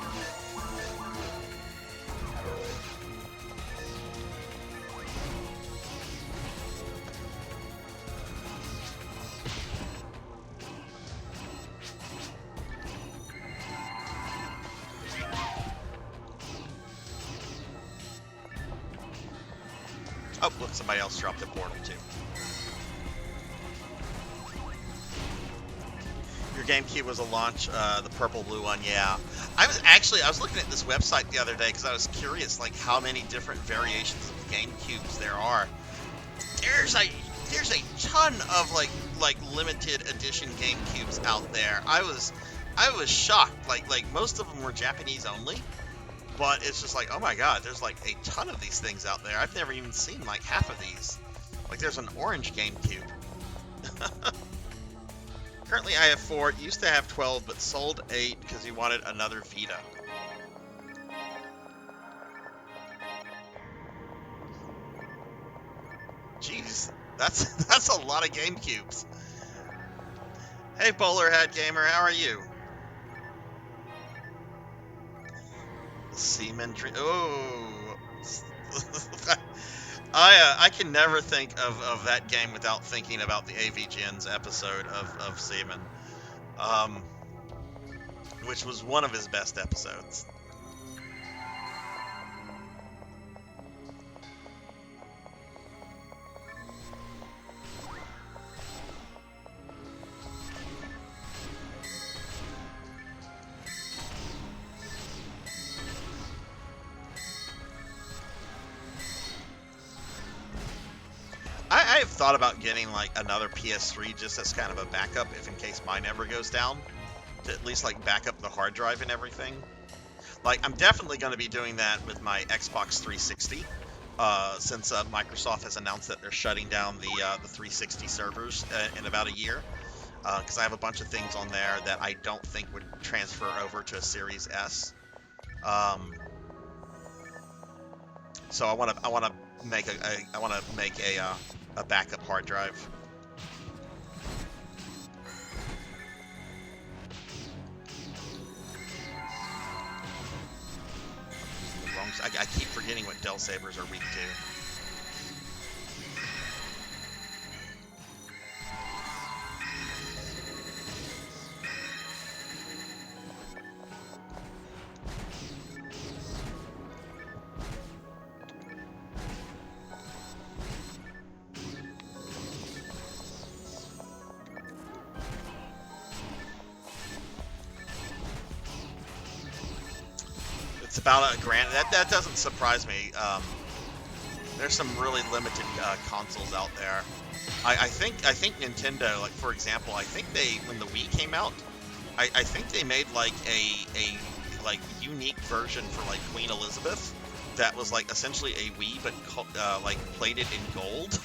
Oh, look, somebody else dropped a portal too. Your GameCube was a launch, the purple blue one, yeah. I was looking at this website the other day because I was curious, like how many different variations of GameCubes there are. There's a ton of like limited edition GameCubes out there. I was shocked. Like most of them were Japanese only. But it's just like, oh my god, there's like a ton of these things out there. I've never even seen like half of these. Like there's an orange GameCube. Currently I have 4, used to have 12, but sold 8 because he wanted another Vita. Jeez, that's a lot of GameCubes. Hey Bowler Hat Gamer, how are you? Seaman tree. Oh, I can never think of that game without thinking about the AV Gens episode of Seaman, which was one of his best episodes. I have thought about getting like another PS3 just as kind of a backup if in case mine ever goes down, to at least like back up the hard drive and everything. Like I'm definitely going to be doing that with my Xbox 360 since Microsoft has announced that they're shutting down the 360 servers in about a year, because I have a bunch of things on there that I don't think would transfer over to a Series S. So I want to make a backup hard drive. I keep forgetting what Dell Sabers are weak to. About $1 grand. That doesn't surprise me. There's some really limited consoles out there. I think Nintendo, like for example, I think when the Wii came out, I think they made like a like unique version for like Queen Elizabeth that was like essentially a Wii but like plated in gold,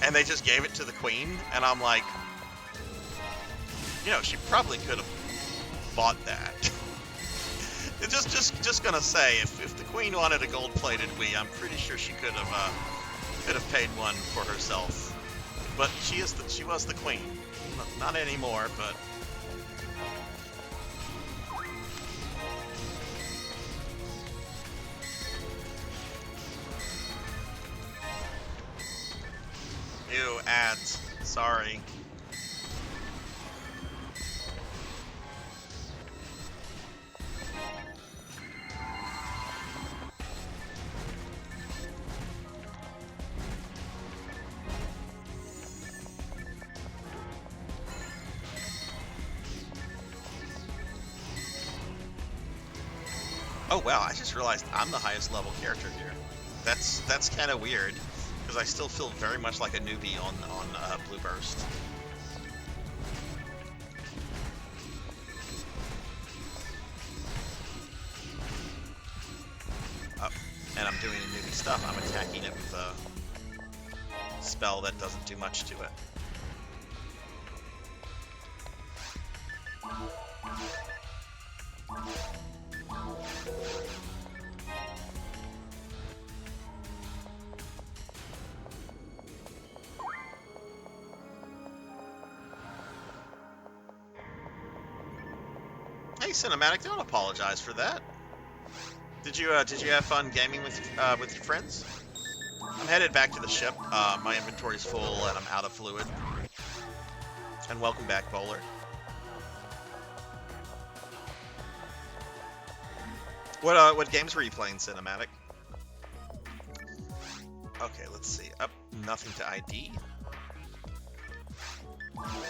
and they just gave it to the Queen, and I'm like, you know, she probably could have bought that. Just gonna say, if the Queen wanted a gold-plated Wii, I'm pretty sure she could have paid one for herself. but she was the queen. Not anymore, but. Ew, ads. Sorry. Oh wow, I just realized I'm the highest level character here. That's kind of weird, because I still feel very much like a newbie on Blue Burst. Oh, and I'm doing newbie stuff. I'm attacking it with a spell that doesn't do much to it. Hey, Cinematic, don't apologize for that. Did you have fun gaming with your friends? I'm headed back to the ship. My inventory's full and I'm out of fluid. And welcome back, Bowler. What games were you playing, Cinematic? Okay, let's see. Nothing to ID.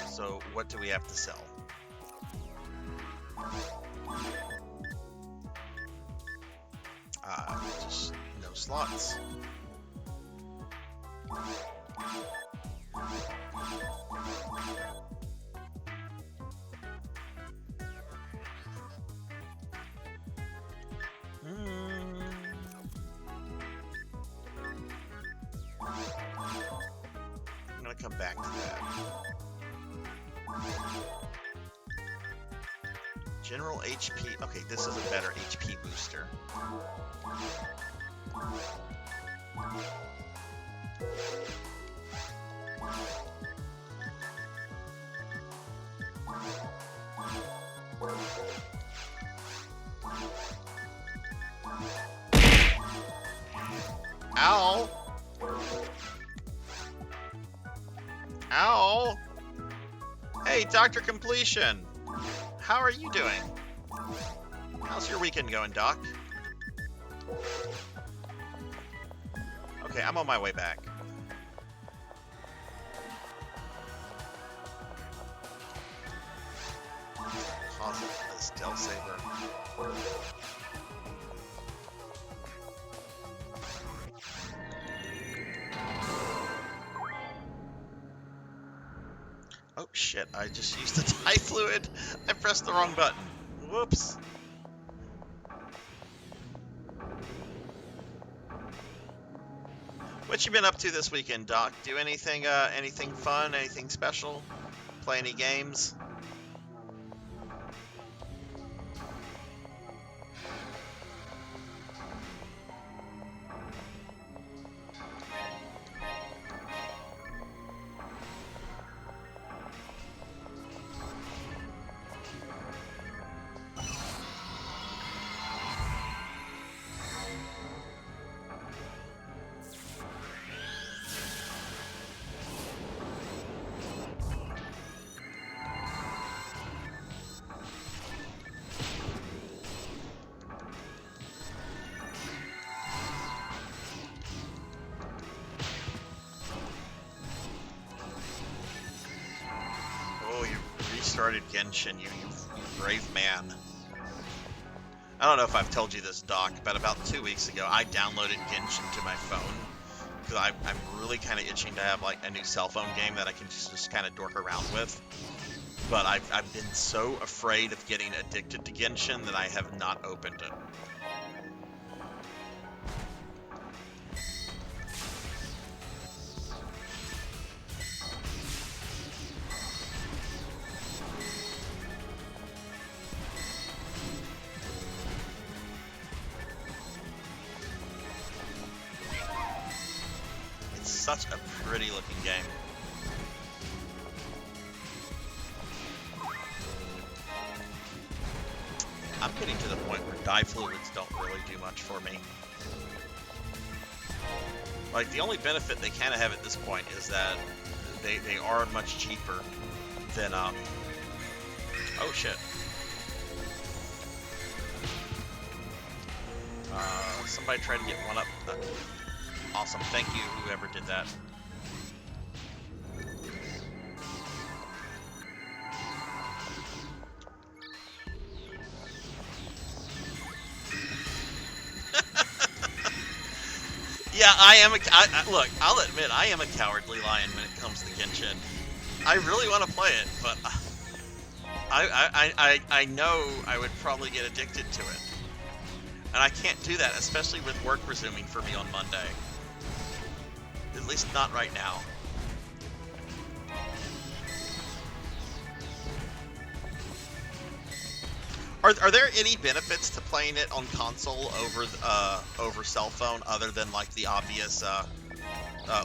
So what do we have to sell? Just no slots. I'm gonna come back to that. General HP. Okay, this is a better HP booster. Ow! Ow! Hey, Dr. Completion! How are you doing? How's your weekend going, Doc? Okay, I'm on my way back. Pause it for this Del Saber. Oh shit, I just used the dye fluid. I pressed the wrong button. Whoops. What you been up to this weekend, Doc? Do anything fun, anything special? Play any games? Started Genshin, you brave man. I don't know if I've told you this, Doc, but about 2 weeks ago, I downloaded Genshin to my phone because I'm really kind of itching to have like a new cell phone game that I can just kind of dork around with. But I've been so afraid of getting addicted to Genshin that I have not opened it. Such a pretty looking game. Die fluids don't really do much for me. Like, the only benefit they kind of have at this point is that they are much cheaper than, oh shit. Somebody tried to get one up. Awesome, thank you, whoever did that. Yeah, look, I'll admit, I am a cowardly lion when it comes to Genshin. I really want to play it, but I know I would probably get addicted to it. And I can't do that, especially with work resuming for me on Monday. At least not right now. Are there any benefits to playing it on console over cell phone other than like the obvious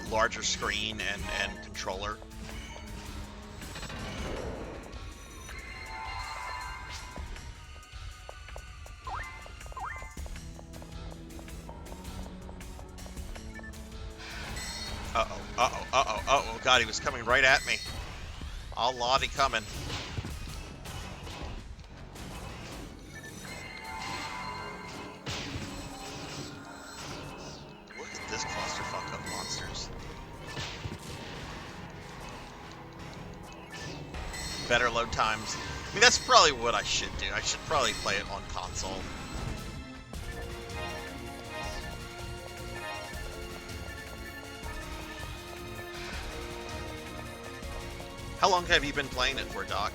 larger screen and controller? Uh-oh, God, he was coming right at me. All lottie coming. Look at this clusterfuck of monsters. Better load times. I mean, that's probably what I should do. I should probably play it on console. How long have you been playing it for, Doc?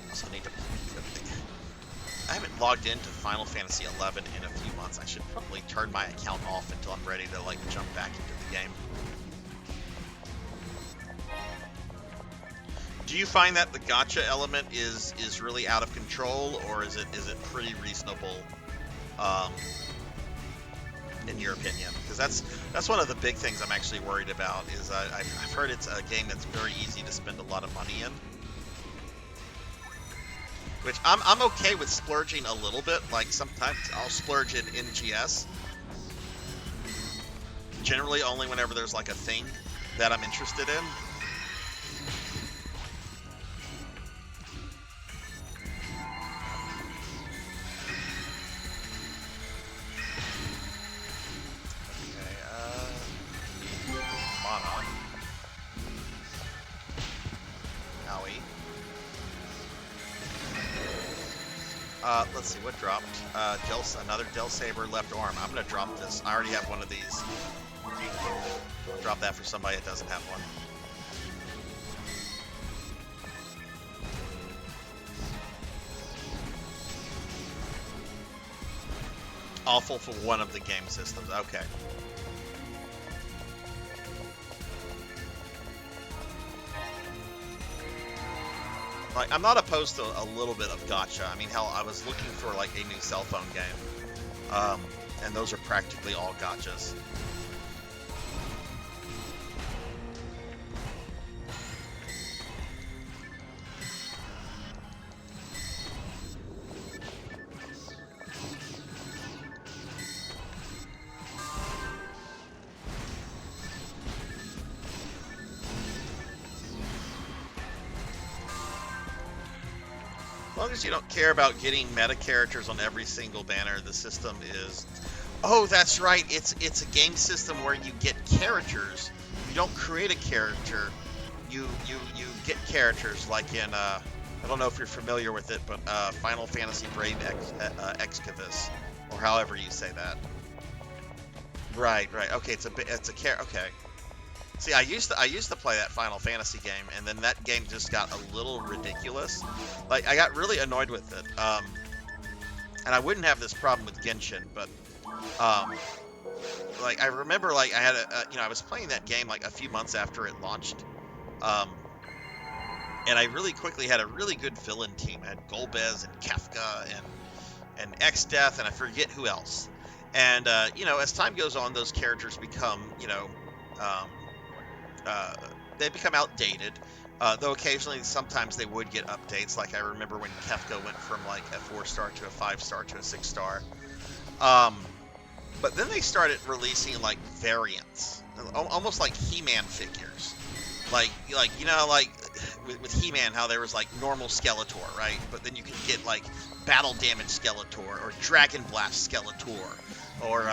Also need to... I haven't logged into Final Fantasy 11 in a few months. I should probably turn my account off until I'm ready to like jump back into the game. Do you find that the gacha element is really out of control, or is it pretty reasonable, in your opinion? Because that's one of the big things I'm actually worried about. Is I've heard it's a game that's very easy to spend a lot of money in. Which I'm okay with splurging a little bit. Like sometimes I'll splurge in NGS. Generally only whenever there's like a thing that I'm interested in. Okay, Mana. Owie. Let's see, what dropped? Another Del Saber left arm. I'm gonna drop this. I already have one of these. I'll drop that for somebody that doesn't have one. Awful for one of the game systems. Okay. Like, I'm not opposed to a little bit of gacha. I mean, hell, I was looking for, like, a new cell phone game. And those are practically all gachas. As long as you don't care about getting meta characters on every single banner, the system is... Oh, that's right. It's a game system where you get characters. You don't create a character. You get characters like in I don't know if you're familiar with it, but Final Fantasy Brave Excavis, or however you say that. Right. Okay, it's a character. Okay. See, I used to play that Final Fantasy game, and then that game just got a little ridiculous. Like, I got really annoyed with it. And I wouldn't have this problem with Genshin, but like, I remember, like, I had I was playing that game like a few months after it launched, And I really quickly had a really good villain team. I had Golbez and Kefka and X-Death, and I forget who else. And, you know, as time goes on, those characters become, you know, um, uh, they become outdated. Though occasionally, sometimes they would get updates. Like I remember when Kefka went from like a 4-star to a 5-star to a 6-star. But then they started releasing like variants, almost like He-Man figures. Like you know, like with He-Man, how there was like normal Skeletor, right? But then you could get like battle damage Skeletor or Dragon Blast Skeletor or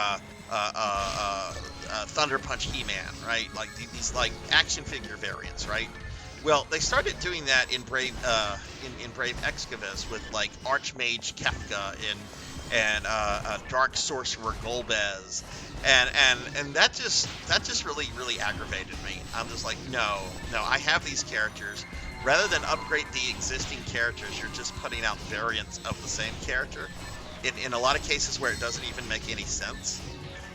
Thunder Punch He-Man, right? Like these like action figure variants, right? Well, they started doing that in Brave in Brave Excavis with like Archmage Kefka and Dark Sorcerer Golbez, and that just really aggravated me. I'm just like, no, I have these characters. Rather than upgrade the existing characters, you're just putting out variants of the same character. In a lot of cases where it doesn't even make any sense.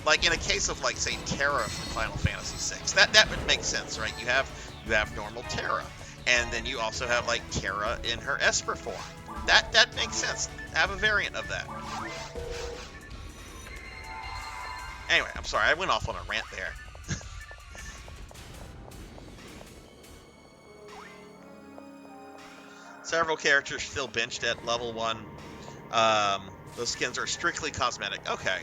Like in a case of like say Terra from Final Fantasy VI, that would make sense, right? You have normal Terra, and then you also have like Terra in her Esper form. That makes sense. Have a variant of that. Anyway, I'm sorry, I went off on a rant there. Several characters still benched at level 1. Those skins are strictly cosmetic. Okay.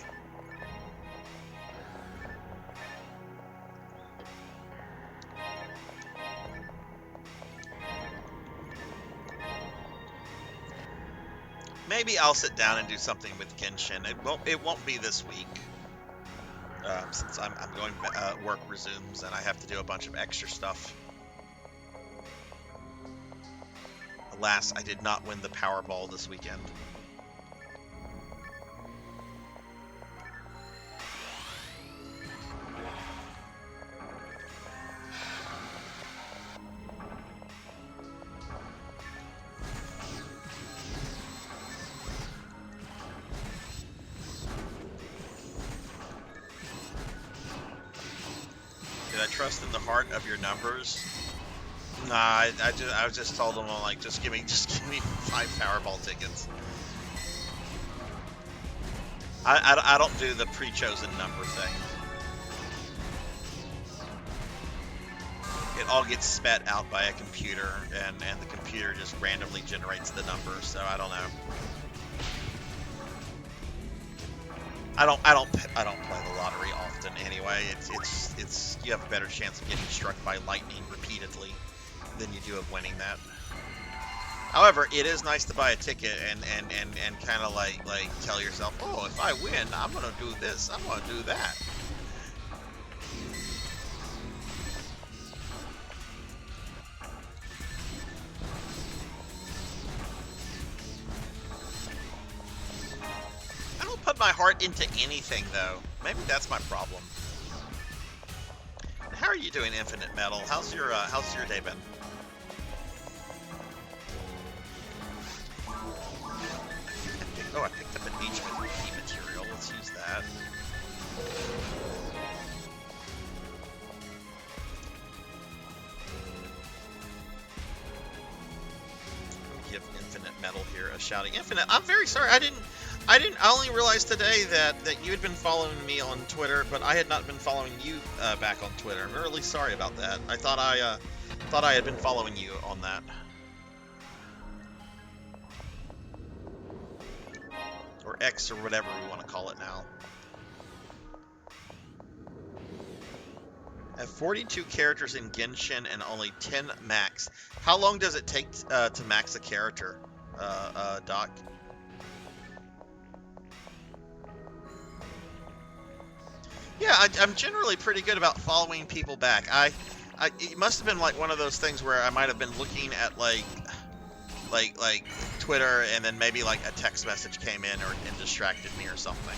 Maybe I'll sit down and do something with Genshin. It won't be this week, since I'm going. Work resumes and I have to do a bunch of extra stuff. Alas, I did not win the Powerball this weekend. Did I trust in the heart of your numbers? Nah, I just told them, I'm like, just give me 5 Powerball tickets. I don't do the pre-chosen number thing. It all gets spat out by a computer, and the computer just randomly generates the numbers. So I don't know. I don't play the lottery often anyway. It's you have a better chance of getting struck by lightning repeatedly than you do of winning that. However, it is nice to buy a ticket and kind of like tell yourself, oh, if I win, I'm gonna do this, I'm gonna do that. I don't put my heart into anything though. Maybe that's my problem. How are you doing, Infinite Metal? How's your day been? Oh, I picked up an HP material. Let's use that. Give Infinite Metal here a shouting. Infinite, I'm very sorry. I only realized today that you had been following me on Twitter, but I had not been following you back on Twitter. I'm really sorry about that. I thought I had been following you on that. Or X, or whatever we want to call it now. I have 42 characters in Genshin and only 10 max. How long does it take to max a character, Doc? Yeah, I'm generally pretty good about following people back. It must have been like one of those things where I might have been looking at like Twitter, and then maybe like a text message came in and distracted me or something.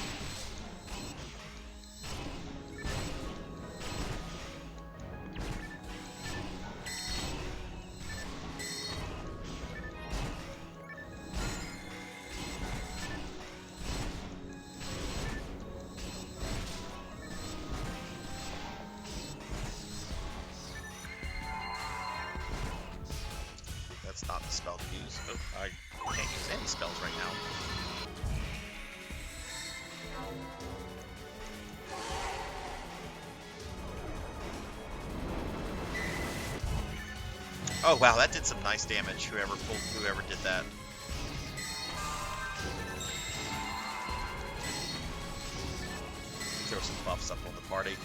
spell to use. Oh, I can't use any spells right now. Oh wow, that did some nice damage. Whoever did that. Throw some buffs up on the party.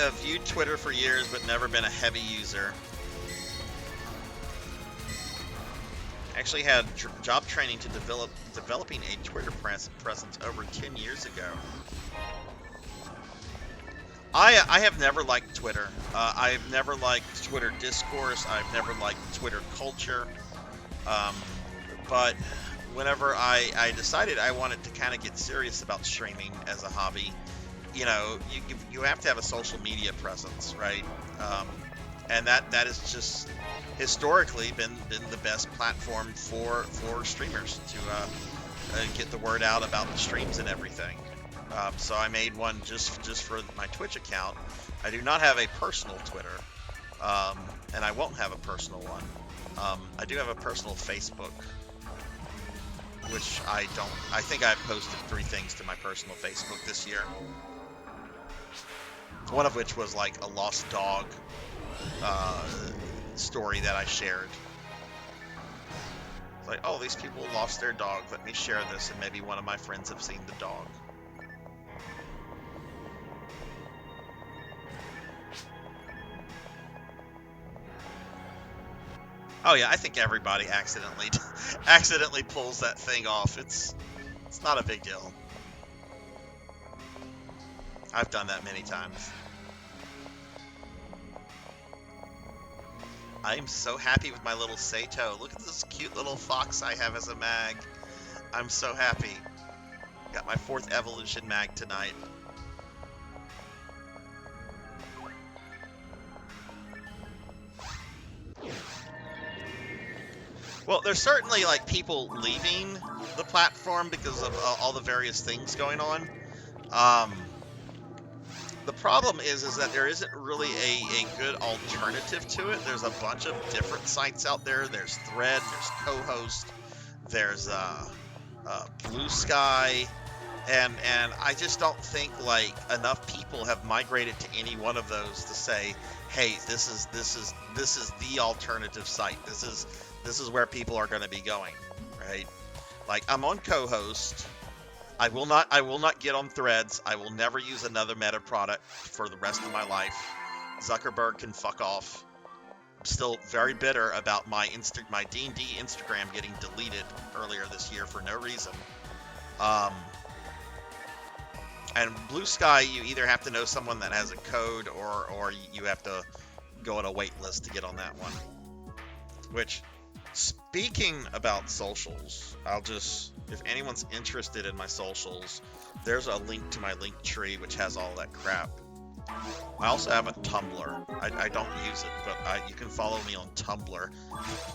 I've viewed Twitter for years, but never been a heavy user. Actually had job training to developing a Twitter presence over 10 years ago. I have never liked Twitter. I've never liked Twitter discourse. I've never liked Twitter culture. But whenever I decided I wanted to kind of get serious about streaming as a hobby, you know, you have to have a social media presence, right? And that has just historically been the best platform for streamers to get the word out about the streams and everything. So I made one just for my Twitch account. I do not have a personal Twitter, and I won't have a personal one. I do have a personal Facebook, which I think I've posted 3 things to my personal Facebook this year. One of which was like a lost dog story that I shared. It's like, oh, these people lost their dog. Let me share this, and maybe one of my friends have seen the dog. Oh yeah, I think everybody accidentally pulls that thing off. It's not a big deal. I've done that many times. I am so happy with my little Sato. Look at this cute little fox I have as a mag. I'm so happy. Got my 4th evolution mag tonight. Well, there's certainly like people leaving the platform because of all the various things going on. The problem is that there isn't really a good alternative to it. There's a bunch of different sites out there. There's Thread, there's Co-host, there's Blue Sky, and I just don't think like enough people have migrated to any one of those to say, hey, this is the alternative site. This is where people are going to be going, right? Like I'm on Co-host. I will not get on Threads. I will never use another Meta product for the rest of my life. Zuckerberg can fuck off. I'm still very bitter about my D&D Instagram getting deleted earlier this year for no reason. And Blue Sky, you either have to know someone that has a code or you have to go on a wait list to get on that one. Which, speaking about socials, if anyone's interested in my socials, there's a link to my link tree which has all that crap. I also have a Tumblr. I don't use it, but you can follow me on Tumblr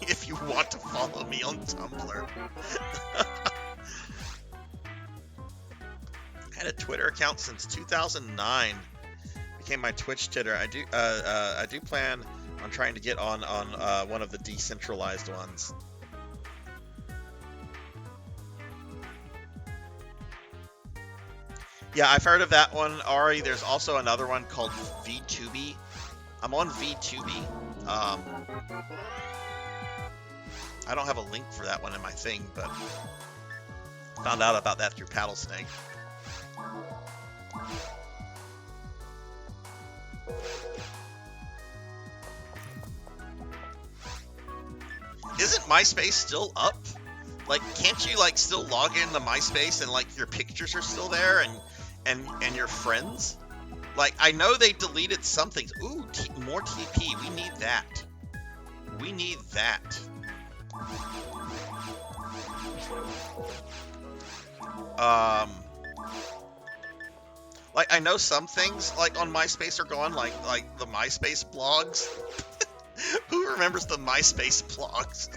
if you want to follow me on Tumblr. I had a Twitter account since 2009. Became my Twitch Twitter. I do plan on trying to get on one of the decentralized ones. Yeah, I've heard of that one, Ari. There's also another one called VTuber. I'm on VTuber. I don't have a link for that one in my thing, but found out about that through Paddlesnake. Isn't MySpace still up? Like, can't you like still log into MySpace and like your pictures are still there and your friends? Like, I know they deleted some things. Ooh, more TP. We need that. We need that. Like, I know some things, like, on MySpace are gone, like the MySpace blogs. Who remembers the MySpace blogs?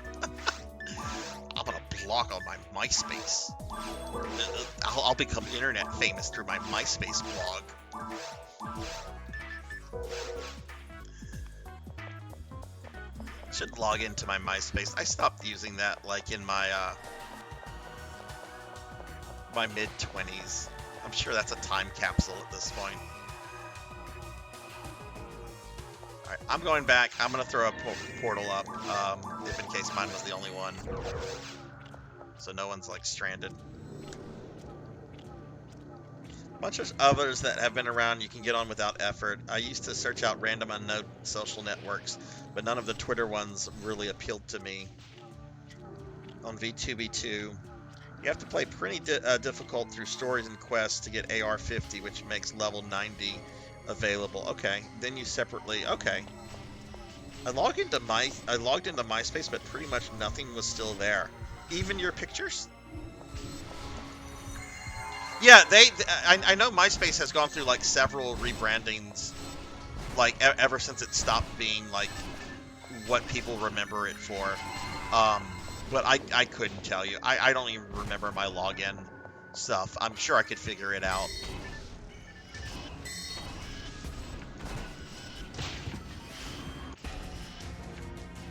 I'm gonna blog on my MySpace. I'll become internet famous through my MySpace blog. Should log into my MySpace. I stopped using that, like, in my, my mid-20s. I'm sure that's a time capsule at this point. Alright, I'm going back. I'm going to throw a portal up, if in case mine was the only one. So no one's, like, stranded. A bunch of others that have been around you can get on without effort. I used to search out random unknown social networks, but none of the Twitter ones really appealed to me. On VTuber, you have to play pretty difficult through stories and quests to get AR-50, which makes level 90 available. Okay, then you separately. Okay, I logged into MySpace, but pretty much nothing was still there. Even your pictures. Yeah, I know MySpace has gone through like several rebrandings, like ever since it stopped being like what people remember it for. But I couldn't tell you. I don't even remember my login stuff. I'm sure I could figure it out.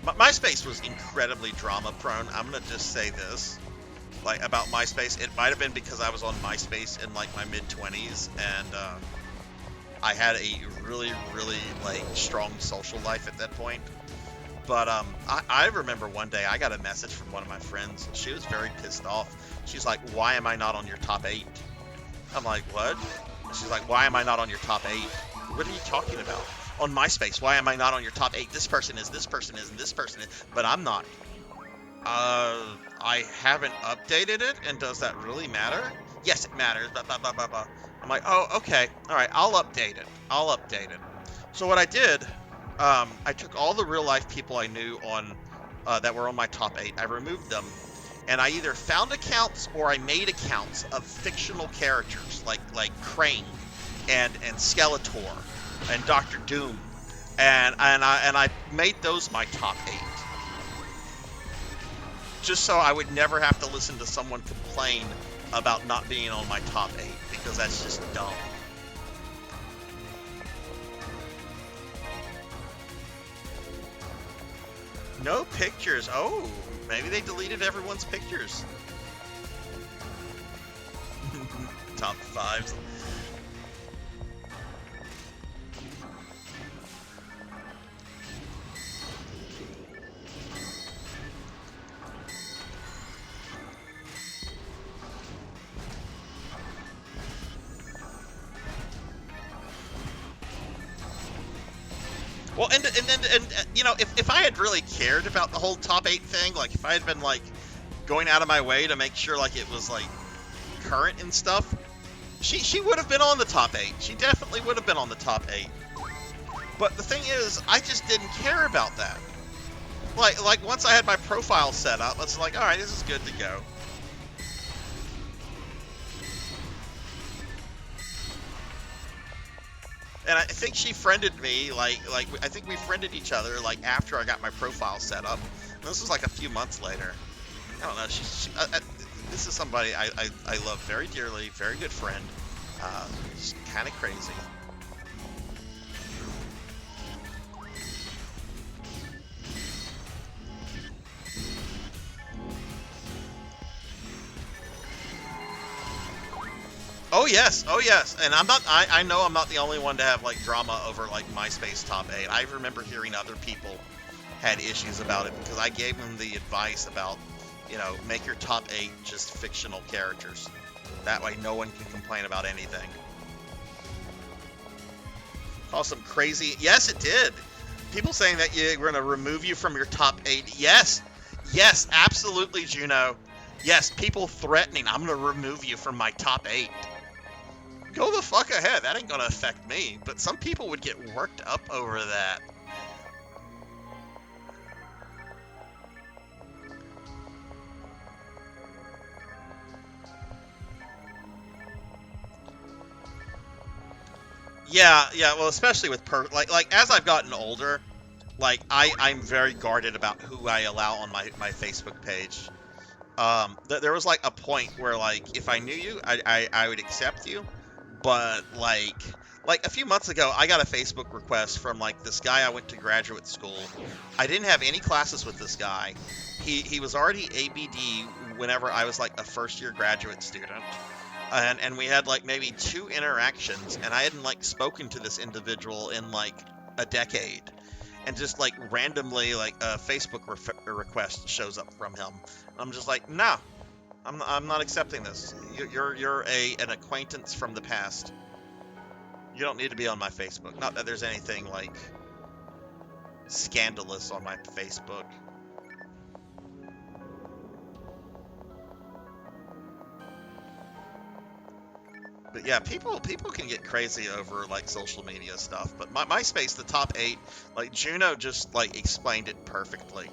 MySpace was incredibly drama prone. I'm gonna just say this. Like, about MySpace, it might have been because I was on MySpace in like my mid-20s, and I had a really, like, strong social life at that point. But I remember one day I got a message from one of my friends. She was very pissed off. She's like, "Why am I not on your top 8?" I'm like, "What?" She's like, "Why am I not on your top 8?" What are you talking about? On MySpace, why am I not on your top 8? This person is, and this person is, but I'm not. I haven't updated it, and does that really matter? Yes, it matters, blah, blah, blah, blah, blah. I'm like, oh, okay, alright, I'll update it. So what I did, I took all the real-life people I knew on, that were on my top 8, I removed them, and I either found accounts or I made accounts of fictional characters, like Crane, and Skeletor, and Dr. Doom, and I made those my top 8. Just so I would never have to listen to someone complain about not being on my top 8, because that's just dumb. No pictures. Oh, maybe they deleted everyone's pictures. Top 5s. Well, and you know, if I had really cared about the whole top 8 thing, like if I had been like going out of my way to make sure like it was like current and stuff, she would have been on the top 8. She definitely would have been on the top 8. But the thing is, I just didn't care about that. Like once I had my profile set up, it's like, all right, this is good to go. And I think she friended me, like I think we friended each other, like, after I got my profile set up. And this was like a few months later. I don't know, this is somebody I love very dearly, very good friend. She's kind of crazy. Oh yes, and I know I'm not the only one to have like drama over like MySpace top 8. I remember hearing other people had issues about it because I gave them the advice about, you know, make your top 8 just fictional characters. That way no one can complain about anything. Call some crazy, yes it did. People saying that we're going to remove you from your top 8. Yes, absolutely, Juno. Yes, people threatening, I'm going to remove you from my top 8. Go the fuck ahead. That ain't gonna affect me. But some people would get worked up over that. Yeah, yeah. Well, especially with like as I've gotten older, like I'm very guarded about who I allow on my Facebook page. There was like a point where like if I knew you, I would accept you, but like a few months ago, I got a Facebook request from like this guy I went to graduate school. I didn't have any classes with this guy. He was already ABD whenever I was like a first year graduate student. And we had like maybe 2 interactions, and I hadn't like spoken to this individual in like a decade, and just like randomly like a Facebook request shows up from him. I'm just like, no, I'm not accepting this. You're an acquaintance from the past. You don't need to be on my Facebook. Not that there's anything like scandalous on my Facebook. But yeah, people can get crazy over like social media stuff. But MySpace, the top 8, like Juno just like explained it perfectly.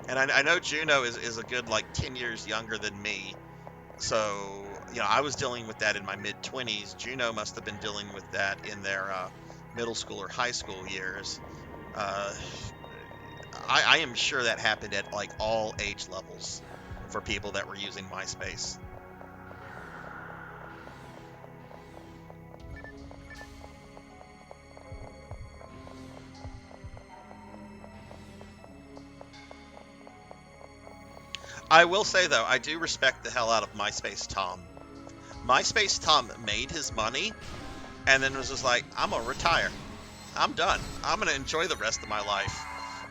And I know Juno is a good like 10 years younger than me. So, you know, I was dealing with that in my mid-20s. Juno must have been dealing with that in their middle school or high school years. I am sure that happened at like all age levels for people that were using MySpace. I will say though, I do respect the hell out of MySpace Tom. MySpace Tom made his money and then was just like, I'm gonna retire. I'm done. I'm gonna enjoy the rest of my life.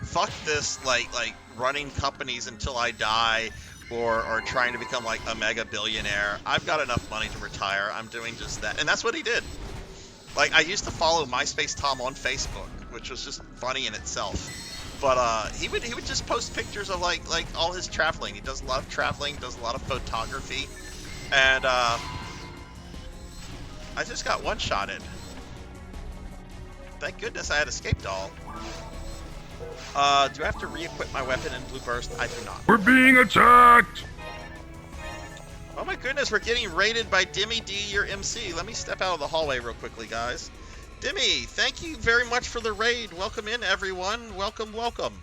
Fuck this, like running companies until I die, or trying to become like a mega billionaire. I've got enough money to retire. I'm doing just that, and that's what he did. Like I used to follow MySpace Tom on Facebook, which was just funny in itself. But he would just post pictures of like all his traveling. He does a lot of traveling, does a lot of photography, and I just got one-shotted. Thank goodness I had escape doll. Do I have to re-equip my weapon in Blue Burst? I do not. We're being attacked! Oh my goodness, we're getting raided by Dimmy D, your MC. Let me step out of the hallway real quickly, guys. Dimmy, thank you very much for the raid. Welcome in, everyone. Welcome, welcome.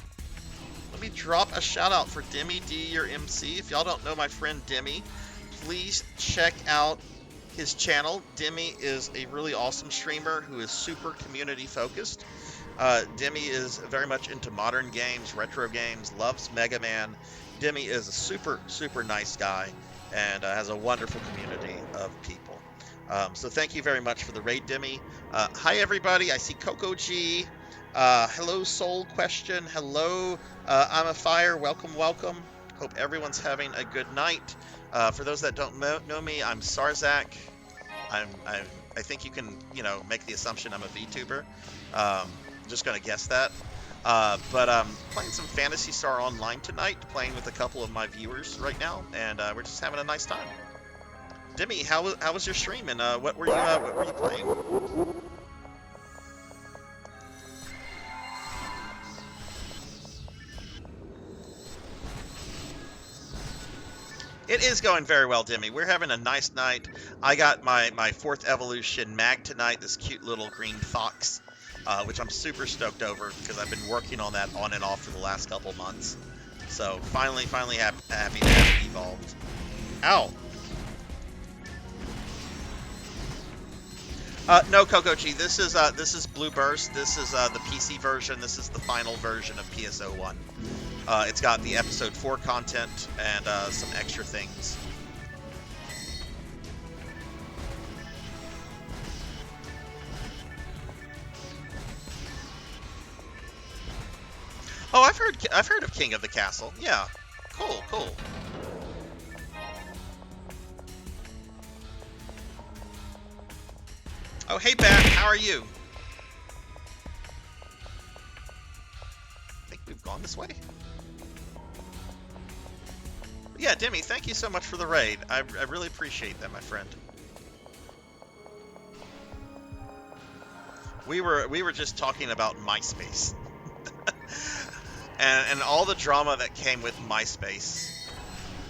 Let me drop a shout out for Dimmy D, your MC. If y'all don't know my friend Dimmy, please check out his channel. Dimmy is a really awesome streamer who is super community focused. Dimmy is very much into modern games, retro games, loves Mega Man. Dimmy is a super, super nice guy and has a wonderful community of people. So thank you very much for the raid, Dimmy. Hi, everybody. I see Coco G. Hello, Soul Question. Hello, I'm a Fire. Welcome, welcome. Hope everyone's having a good night. For those that don't know me, I'm Sarzac. I think you can, make the assumption I'm a VTuber. Just gonna guess that. But playing some Phantasy Star Online tonight, playing with a couple of my viewers right now, and we're just having a nice time. Dimmy, how was your stream, and what were you playing? It is going very well, Dimmy. We're having a nice night. I got my 4th evolution mag tonight, this cute little green fox, which I'm super stoked over because I've been working on that on and off for the last couple months. So finally happy to have it evolved. Ow. No, Coco G. This is Blue Burst. This is the PC version. This is the final version of PSO1. It's got the episode 4 content and some extra things. Oh, I've heard of King of the Castle. Yeah, cool. Oh, hey, Bat, how are you? I think we've gone this way. Yeah, Dimmy, thank you so much for the raid. I really appreciate that, my friend. We were just talking about MySpace. and all the drama that came with MySpace.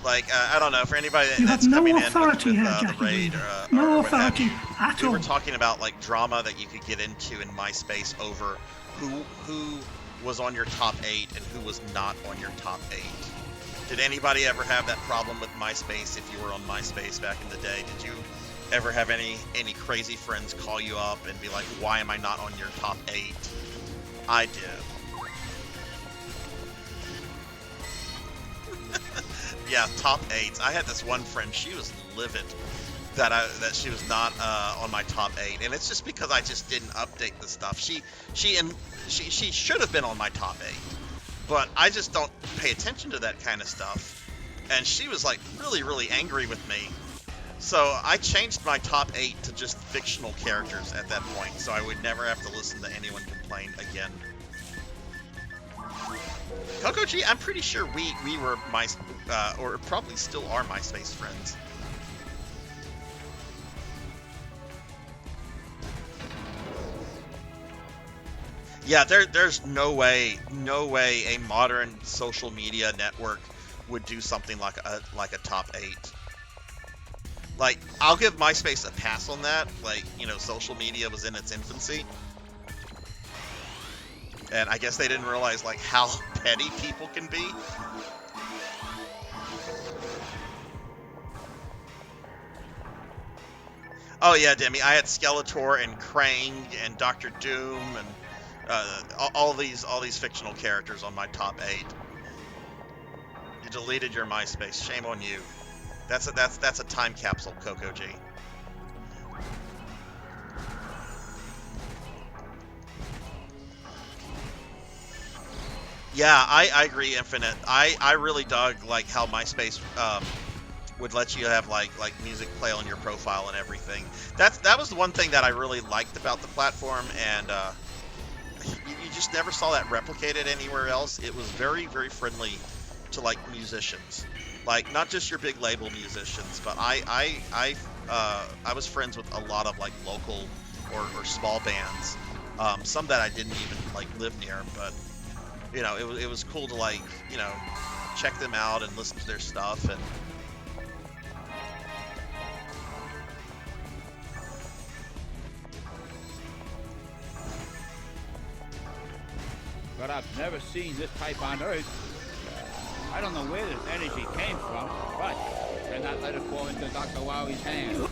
Like, I don't know, for anybody You that's have no coming in authority with here, the Jackie raid Weaver. or No what have authority you, at we all. were talking about like drama that you could get into in MySpace over who was on your top 8 and who was not on your top 8. Did anybody ever have that problem with MySpace if you were on MySpace back in the day? Did you ever have any crazy friends call you up and be like, why am I not on your top 8? I did. Yeah, top 8s. I had this one friend, she was livid that she was not on my top 8, and it's just because I just didn't update the stuff. She should have been on my top 8, but I just don't pay attention to that kind of stuff. And she was like really angry with me. So I changed my top 8 to just fictional characters at that point, so I would never have to listen to anyone complain again. Coco G, I'm pretty sure we were or probably still are MySpace friends. Yeah, there's no way a modern social media network would do something like a top 8. Like, I'll give MySpace a pass on that. Like, you know, social media was in its infancy. And I guess they didn't realize, like, how petty people can be. Oh yeah, Demi, I had Skeletor and Krang and Doctor Doom and all these fictional characters on my top 8. You deleted your MySpace. Shame on you. That's a time capsule, Coco G. Yeah, I agree, Infinite. I really dug like how MySpace would let you have like music play on your profile and everything. That was the one thing that I really liked about the platform, and you just never saw that replicated anywhere else. It was very friendly to like musicians, like not just your big label musicians, but I was friends with a lot of like local or small bands, some that I didn't even like live near, but you know, it was cool to like, you know, check them out and listen to their stuff. And but I've never seen this type on Earth. I don't know where this energy came from, but cannot let it fall into Dr. Wowie's hands.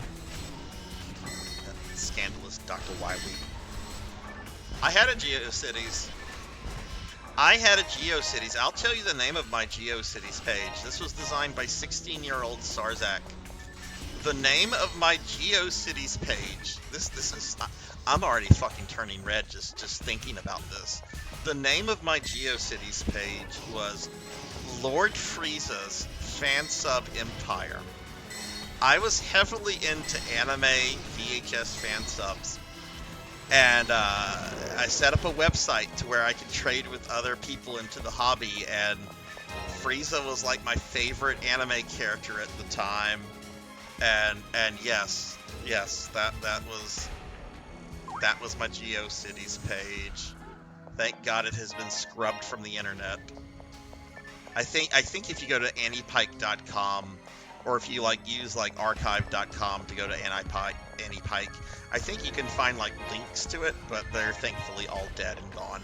Scandalous Dr. Wily. I had a GeoCities. I'll tell you the name of my GeoCities page. This was designed by 16-year-old Sarzac. The name of my GeoCities page. This is. I'm already fucking turning red just thinking about this. The name of my GeoCities page was Lord Frieza's Fan Sub Empire. I was heavily into anime VHS fan subs. And I set up a website to where I could trade with other people into the hobby, and Frieza was like my favorite anime character at the time. And yes, that was my GeoCities page. Thank God it has been scrubbed from the internet. I think if you go to anipike.com, or if you like use like archive.com to go to Anipike, I think you can find like links to it, but they're thankfully all dead and gone.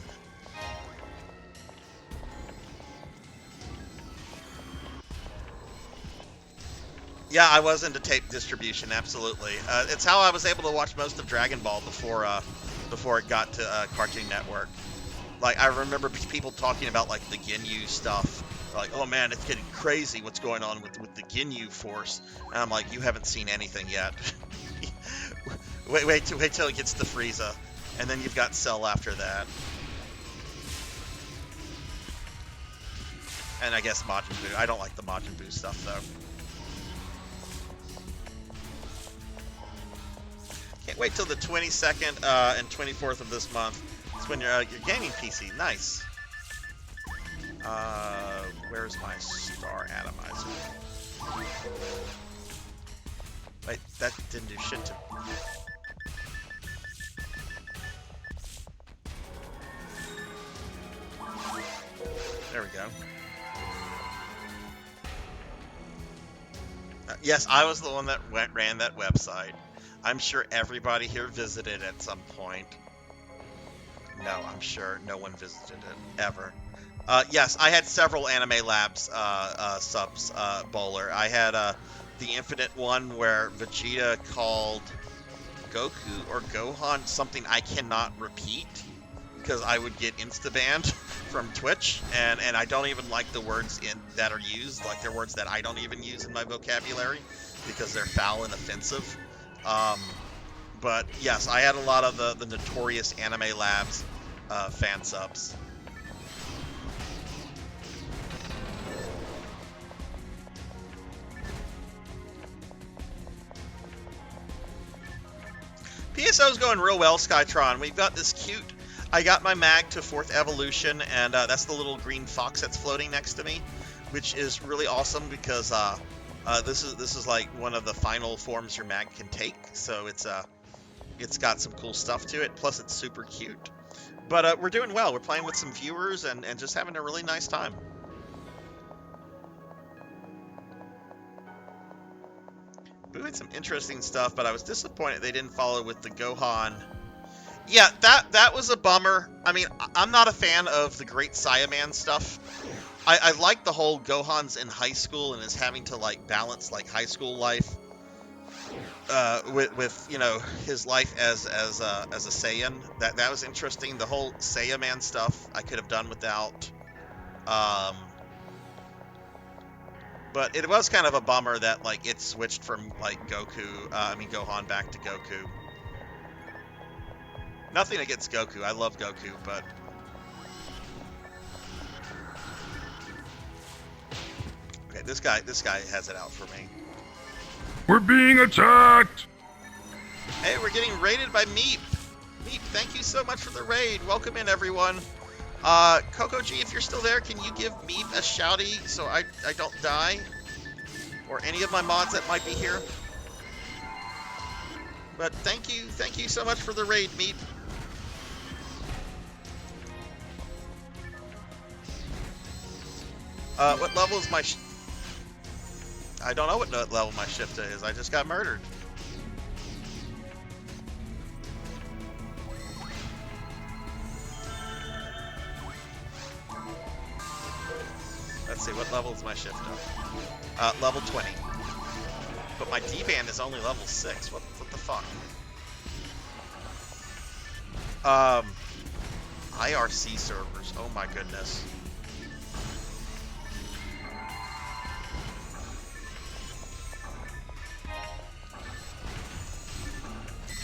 Yeah, I was into tape distribution, absolutely. It's how I was able to watch most of Dragon Ball before it got to Cartoon Network. Like, I remember people talking about like the Ginyu stuff. Like, oh man, it's getting crazy what's going on with the Ginyu Force. And I'm like, you haven't seen anything yet. wait till it gets to Frieza. And then you've got Cell after that. And I guess Majin Buu. I don't like the Majin Buu stuff, though. Can't wait till the 22nd and 24th of this month. It's when your gaming PC. Nice. Where's my star atomizer? Wait, that didn't do shit to me. There we go. Yes, I was the one that ran that website. I'm sure everybody here visited at some point. No, I'm sure no one visited it, ever. Yes, I had several Anime Labs subs, Bowler. I had the Infinite one where Vegeta called Goku or Gohan something I cannot repeat because I would get insta-banned from Twitch, and I don't even like the words that are used. Like, they're words that I don't even use in my vocabulary because they're foul and offensive. But yes, I had a lot of the notorious Anime Labs fan subs. PSO's going real well, Skytron. We've got this cute... I got my mag to 4th evolution, and that's the little green fox that's floating next to me, which is really awesome because this is like one of the final forms your mag can take. So it's got some cool stuff to it. Plus, it's super cute. But we're doing well. We're playing with some viewers and just having a really nice time. We had some interesting stuff, but I was disappointed they didn't follow with the Gohan. Yeah, that was a bummer. I mean, I'm not a fan of the Great Saiyaman stuff. I like the whole Gohan's in high school and is having to like balance like high school life with you know his life as a Saiyan. That was interesting. The whole Saiyaman stuff I could have done without. But it was kind of a bummer that like it switched from like Gohan back to Goku. Nothing against Goku. I love Goku, but okay, this guy has it out for me. We're being attacked! Hey, we're getting raided by Meep. Meep, thank you so much for the raid. Welcome in, everyone. Coco G, if you're still there, can you give Meep a shouty so I don't die? Or any of my mods that might be here? But thank you so much for the raid, Meep. What level is my I don't know what level my shift is. I just got murdered. Let's see, what level is my shift up? Level 20. But my D-band is only level 6. What the fuck? IRC servers. Oh my goodness.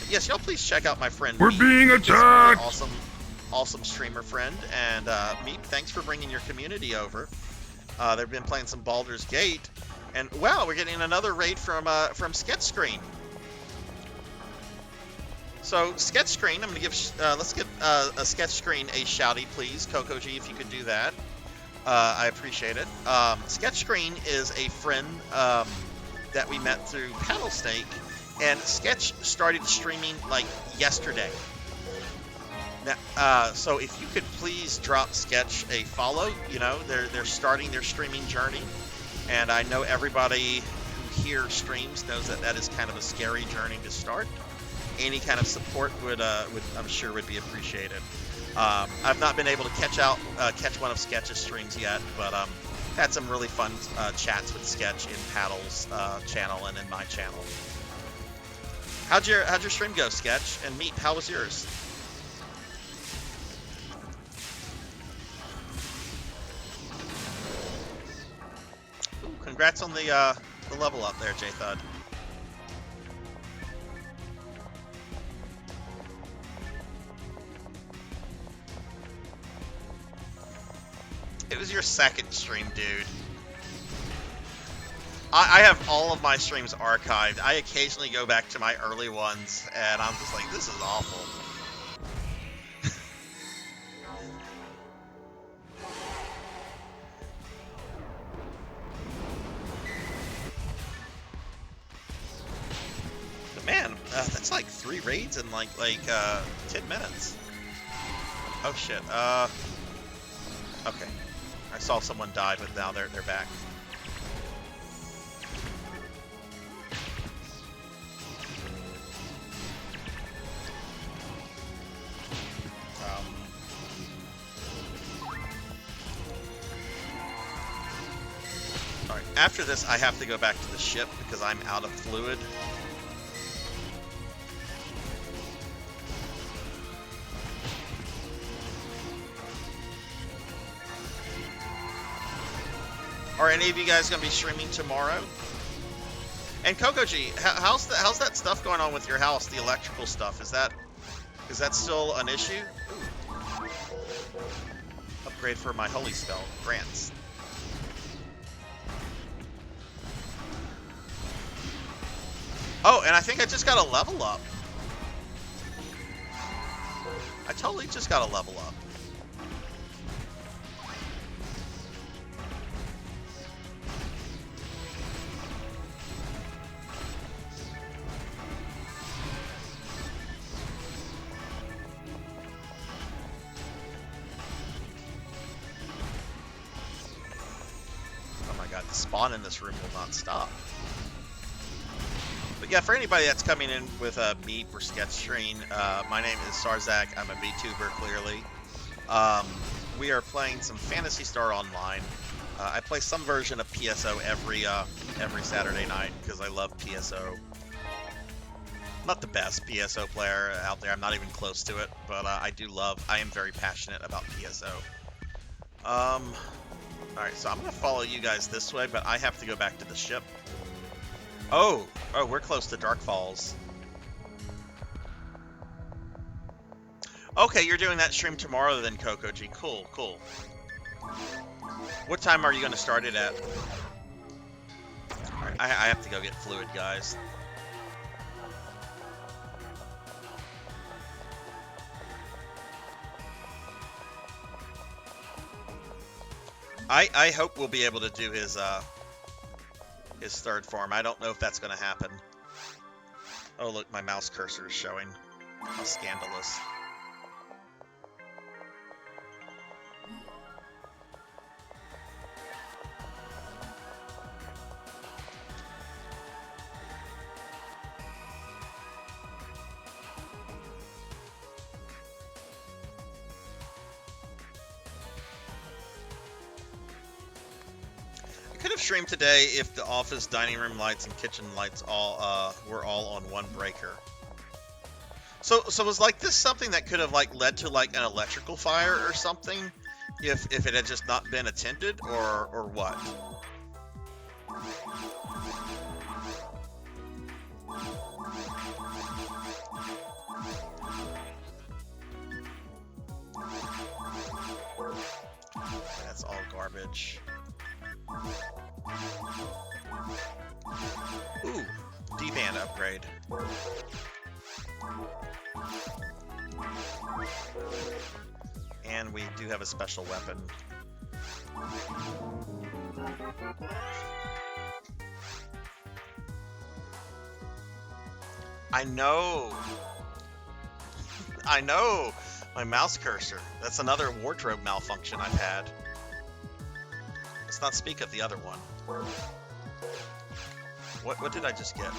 Yes, y'all please check out my friend. We're Meep. being attacked! He's a really awesome streamer friend. And Meep, thanks for bringing your community over. They've been playing some Baldur's Gate, and wow, we're getting another raid from Sketch Screen. So Sketch Screen, I'm gonna give let's give a Sketch Screen a shouty, please, Coco G, if you could do that. I appreciate it. Sketch Screen is a friend that we met through Paddle Snake, and Sketch started streaming like yesterday. Now, so if you could please drop Sketch a follow, you know, they're starting their streaming journey, and I know everybody who here streams knows that is kind of a scary journey to start. Any kind of support would I'm sure would be appreciated. I've not been able to catch one of Sketch's streams yet, but had some really fun chats with Sketch in Paddle's channel and in my channel. How'd your stream go, Sketch? And Meep, how was yours? Congrats on the level up there, J-Thud. It was your second stream, dude. I have all of my streams archived. I occasionally go back to my early ones, and I'm just like, this is awful. Man, that's like 3 raids in like 10 minutes. Oh shit. Okay. I saw someone die, but now they're back. After this, I have to go back to the ship because I'm out of fluid. Are any of you guys going to be streaming tomorrow? And Kokoji, how's that stuff going on with your house? The electrical stuff, is that still an issue? Ooh. Upgrade for my holy spell grants. Oh, and I think I just got a level up. I totally just got a level up. The spawn in this room will not stop. But yeah, for anybody that's coming in with a Meep or sketch screen, my name is Sarzac. I'm a VTuber, clearly. We are playing some Phantasy Star Online. I play some version of PSO every Saturday night because I love PSO. Not the best PSO player out there. I'm not even close to it, but I am very passionate about PSO. Alright, so I'm going to follow you guys this way, but I have to go back to the ship. Oh, we're close to Dark Falls. Okay, you're doing that stream tomorrow then, Kokoji. Cool, cool. What time are you going to start it at? Alright, I have to go get fluid, guys. I hope we'll be able to do his third form. I don't know if that's going to happen. Oh, look, my mouse cursor is showing. How scandalous. Could have streamed today if the office, dining room lights, and kitchen lights were all on one breaker. So was like this something that could have like led to like an electrical fire or something, if it had just not been attended, or what? That's all garbage. Ooh, D-band upgrade. And we do have a special weapon. I know. I know. My mouse cursor. That's another wardrobe malfunction I've had. Let's not speak of the other one. What did I just get?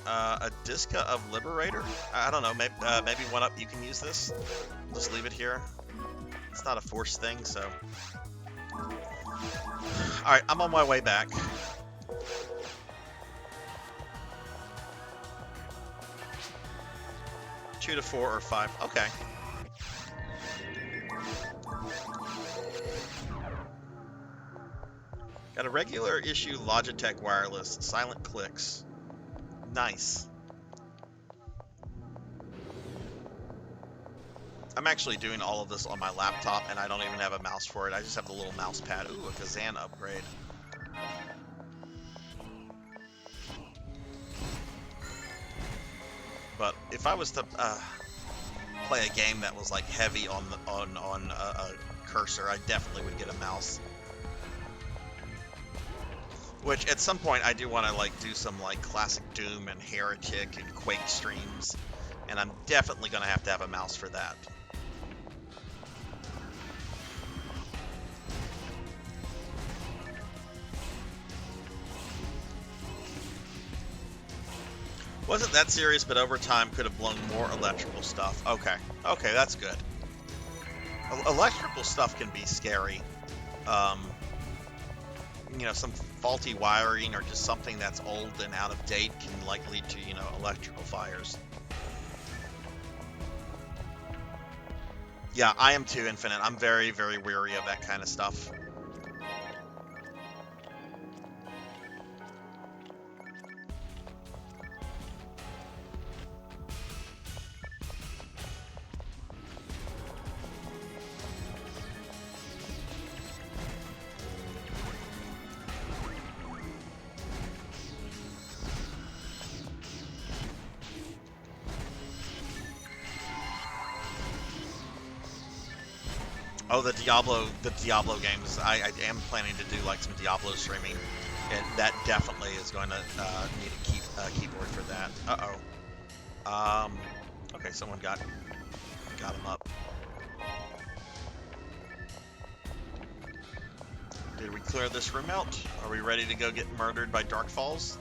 A Disca of Liberator? I don't know. Maybe one up. You can use this. Just leave it here. It's not a force thing, so. All right, I'm on my way back. Two to 4 or 5. Okay. Got a regular issue Logitech wireless, silent clicks. Nice. I'm actually doing all of this on my laptop, and I don't even have a mouse for it. I just have the little mouse pad. Ooh, a Kazan upgrade. But if I was to play a game that was like heavy on a cursor, I definitely would get a mouse. Which at some point I do want to like do some like classic Doom and Heretic and Quake streams, and I'm definitely gonna have to have a mouse for that. Wasn't that serious, but over time could have blown more electrical stuff. Okay, okay, that's good. Electrical stuff can be scary. you know, some faulty wiring or just something that's old and out of date can like lead to, you know, electrical fires. Yeah, I am too, Infinite. I'm very, very weary of that kind of stuff. Oh, the Diablo games. I am planning to do like some Diablo streaming, and that definitely is going to need a keyboard for that. Okay, someone got him up. Did we clear this room out? Are we ready to go get murdered by Dark Falls?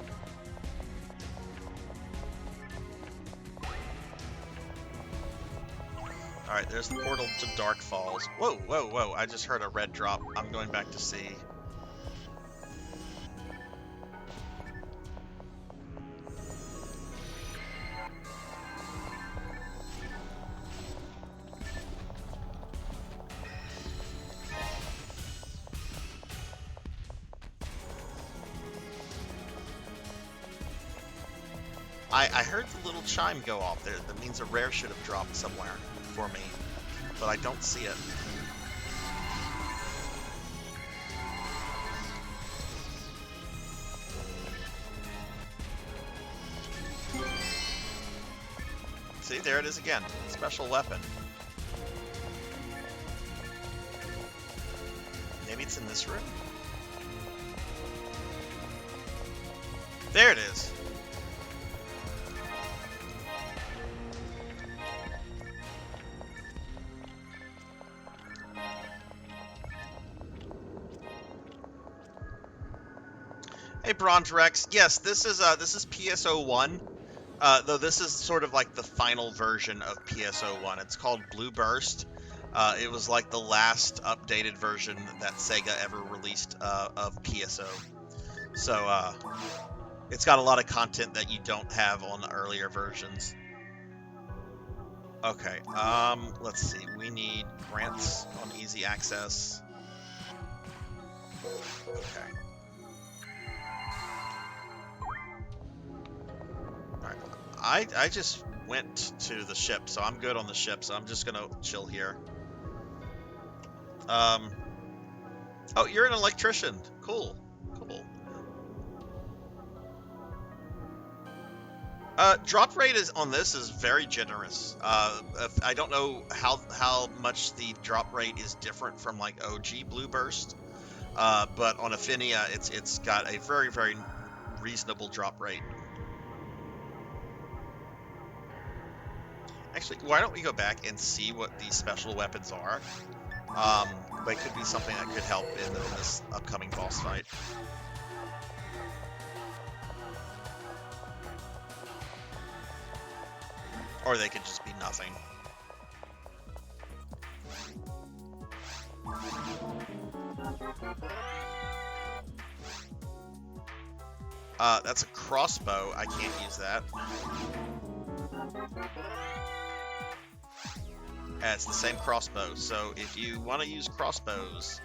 Alright, there's the portal to Dark Falls. Whoa, whoa, whoa, I just heard a red drop. I'm going back to sea. I heard the little chime go off there. That means a rare should have dropped somewhere for me, but I don't see it. See, there it is again. Special weapon. Maybe it's in this room? There it is. Hey, Bronze Rex. Yes, this is PSO1. Though this is sort of like the final version of PSO1. It's called Blue Burst. It was like the last updated version that Sega ever released of PSO. So it's got a lot of content that you don't have on the earlier versions. Okay, let's see. We need grants on easy access. Okay. I just went to the ship, so I'm good on the ship, so I'm just gonna chill here. Oh, you're an electrician. Cool. Cool. Drop rate on this is very generous. I don't know how much the drop rate is different from like OG Blue Burst, but on Affinia, it's got a very, very reasonable drop rate. Actually, why don't we go back and see what these special weapons are? They could be something that could help in this upcoming boss fight. Or they could just be nothing. That's a crossbow. I can't use that. It's the same crossbow, so if you want to use crossbows,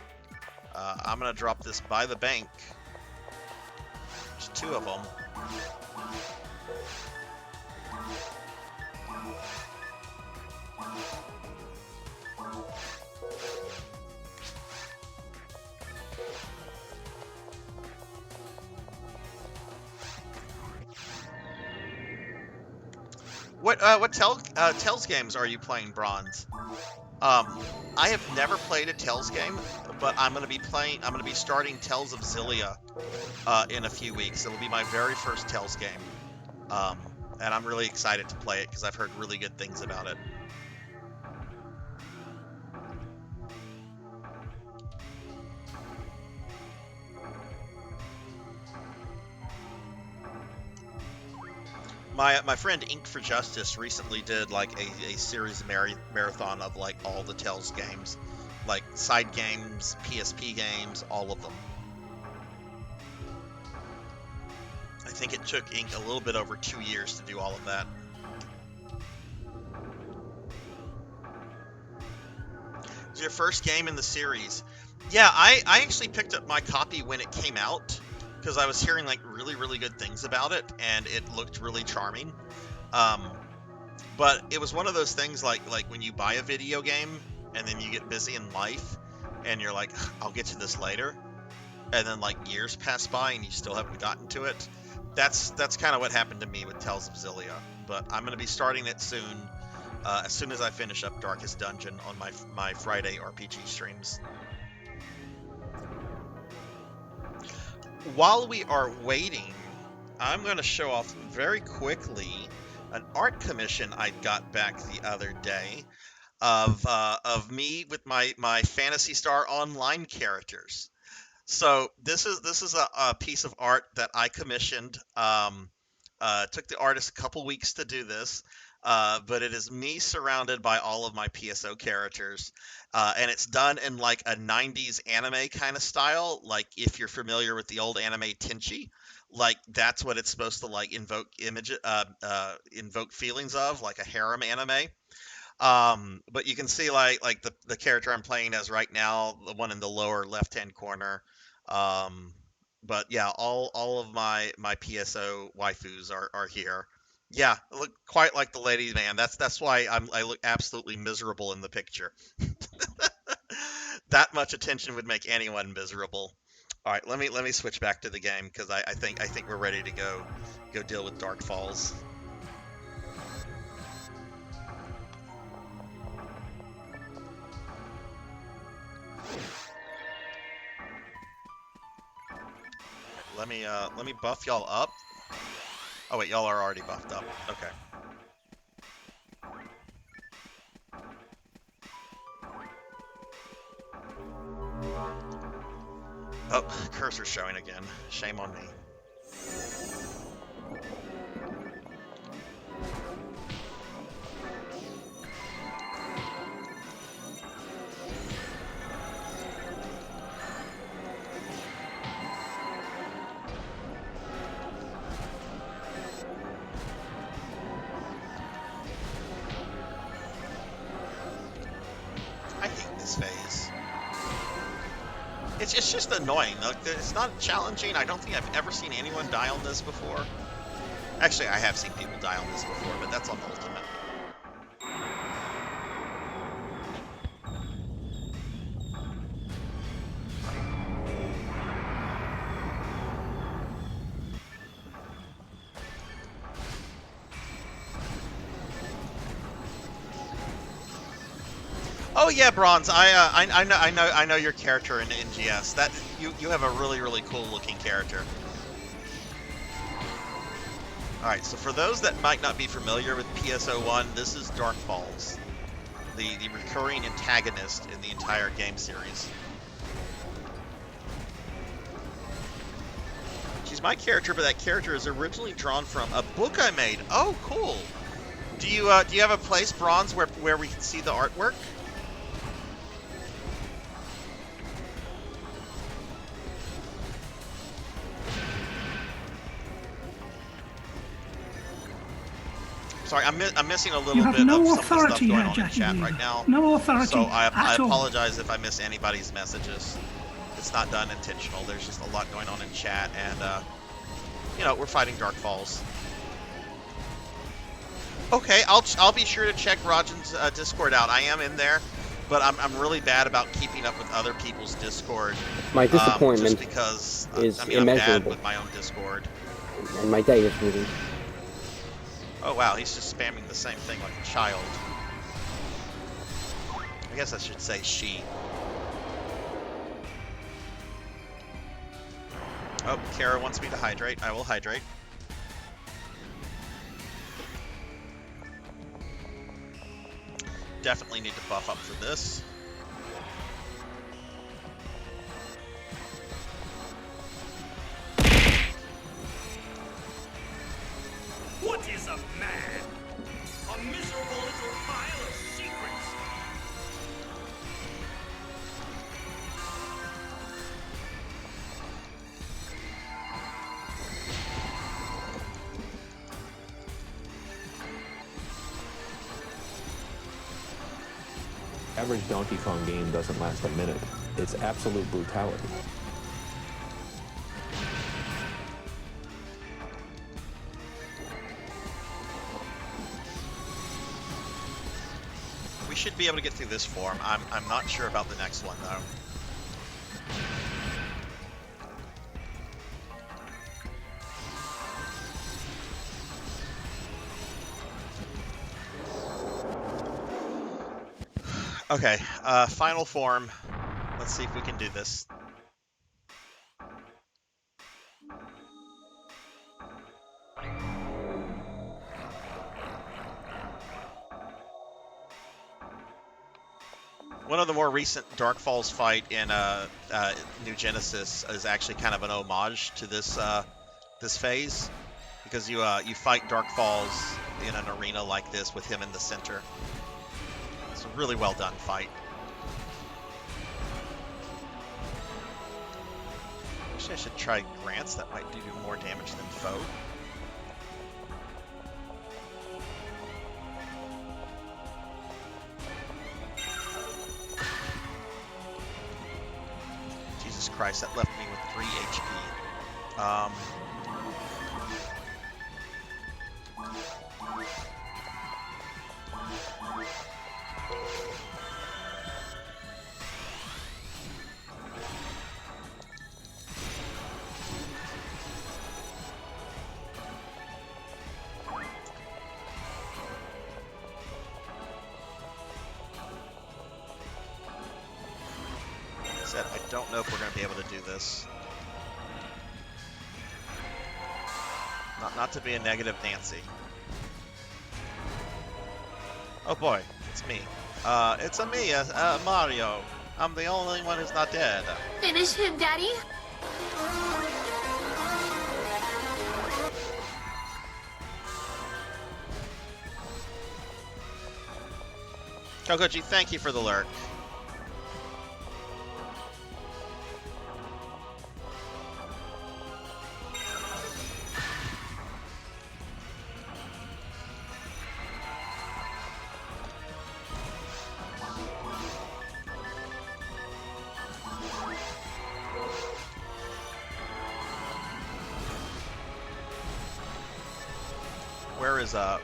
I'm going to drop this by the bank. There's 2 of them. What Tales games are you playing, Bronze? I have never played a Tales game, but I'm gonna be starting Tales of Xillia in a few weeks. It'll be my very first Tales game, and I'm really excited to play it because I've heard really good things about it. My friend Ink for Justice recently did like a series marathon of like all the Tales games, like side games, PSP games, all of them. think it took Ink a little bit over 2 years to do all of that. It's your first game in the series. Yeah, I actually picked up my copy when it came out because I was hearing like really, really good things about it, and it looked really charming. But it was one of those things like when you buy a video game and then you get busy in life and you're like, I'll get to this later, and then like years pass by and you still haven't gotten to it. That's kind of what happened to me with Tales of Xillia. But I'm going to be starting it soon. As soon as I finish up Darkest Dungeon on my Friday RPG streams. While we are waiting, I'm going to show off very quickly an art commission I got back the other day of me with my Phantasy Star Online characters. So this is a piece of art that I commissioned. Took the artist a couple weeks to do this. But it is me surrounded by all of my PSO characters, and it's done in like a 90s anime kind of style. Like if you're familiar with the old anime Tenchi, like that's what it's supposed to like invoke feelings of, like a harem anime. But you can see like the character I'm playing as right now, the one in the lower left-hand corner. But yeah, all of my PSO waifus are here. Yeah, I look quite like the ladies' man. That's why I look absolutely miserable in the picture. That much attention would make anyone miserable. All right, let me switch back to the game because I think we're ready to go deal with Dark Falls. Let me buff y'all up. Oh wait, y'all are already buffed up. Okay. Oh, cursor's showing again. Shame on me. Phase. It's just annoying. Like, it's not challenging. I don't think I've ever seen anyone die on this before. Actually, I have seen people die on this before, but that's on Ultimate. Oh yeah, Bronze. I know your character in NGS. That you have a really cool looking character. All right, so for those that might not be familiar with PSO1, this is Dark Falls, the recurring antagonist in the entire game series. She's my character, but that character is originally drawn from a book I made. Oh, cool. Do you have a place, Bronze, where we can see the artwork? Sorry, I'm missing a little bit no of some of the stuff going on in Jackie chat Weaver. right now. No authority. So I at all. apologize if I miss anybody's messages. It's not done intentional. There's just a lot going on in chat, and you know, we're fighting Dark Falls. Okay, I'll be sure to check Rajan's Discord out. I am in there, but I'm really bad about keeping up with other people's Discord. My disappointment just because is I'm bad immeasurable. with my own Discord. And my day is ruined. Oh wow, he's just spamming the same thing like a child. I guess I should say she. Oh, Kara wants me to hydrate. I will hydrate. Definitely need to buff up for this. What is a man? A miserable little pile of secrets. average Donkey Kong game doesn't last a minute. It's absolute brutality. We should be able to get through this form. I'm not sure about the next one though. Okay, final form. Let's see if we can do this. One of the more recent Dark Falls fight in New Genesis is actually kind of an homage to this this phase, because you fight Dark Falls in an arena like this with him in the center. It's a really well done fight. Actually, I should try Grants. That might do more damage than Foe. Jesus Christ, that left me with 3 HP. I don't know if we're going to be able to do this. Not to be a negative Nancy. Oh boy, it's me. It's me, Mario. I'm the only one who's not dead. Finish him, Daddy. Kokoji, thank you for the lurk.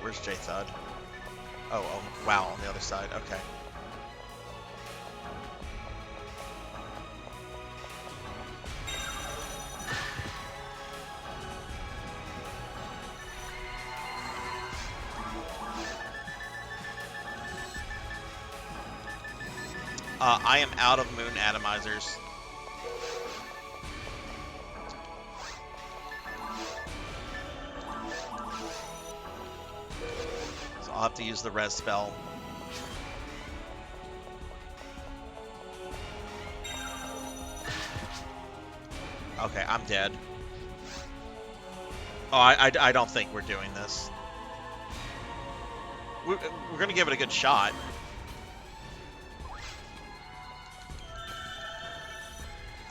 Where's J-Thud? Oh, wow, on the other side, okay. I am out of moon atomizers. I'll have to use the res spell. Okay, I'm dead. Oh, I don't think we're doing this. We're gonna give it a good shot.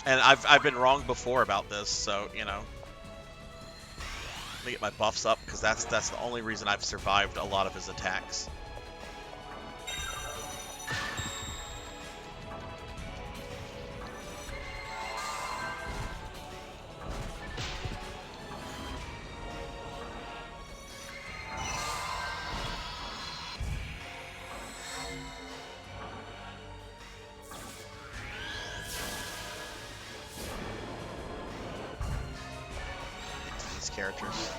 And I've been wrong before about this, so you know. Let me get my buffs up, because that's the only reason I've survived a lot of his attacks. These characters.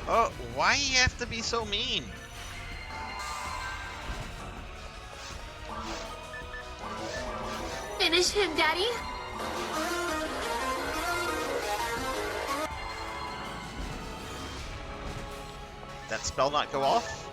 Oh, why you have to be so mean? Finish him, Daddy. That spell not go off?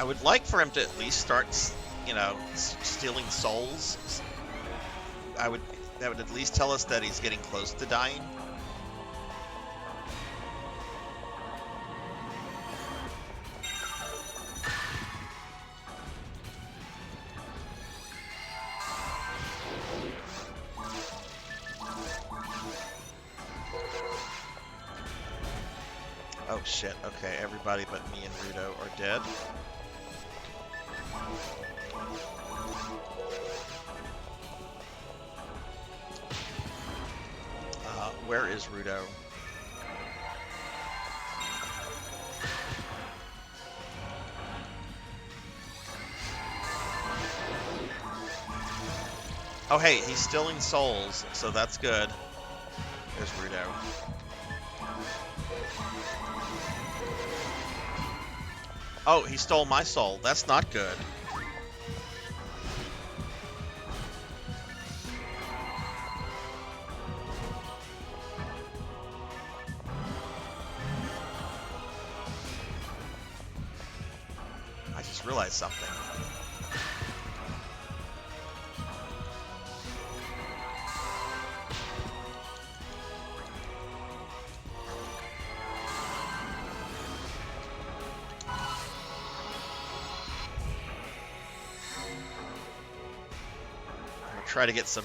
I would like for him to at least start, you know, stealing souls. That would at least tell us that he's getting close to dying. Oh shit, okay, everybody but me and Rudo are dead. Where is Rudo? Oh hey, he's stealing souls, so that's good. There's Rudo. Oh, he stole my soul. That's not good. I just realized something. Try to get some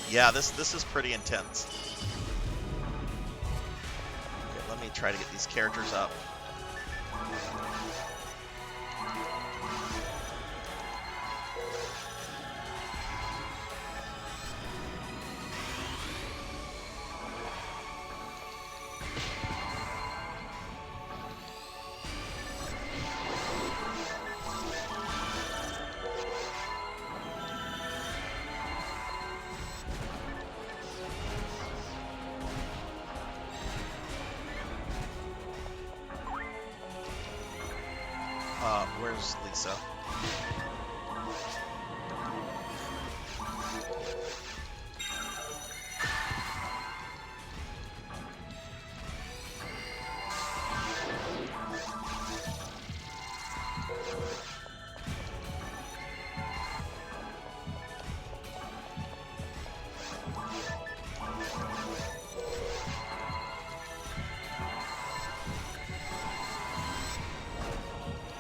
yeah, this is pretty intense. Okay, let me try to get these characters up. Where's Lisa?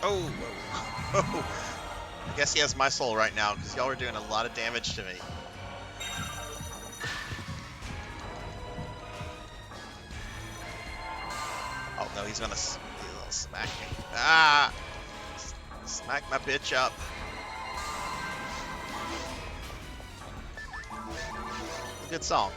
Oh, I guess he has my soul right now, because y'all are doing a lot of damage to me. Oh no, he's gonna smack me. Ah! Smack my bitch up. Good song.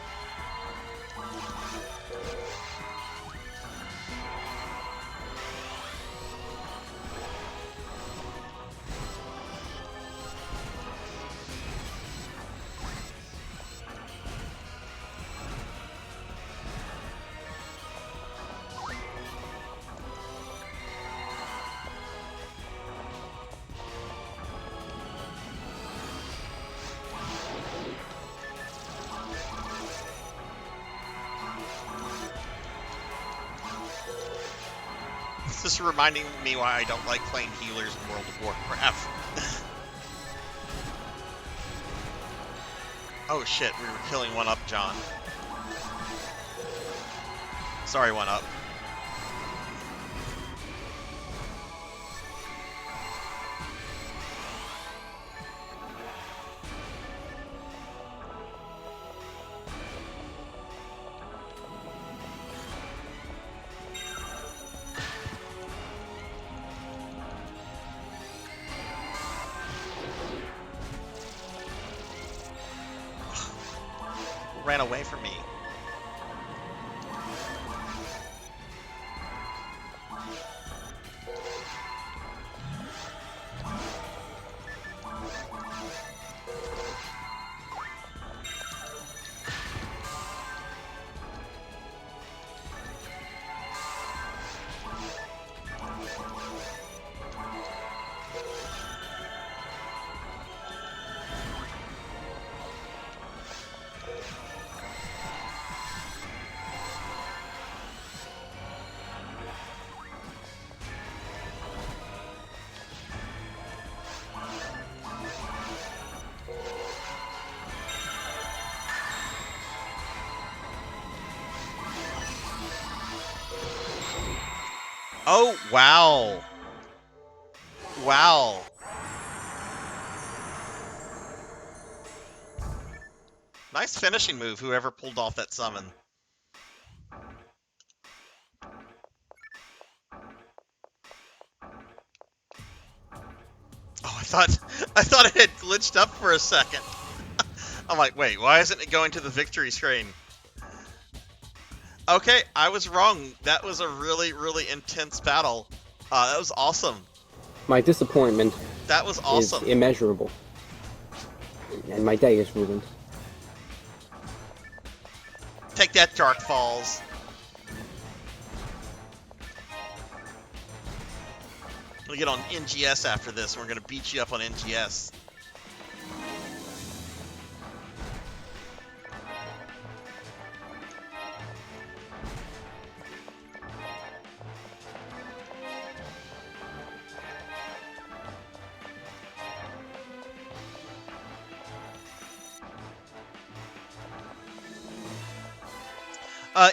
This is reminding me why I don't like playing healers in World of Warcraft. Oh shit, we were killing 1-Up John. Sorry, 1-Up. Ran away from me. Oh, wow. Wow. Nice finishing move, whoever pulled off that summon. Oh, I thought it had glitched up for a second. I'm like, wait, why isn't it going to the victory screen? Okay, I was wrong. That was a really, really intense battle. That was awesome. My disappointment That was awesome. is immeasurable. And my day is ruined. Take that, Dark Falls. We'll get on NGS after this, and we're going to beat you up on NGS.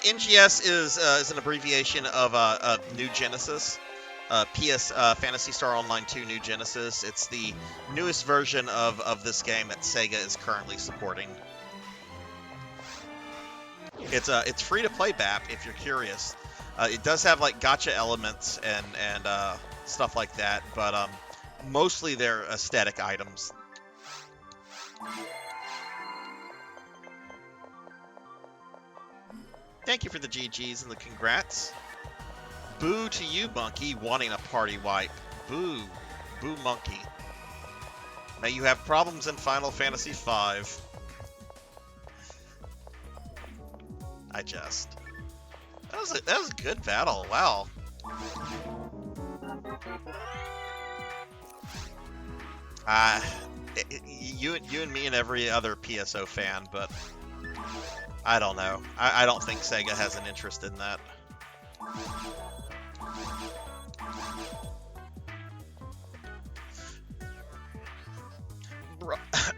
NGS is an abbreviation of New Genesis. Phantasy Star Online 2 New Genesis. It's the newest version of this game that Sega is currently supporting. It's free to play BAP if you're curious. It does have like gacha elements and stuff like that, but mostly they're aesthetic items. Thank you for the GGs and the congrats. Boo to you, Monkey, wanting a party wipe. Boo. Boo, Monkey. May you have problems in Final Fantasy V. I jest. That was a good battle. Wow. You and me and every other PSO fan, but I don't know. I don't think Sega has an interest in that.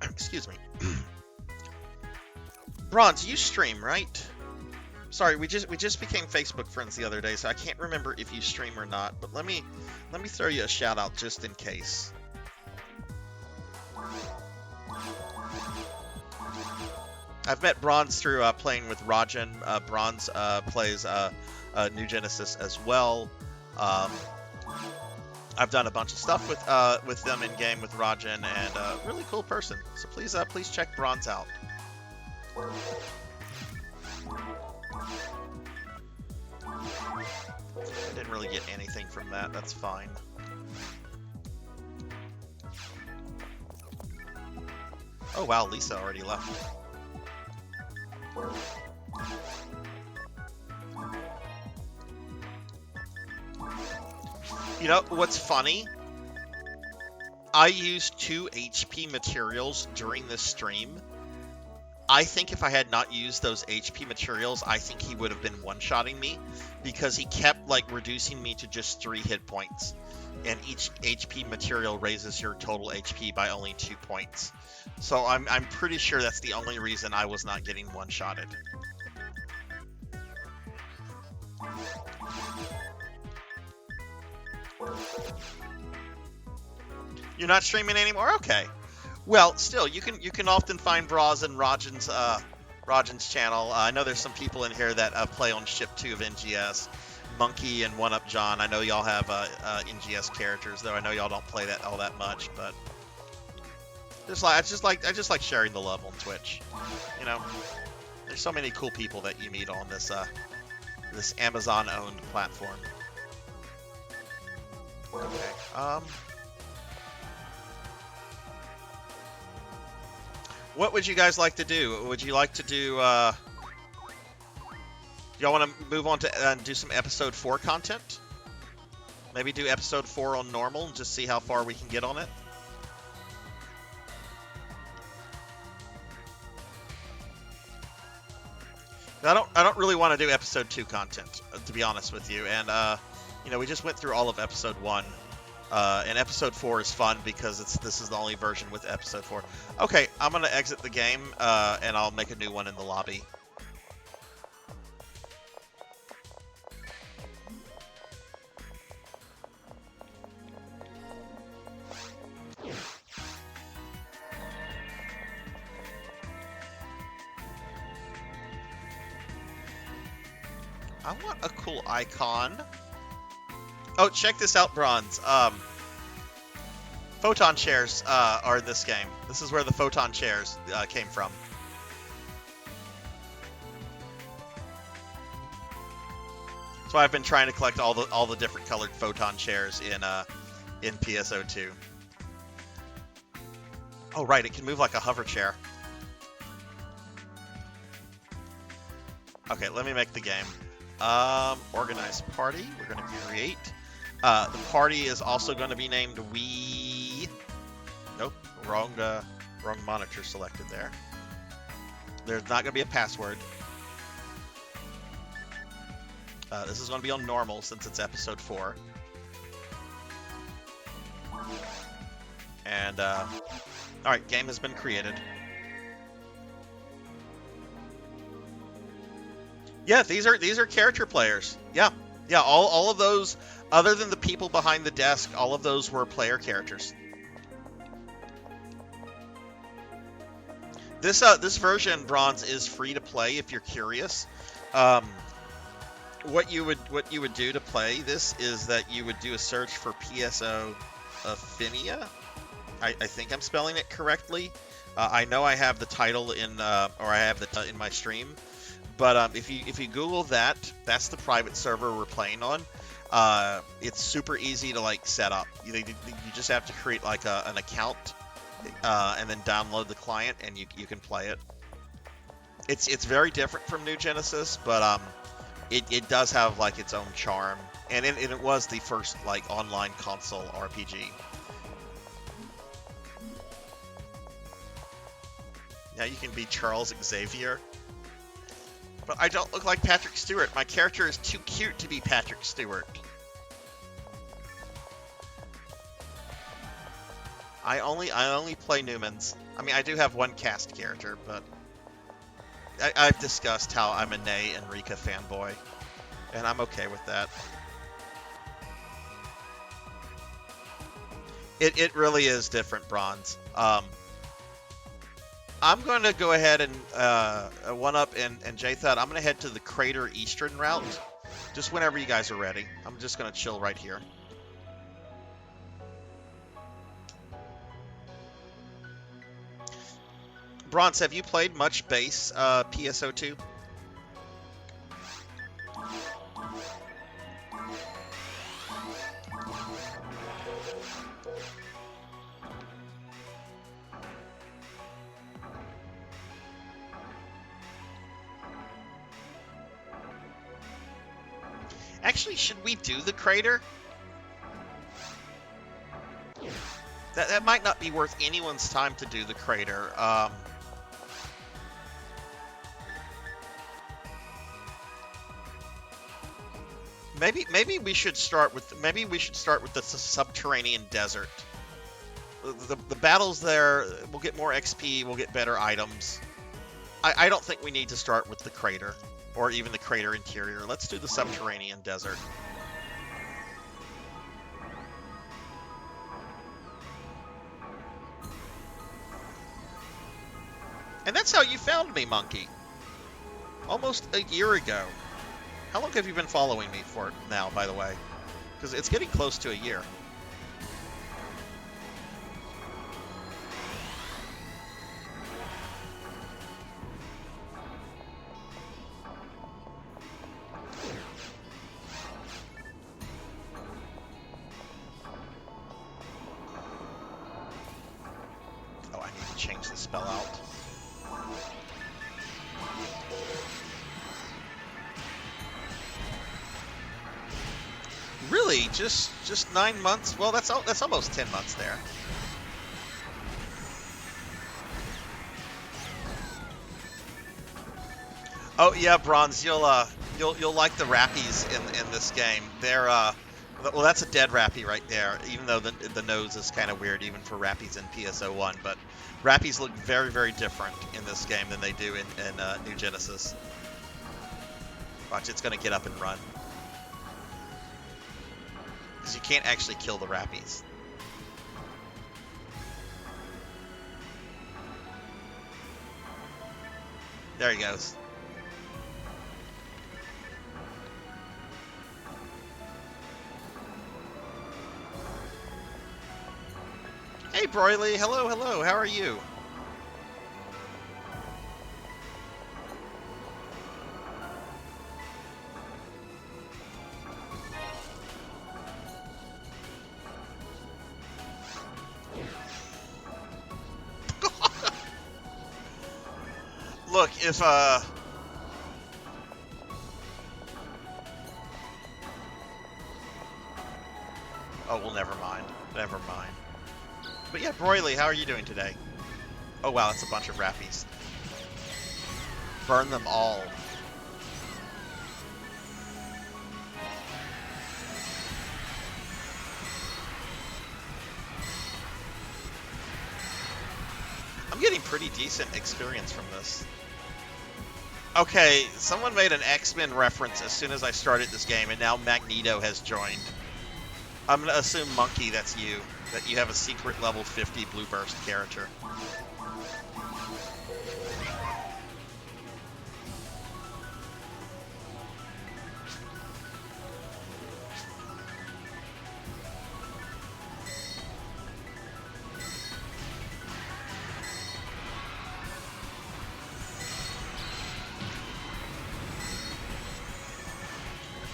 Excuse me. Bronze, you stream, right? Sorry, we just became Facebook friends the other day, so I can't remember if you stream or not. But let me throw you a shout out just in case. I've met Bronze through playing with Rajan. Bronze plays New Genesis as well. I've done a bunch of stuff with them in game with Rajan, and really cool person. So please check Bronze out. I didn't really get anything from that. That's fine. Oh wow, Lisa already left. You know, what's funny? I used 2 HP materials during this stream. I think if I had not used those HP materials, I think he would have been one-shotting me, because he kept, like, reducing me to just 3 hit points. And each HP material raises your total HP by only 2 points. So I'm pretty sure that's the only reason I was not getting one-shotted. You're not streaming anymore? Okay. Well, still, you can often find Braz and Rajan's channel. I know there's some people in here that play on Ship 2 of NGS. Monkey and One Up John. I know y'all have NGS characters, though I know y'all don't play that all that much, but I just like sharing the love on Twitch. You know, there's so many cool people that you meet on this this Amazon-owned platform. Okay. What would you guys like to do? Would you like to do? Y'all want to move on to do some episode 4 content? Maybe do episode 4 on normal and just see how far we can get on it. I don't really want to do episode 2 content, to be honest with you. And you know, we just went through all of episode 1. And episode 4 is fun because this is the only version with episode 4. Okay, I'm gonna exit the game and I'll make a new one in the lobby. I want a cool icon. Oh, check this out, Bronze. Photon chairs are in this game. This is where the photon chairs came from. So I've been trying to collect all the different colored photon chairs in PSO2. Oh right, it can move like a hover chair. Okay, let me make the game. Organize party. We're going to create. The party is also going to be named We. Nope, wrong monitor selected there. There's not going to be a password. This is going to be on normal since it's episode 4. And all right, game has been created. Yeah, these are character players. Yeah, all of those, other than the people behind the desk, all of those were player characters. This version, Bronze, is free to play if you're curious. What you would do to play this is that you would do a search for PSO Affinia. I think I'm spelling it correctly. I know I have the title in, or I have the in my stream. But if you Google that, that's the private server we're playing on. It's super easy to like set up. You just have to create like an account, and then download the client, and you can play it. It's very different from New Genesis, but it does have like its own charm, and it was the first like online console RPG. Now you can be Charles Xavier. But I don't look like Patrick Stewart. My character is too cute to be Patrick Stewart. I only play Newmans. I mean, I do have one cast character, but I've discussed how I'm a Nay and Rika fanboy, and I'm okay with that. It really is different, Bronze. I'm going to go ahead and one-up and J-Thud. I'm going to head to the Crater Eastern route. Just whenever you guys are ready. I'm just going to chill right here. Bronze, have you played much base PSO2? Actually, should we do the crater? That might not be worth anyone's time to do the crater. Maybe we should start with the subterranean desert. The battles there, we'll get more XP, we'll get better items. I don't think we need to start with the crater. Or even the crater interior. Let's do the subterranean desert. And that's how you found me, Monkey. Almost a year ago. How long have you been following me for now, by the way? Because it's getting close to a year. Change the spell out. Really? Just 9 months? Well, that's almost 10 months there. Oh yeah, Bronze, you'll like the Rappies in this game. They're well, that's a dead Rappy right there. Even though the nose is kind of weird, even for Rappies in PSO1, but Rappies look very, very different in this game than they do in New Genesis. Watch, it's going to get up and run. Because you can't actually kill the Rappies. There he goes. Hey, Broily. Hello, hello. How are you? Look, if, Oh, well, never mind. Never mind. But yeah, Broily, how are you doing today? Oh, wow, that's a bunch of Rappies. Burn them all. I'm getting pretty decent experience from this. Okay, someone made an X-Men reference as soon as I started this game, and now Magneto has joined. I'm going to assume, Monkey, that's you. That you have a secret level 50 Blue Burst character.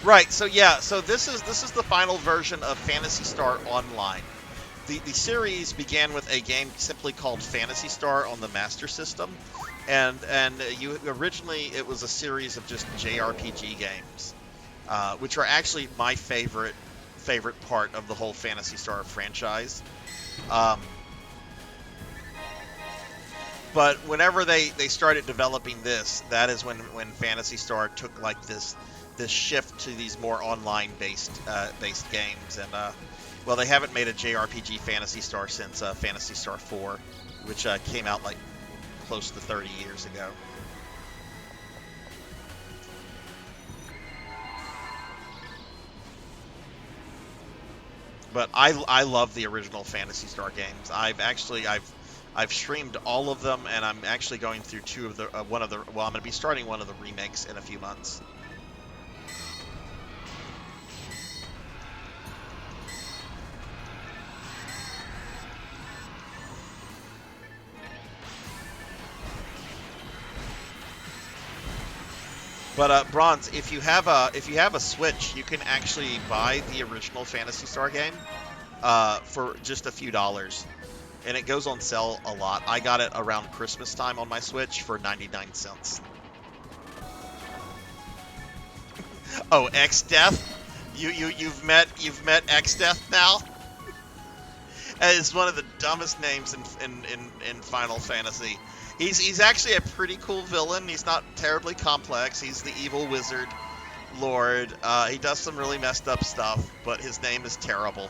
Right, so yeah, so this is the final version of Phantasy Star Online. The series began with a game simply called Phantasy Star on the Master System, and you originally it was a series of just JRPG games, which are actually my favorite part of the whole Phantasy Star franchise. But whenever they started developing this, that is when Phantasy Star took like this shift to these more online based games, and well, they haven't made a JRPG Phantasy Star since Phantasy Star 4, which came out like close to 30 years ago. But I love the original Phantasy Star games. I've streamed all of them, and I'm actually going through I'm going to be starting one of the remakes in a few months. But Bronze, if you have a Switch, you can actually buy the original Phantasy Star game for just a few dollars, and it goes on sale a lot. I got it around Christmas time on my Switch for 99 cents. Oh, X-Death? You've met X-Death now? It's one of the dumbest names in Final Fantasy. He's actually a pretty cool villain. He's not terribly complex. He's the evil wizard lord. He does some really messed up stuff, but his name is terrible.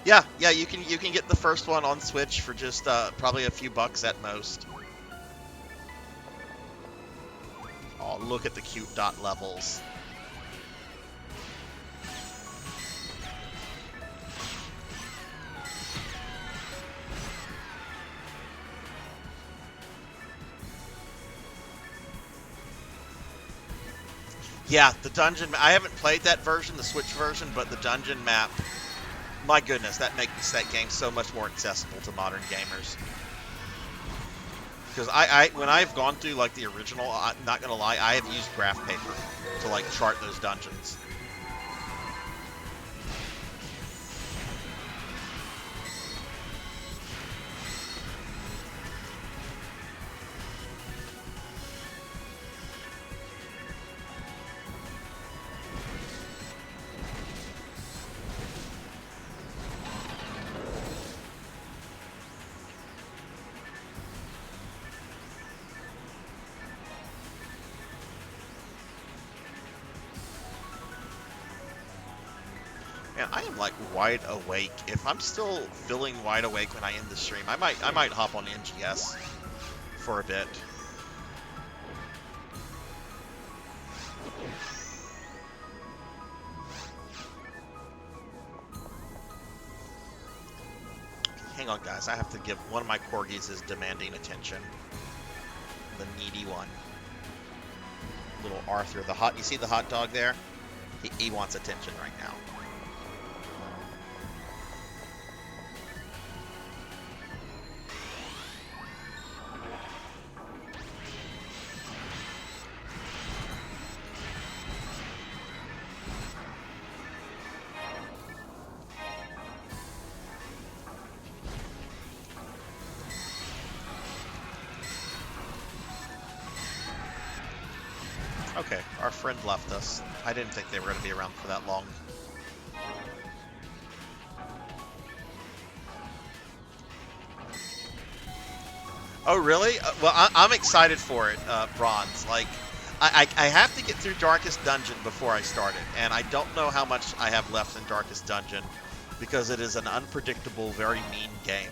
Yeah, you can get the first one on Switch for just probably a few bucks at most. Oh, look at the cute dot levels. Yeah, the dungeon. I haven't played that version, the Switch version, but the dungeon map. My goodness, that makes that game so much more accessible to modern gamers. Because when I've gone through like the original, I'm not gonna lie, I have used graph paper to like chart those dungeons. Man, I am like wide awake. If I'm still feeling wide awake when I end the stream, I might hop on NGS for a bit. Hang on, guys. I have to give one of my corgis is demanding attention. The needy one. little Arthur. You see the hot dog there? He wants attention right now. Okay, our friend left us. I didn't think they were going to be around for that long. Oh, really? Well, I'm excited for it, Bronze. Like, I have to get through Darkest Dungeon before I start it, and I don't know how much I have left in Darkest Dungeon, because it is an unpredictable, very mean game.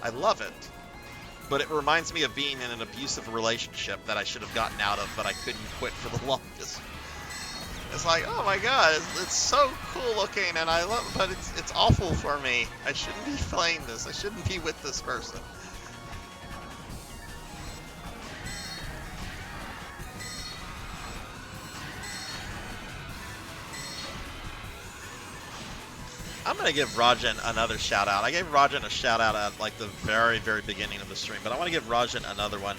I love it. But it reminds me of being in an abusive relationship that I should have gotten out of, but I couldn't quit for the longest. It's like, oh my god, it's so cool looking, and I love, but it's awful for me. I shouldn't be playing this. I shouldn't be with this person. I'm going to give Rajan another shout out. I gave Rajan a shout out at like the very, very beginning of the stream, but I want to give Rajan another one.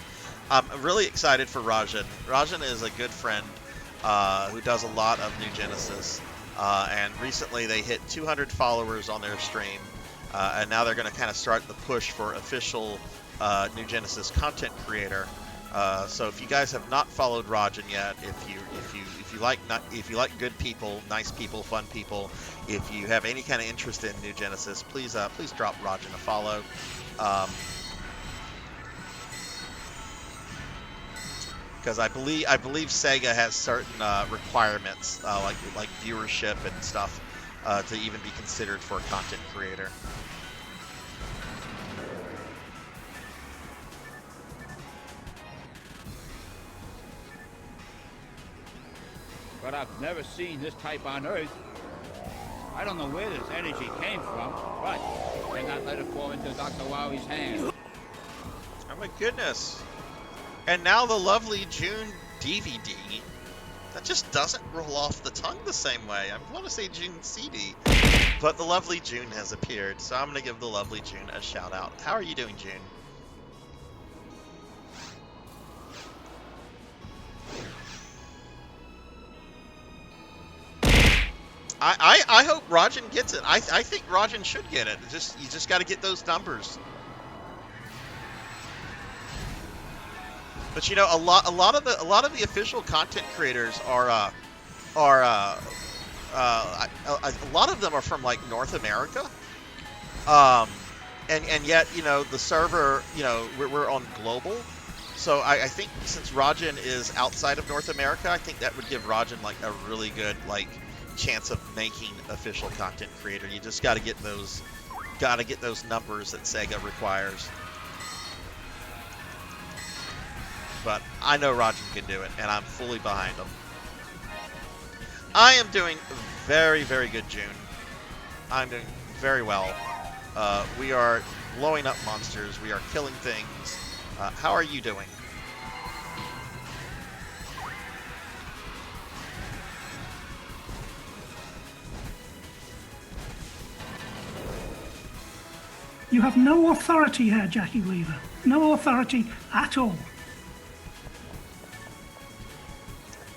I'm really excited for Rajan. Rajan is a good friend who does a lot of New Genesis, and recently they hit 200 followers on their stream, and now they're going to kind of start the push for official New Genesis content creator. So if you guys have not followed Rajan yet, if you like good people, nice people, fun people, if you have any kind of interest in New Genesis, please drop Rajan a follow. Because I believe Sega has certain requirements like viewership and stuff to even be considered for a content creator. But I've never seen this type on Earth. I don't know where this energy came from, but better not let it fall into Dr. Wowie's hands. Oh my goodness. And now the lovely June DVD. That just doesn't roll off the tongue the same way. I want to say June CD, but the lovely June has appeared, so I'm going to give the lovely June a shout out. How are you doing, June? I hope Rajan gets it. I think Rajan should get it. You just got to get those numbers. But you know, a lot of the official content creators are a lot of them are from like North America. And yet, you know, the server, you know, we're on global. So I think since Rajan is outside of North America, I think that would give Rajan like a really good like chance of making official content creator. You just got to get those numbers that Sega requires. But I know Rajan can do it, and I'm fully behind him. I am doing very, very good, June. I'm doing very well. We are blowing up monsters. We are killing things. How are you doing? You have no authority here, Jackie Weaver. No authority at all.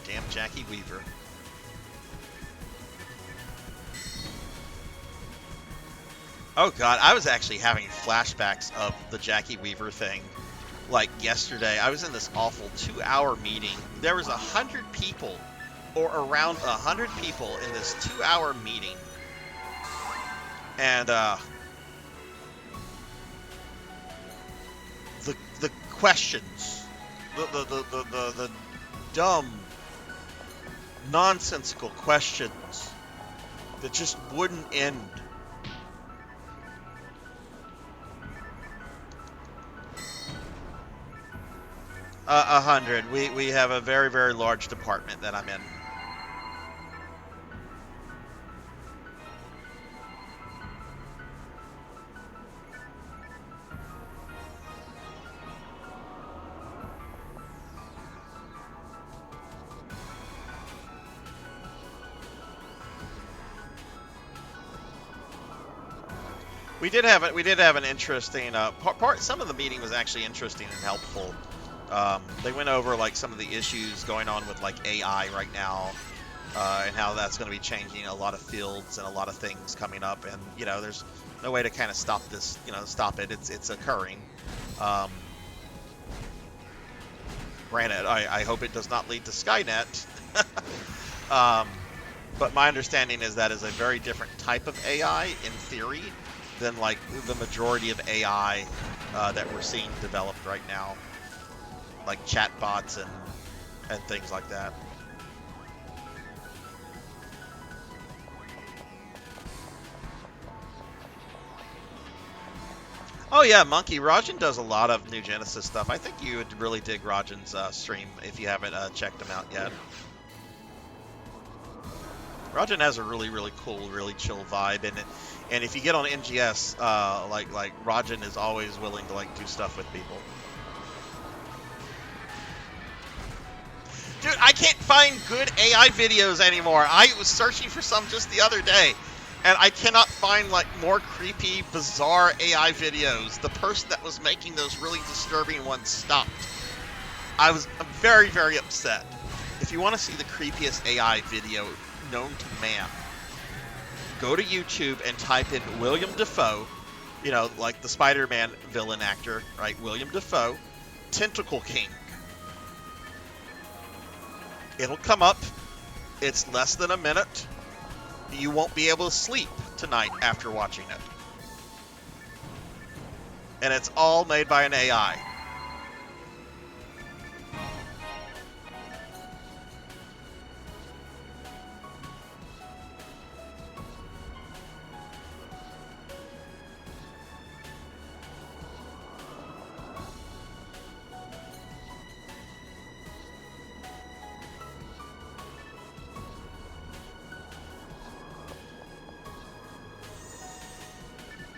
Damn Jackie Weaver. Oh god, I was actually having flashbacks of the Jackie Weaver thing. Like yesterday, I was in this awful 2-hour meeting. There was 100 people, or around 100 people in this 2-hour meeting. And the questions, the dumb, nonsensical questions that just wouldn't end. A 100. We have a very, very large department that I'm in. We did have an interesting part. Some of the meeting was actually interesting and helpful. They went over like some of the issues going on with like AI right now, and how that's going to be changing a lot of fields and a lot of things coming up. And you know, there's no way to kind of stop this. You know, stop it. It's occurring. Granted, I hope it does not lead to Skynet. But my understanding is that is a very different type of AI in theory than like the majority of AI that we're seeing developed right now, like chatbots and things like that. Oh yeah, Monkey. Rajan does a lot of New Genesis stuff. I think you would really dig Rajan's stream if you haven't checked him out yet. Rajan has a really, really cool, really chill vibe in it. And if you get on NGS, like Rajan is always willing to like do stuff with people. Dude, I can't find good AI videos anymore. I was searching for some just the other day, and I cannot find like more creepy, bizarre AI videos. The person that was making those really disturbing ones stopped. I'm very, very upset. If you want to see the creepiest AI video known to man, go to YouTube and type in William Dafoe, you know, like the Spider-Man villain actor, right? William Dafoe, Tentacle King. It'll come up. It's less than a minute. You won't be able to sleep tonight after watching it. And it's all made by an AI.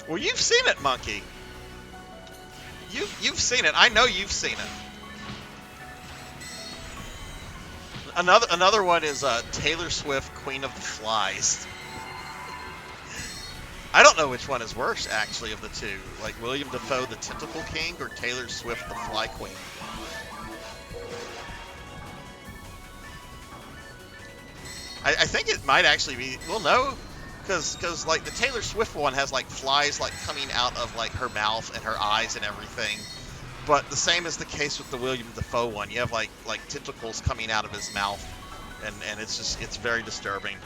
Well, you've seen it, Monkey. You've seen it. I know you've seen it. Another one is Taylor Swift, Queen of the Flies. I don't know which one is worse, actually, of the two. Like William Dafoe, the Tentacle King, or Taylor Swift, the Fly Queen. I think it might actually be. Well, no. Because like the Taylor Swift one has like flies like coming out of like her mouth and her eyes and everything, but the same is the case with the William Dafoe one. You have like tentacles coming out of his mouth, and it's very disturbing.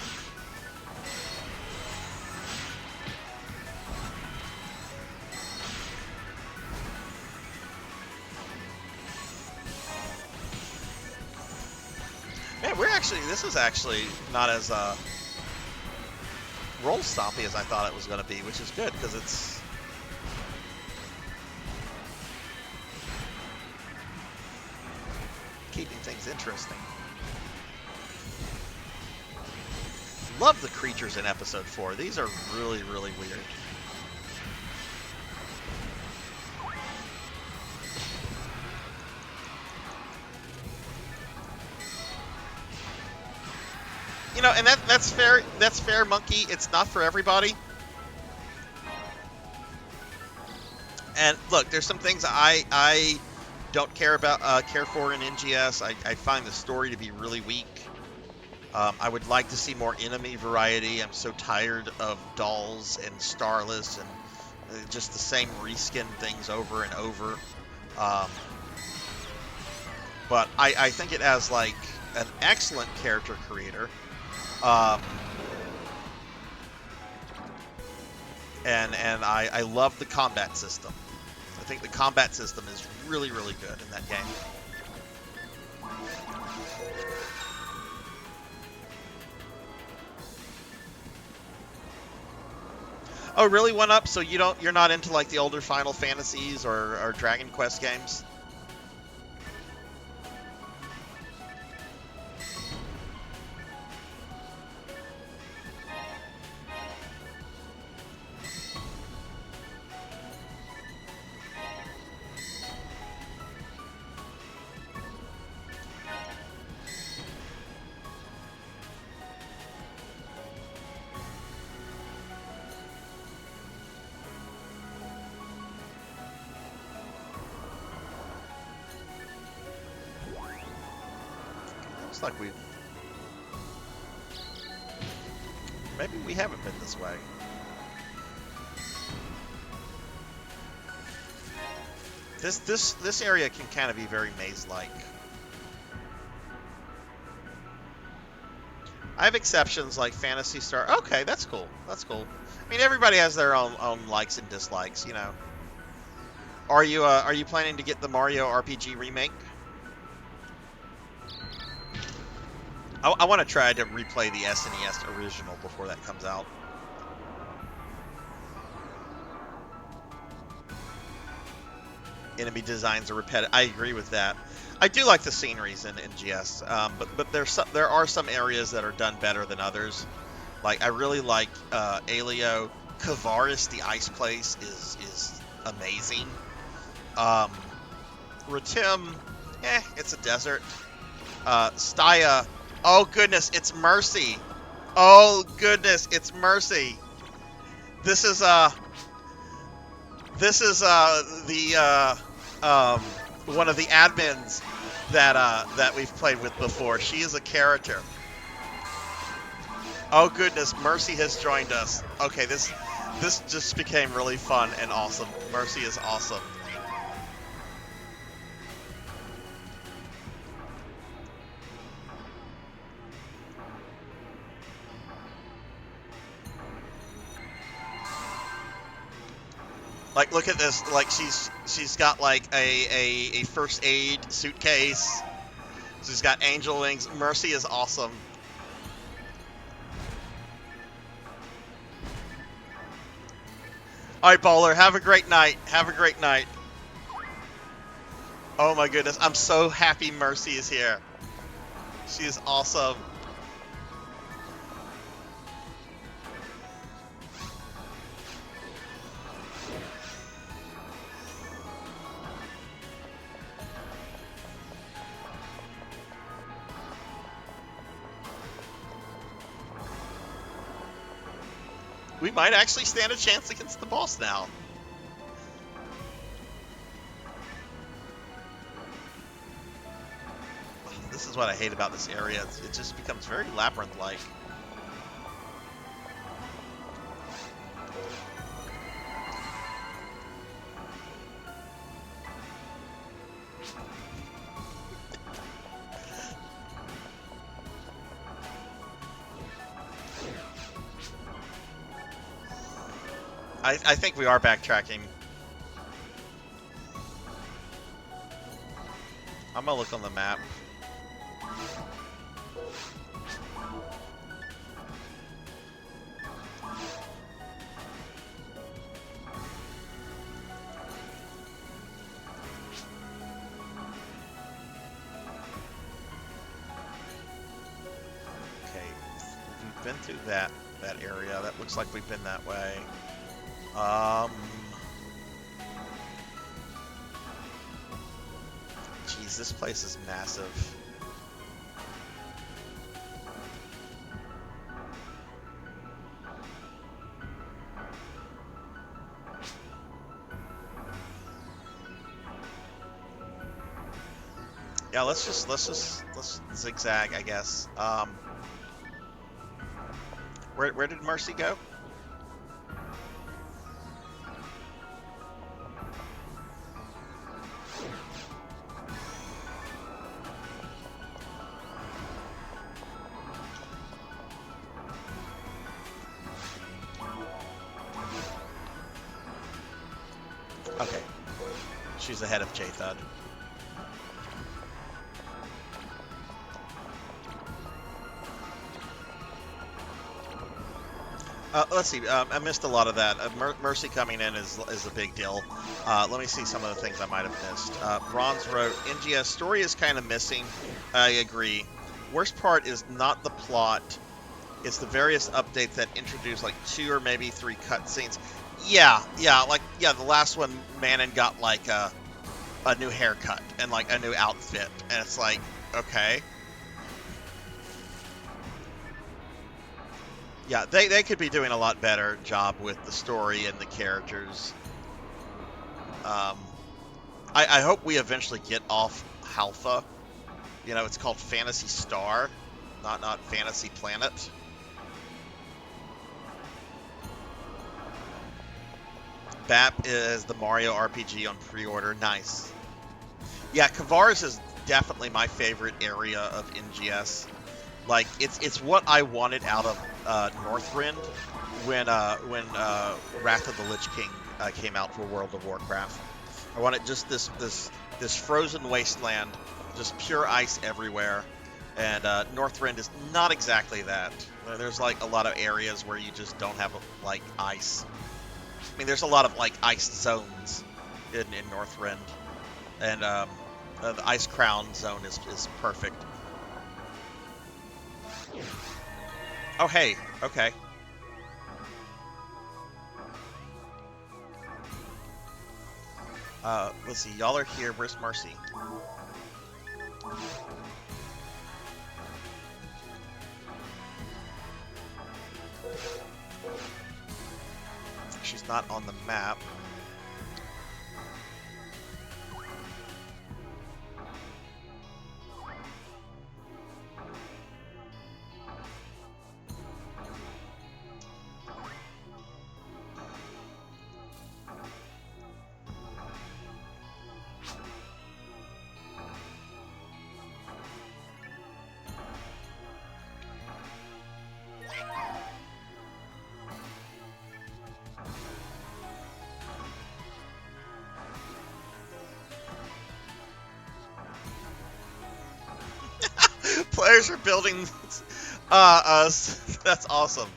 Man, this is actually not as roll stompy as I thought it was going to be, which is good because it's keeping things interesting. Love the creatures in episode 4. These are really, really weird. You know, and that's fair. That's fair, Monkey. It's not for everybody. And look, there's some things I don't care for in NGS. I find the story to be really weak. I would like to see more enemy variety. I'm so tired of dolls and Starless and just the same reskin things over and over. But I think it has like an excellent character creator. And I love the combat system. I think the combat system is really, really good in that game. Oh, really? One up? So you're not into like the older Final Fantasies or Dragon Quest games? Looks like we... Maybe we haven't been this way. This area can kind of be very maze-like. I have exceptions like Phantasy Star. Okay, that's cool. That's cool. I mean, everybody has their own likes and dislikes, you know. Are you planning to get the Mario RPG remake? I want to try to replay the SNES original before that comes out. Enemy designs are repetitive. I agree with that. I do like the sceneries in GS, but there are some areas that are done better than others. Like I really like Aleo. Kavaris, the ice place, is amazing. Ratim, it's a desert. Staya, oh goodness, it's Mercy. Oh goodness, it's Mercy. This is one of the admins that we've played with before. She is a character. Oh goodness, Mercy has joined us. Okay, this just became really fun and awesome. Mercy is awesome. Like, look at this. Like, she's got like a first aid suitcase. She's got angel wings. Mercy is awesome. All right, Bowler. Have a great night. Have a great night. Oh my goodness, I'm so happy Mercy is here. She is awesome. We might actually stand a chance against the boss now. This is what I hate about this area. It just becomes very labyrinth-like. I think we are backtracking. I'm gonna look on the map. Okay, we've been through that area. That looks like we've been that way. Jeez, this place is massive. Yeah, let's zigzag, I guess. Where did Mercy go? Okay. She's ahead of J-Thud. Let's see. I missed a lot of that. Mercy coming in is a big deal. Let me see some of the things I might have missed. Bronze wrote, NGS story is kind of missing. I agree. Worst part is not the plot. It's the various updates that introduce like 2 or maybe 3 cutscenes. Yeah, the last one, Manon got like a new haircut and like a new outfit, and it's like, okay. Yeah, they could be doing a lot better job with the story and the characters. I hope we eventually get off Halpha. You know, it's called Phantasy Star, not Fantasy Planet. BAP is the Mario RPG on pre-order. Nice. Yeah, Kavars is definitely my favorite area of NGS. Like, it's what I wanted out of Northrend when Wrath of the Lich King came out for World of Warcraft. I wanted just this frozen wasteland, just pure ice everywhere, and Northrend is not exactly that. There's like a lot of areas where you just don't have like ice. I mean, there's a lot of like ice zones in Northrend, and the Ice Crown zone is perfect. Oh, hey, okay. Let's see, y'all are here. Where's Marcy? She's not on the map. Players are building us. That's awesome.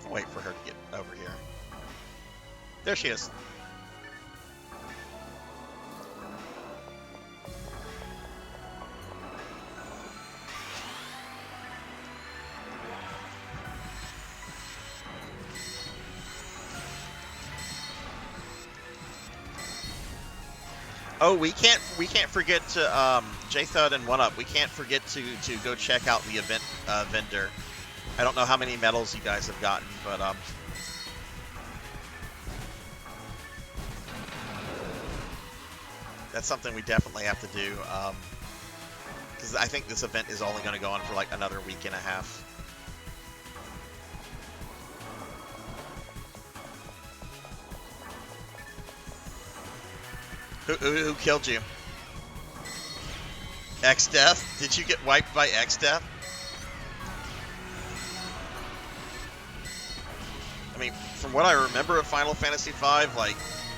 I'll wait for her to get over here. There she is. Oh, we can't forget to J-Thud and 1UP. We can't forget to go check out the event vendor. I don't know how many medals you guys have gotten, but that's something we definitely have to do, because I think this event is only going to go on for like another week and a half. Who killed you? X-Death? Did you get wiped by X-Death? I mean, from what I remember of Final Fantasy V, like,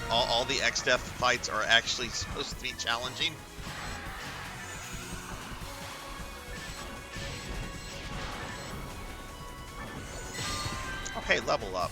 all the X-Death fights are actually supposed to be challenging. Okay, level up.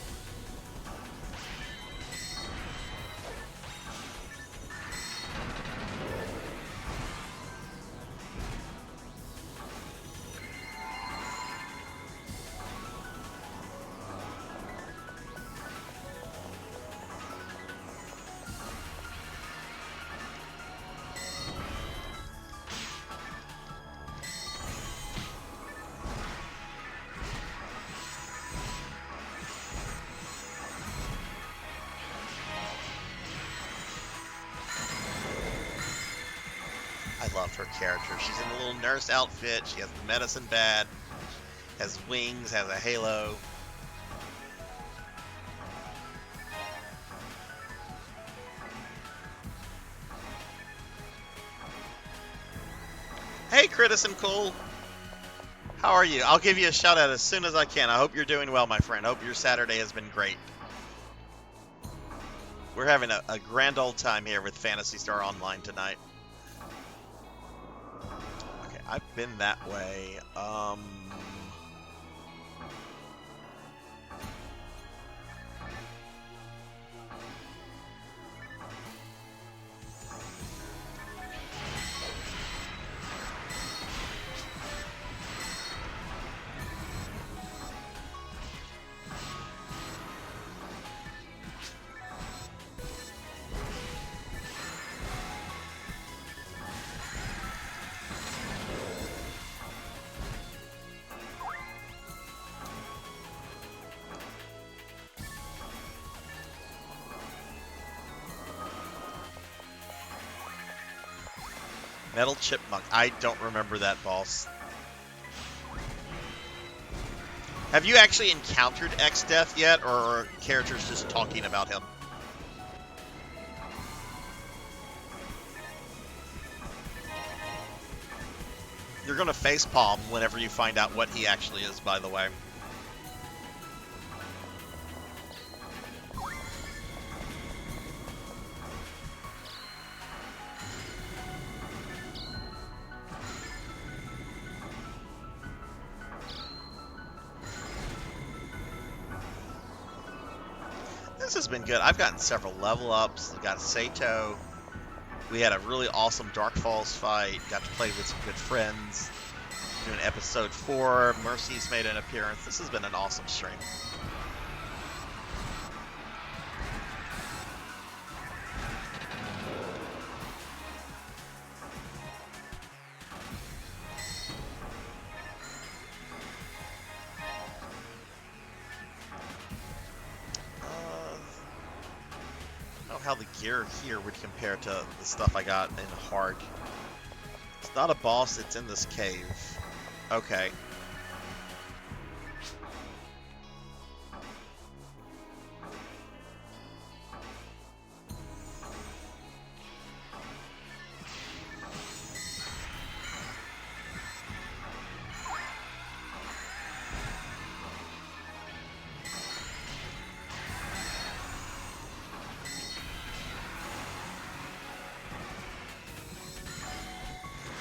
I love her character. She's in a little nurse outfit. She has the medicine bag, has wings, has a halo. Hey, Critison Cool. How are you? I'll give you a shout out as soon as I can. I hope you're doing well, my friend. I hope your Saturday has been great. We're having a grand old time here with Phantasy Star Online tonight. Okay, I've been that way. Metal Chipmunk. I don't remember that boss. Have you actually encountered X-Death yet, or are characters just talking about him? You're going to facepalm whenever you find out what he actually is, by the way. This has been good. I've gotten several level ups. I got Sato. We had a really awesome Dark Falls fight. Got to play with some good friends. Doing episode 4. Mercy's made an appearance. This has been an awesome stream. How the gear here would compare to the stuff I got in hard. It's not a boss, it's in this cave. Okay.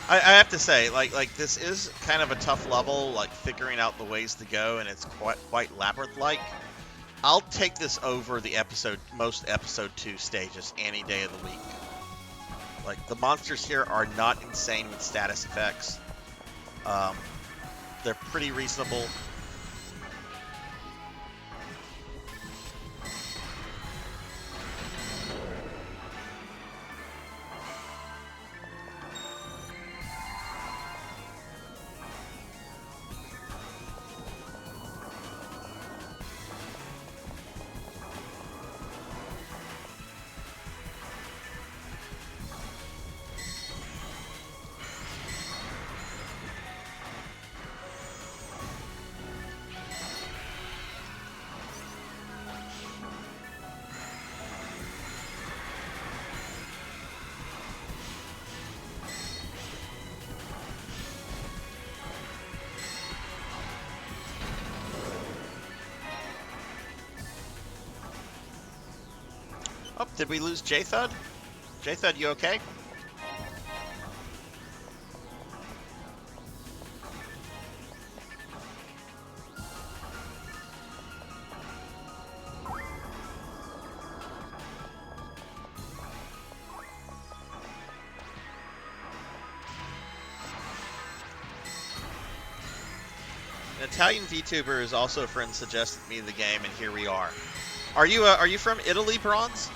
I have to say, like this is kind of a tough level, like figuring out the ways to go, and it's quite labyrinth-like. I'll take this over the most episode 2 stages any day of the week. Like the monsters here are not insane with status effects. They're pretty reasonable. Oh, did we lose J-Thud? J-Thud, you okay? An Italian VTuber is also a friend suggested me the game, and here we are. Are you from Italy, Bronze?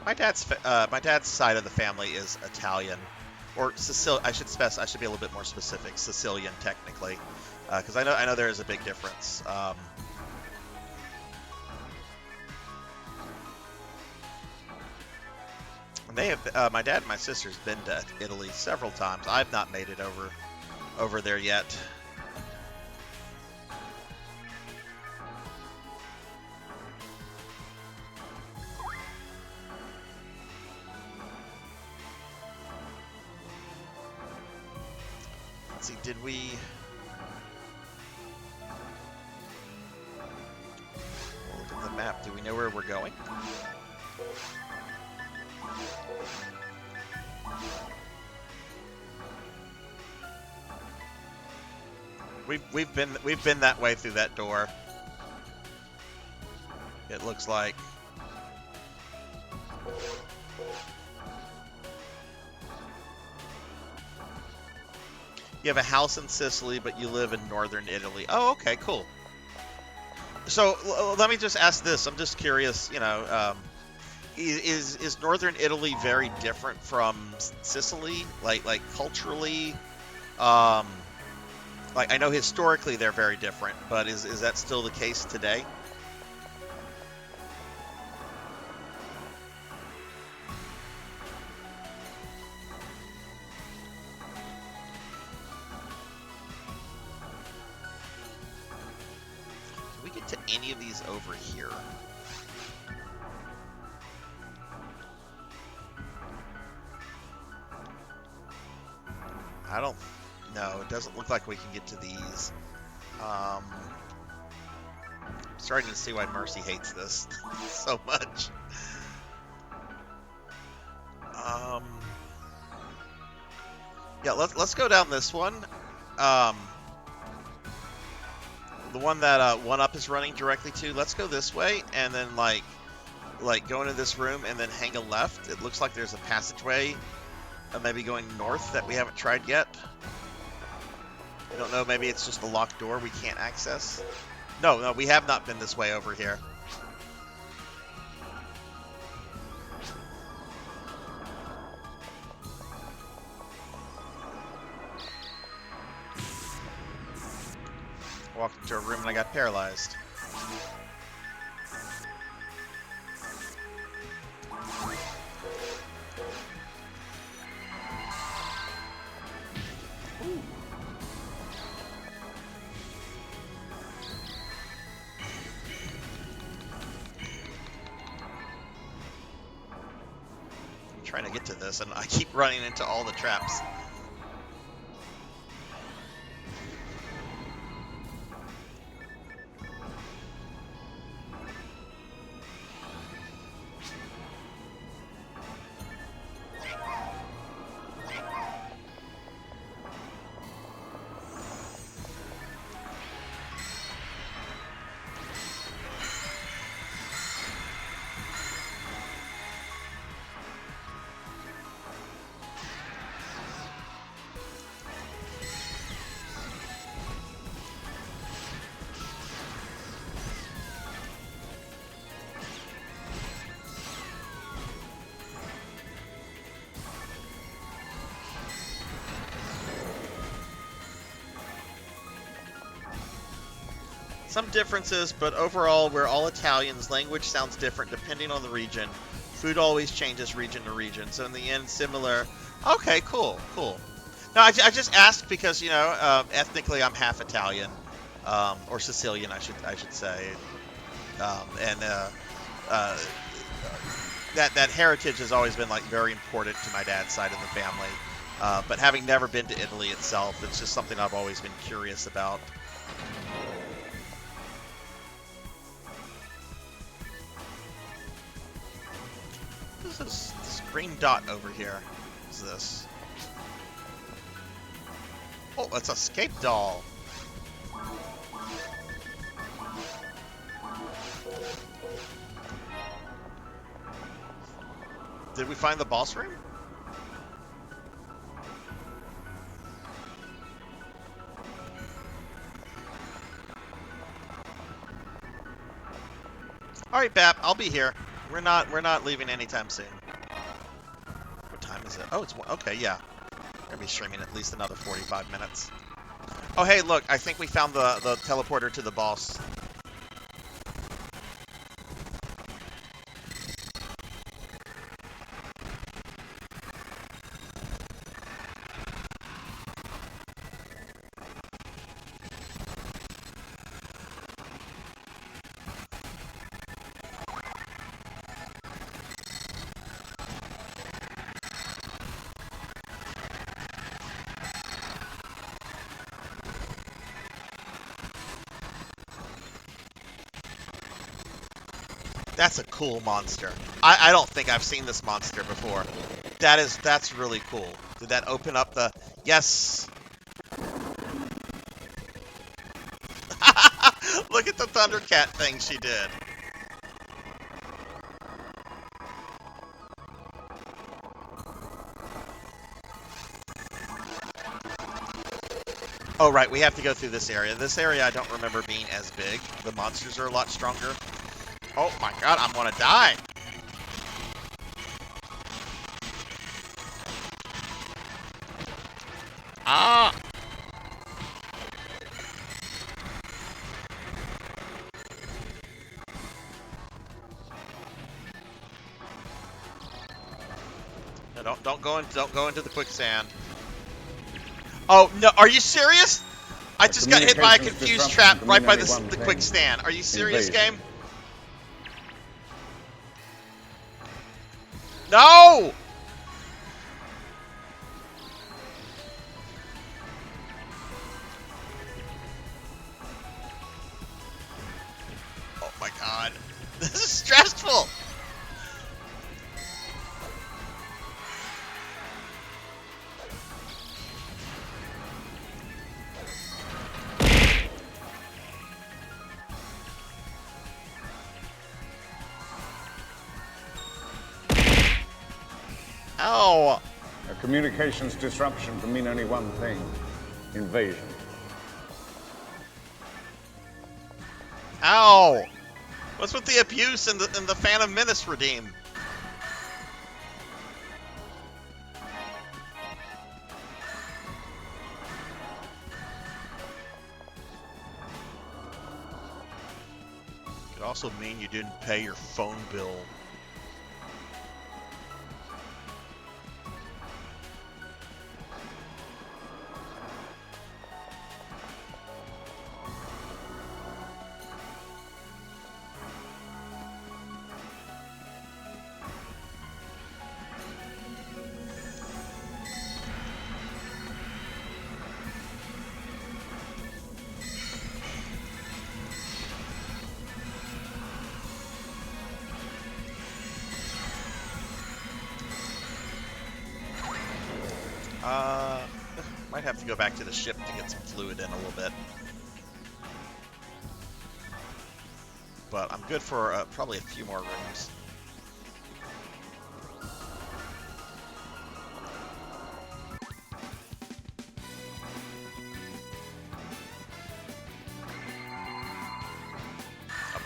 My dad's side of the family is Italian, or Sicilian. I should be a little bit more specific. Sicilian, technically, because I know there is a big difference. They have my dad and my sister's been to Italy several times. I've not made it over there yet. Let's see, did we... Look at the map. Do we know where we're going? We've been that way through that door. It looks like. You have a house in Sicily, but you live in northern Italy. Oh, okay, cool. So let me just ask this. I'm just curious, you know, is northern Italy very different from Sicily? Like culturally, like I know historically they're very different, but is that still the case today? Can we get to any of these over here? I don't know. It doesn't look like we can get to these. I'm starting to see why Mercy hates this so much. Yeah, let's go down this one. The one that One Up is running directly to. Let's go this way, and then like go into this room, and then hang a left. It looks like there's a passageway. Maybe going north that we haven't tried yet. I don't know, maybe it's just a locked door we can't access. No, we have not been this way over here. Walked into a room and I got paralyzed. Trying to get to this, and I keep running into all the traps. Some differences, but overall we're all Italians. Language sounds different depending on the region. Food always changes region to region. So in the end, similar. Okay, cool. No, I just asked because, you know, ethnically I'm half Italian, or Sicilian, I should say, and that heritage has always been like very important to my dad's side of the family. But having never been to Italy itself, it's just something I've always been curious about. What is this green dot over here? What is this? Oh, it's a escape doll. Did we find the boss room? All right, Bap, I'll be here. We're not leaving anytime soon. What time is it? Oh, it's okay. Yeah, we're gonna be streaming at least another 45 minutes. Oh, hey, look! I think we found the teleporter to the boss. That's a cool monster. I don't think I've seen this monster before. That's really cool. Did that open up the... Yes! Look at the Thundercat thing she did. Oh, right, we have to go through this area. This area I don't remember being as big. The monsters are a lot stronger. Oh my god, I'm gonna die! No, don't go into the quicksand. Oh no! Are you serious? I just got hit by a confused trap right by the quicksand. Are you serious, game? No! Oh my god. This is stressful! Ow! A communications disruption can mean only one thing. Invasion. Ow! What's with the abuse and the Phantom Menace redeem? Could also mean you didn't pay your phone bill. Might have to go back to the ship to get some fluid in a little bit. But I'm good for probably a few more rooms.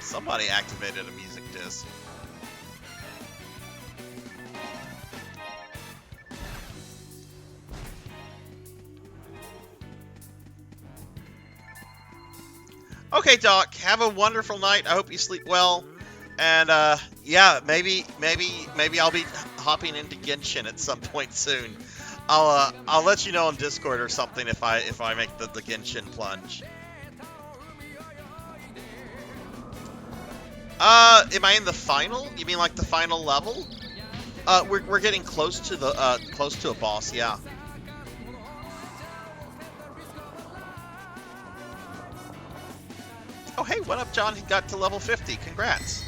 Somebody activated a music disc. Okay, Doc, have a wonderful night. I hope you sleep well. And yeah, maybe I'll be hopping into Genshin at some point soon. I'll let you know on Discord or something if I make the Genshin plunge. Am I in the final? You mean like the final level? We're getting close to a boss, yeah. Oh, hey, what up, John? He got to level 50. Congrats.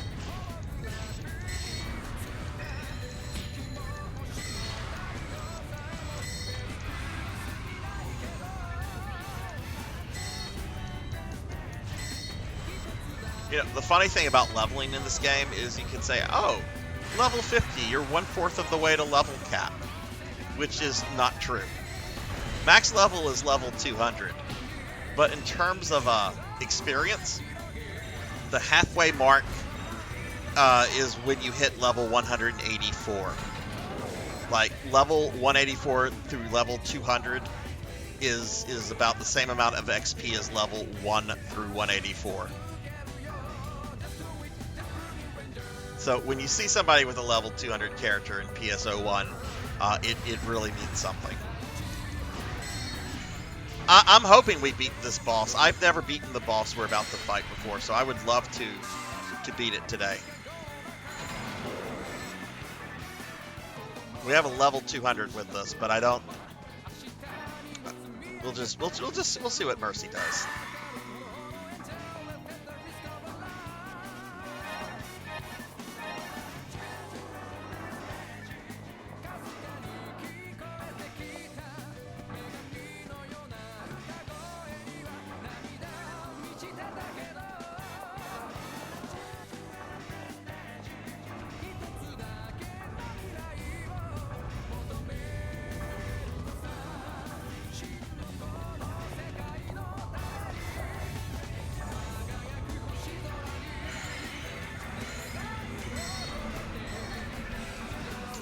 You know, the funny thing about leveling in this game is you can say, oh, level 50, you're 1/4 of the way to level cap, which is not true. Max level is level 200, but in terms of experience, the halfway mark is when you hit level 184. Like, level 184 through level 200 is about the same amount of XP as level 1 through 184. So when you see somebody with a level 200 character in PSO1, it really means something. I'm hoping we beat this boss. I've never beaten the boss we're about to fight before, so I would love to beat it today. We have a level 200 with us, but I don't. We'll see what Mercy does.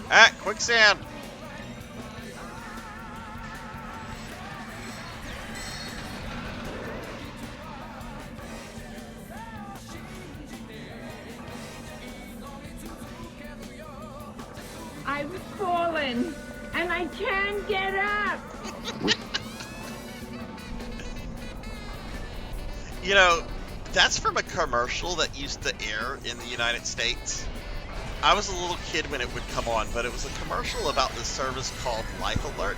Ah, quicksand! I've fallen. fallen, and I can't get up. You know, that's from a commercial that used to air in the United States. I was a little kid when it would come on, but it was a commercial about this service called Life Alert.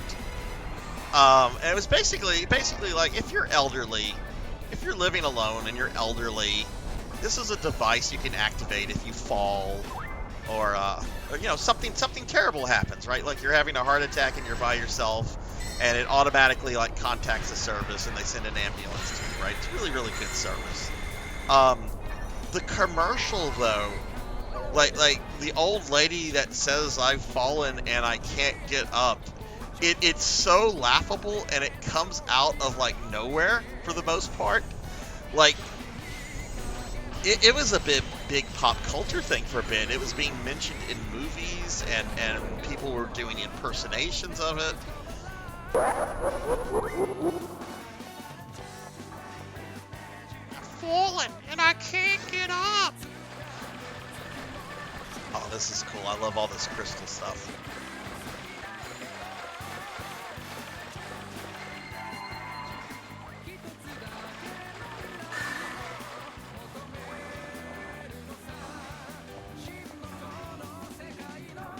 And it was basically like if you're elderly, if you're living alone and you're elderly, this is a device you can activate if you fall or you know, something terrible happens, right? Like you're having a heart attack and you're by yourself, and it automatically like contacts the service and they send an ambulance to you, right? It's really, really good service. The commercial though, like the old lady that says I've fallen and I can't get up, it's so laughable, and it comes out of like nowhere for the most part. Like it was a big pop culture thing for a bit. It was being mentioned in movies, and people were doing impersonations of it. I've fallen and I can't get up. Oh, this is cool. I love all this crystal stuff.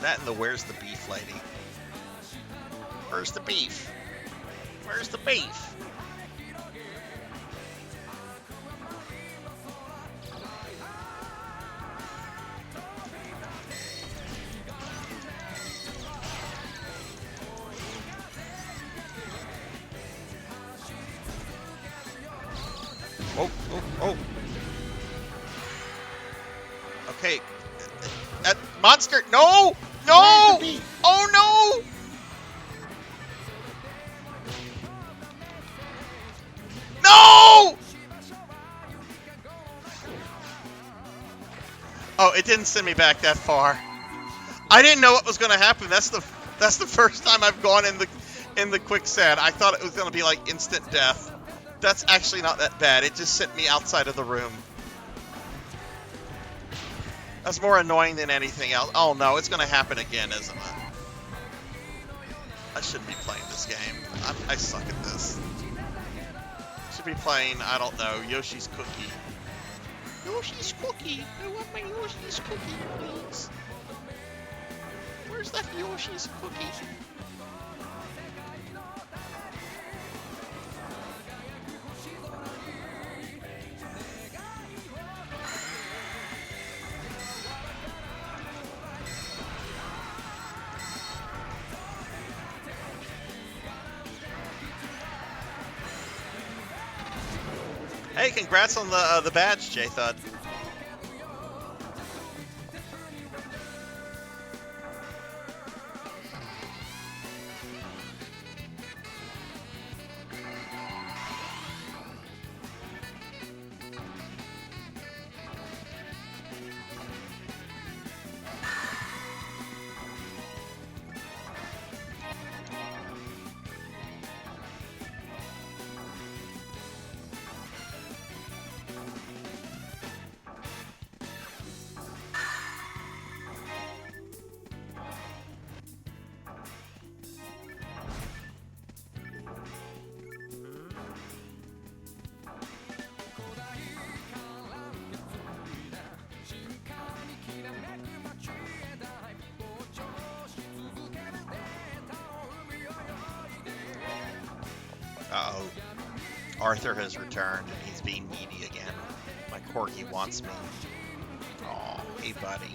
That and the where's the beef lady? Where's the beef? Where's the beef? Oh. Okay. That monster, no! No! Oh no! No! Oh, it didn't send me back that far. I didn't know what was going to happen. That's the first time I've gone in the quicksand. I thought it was going to be like instant death. That's actually not that bad. It just sent me outside of the room. That's more annoying than anything else. Oh no, it's going to happen again, isn't it? I shouldn't be playing this game. I suck at this. I should be playing, I don't know, Yoshi's Cookie. Yoshi's Cookie! I want my Yoshi's Cookie, please. Where's that Yoshi's Cookie? Hey, congrats on the badge, J-Thud. Uh-oh. Arthur has returned, and he's being needy again. My corgi wants me. Aw, hey buddy.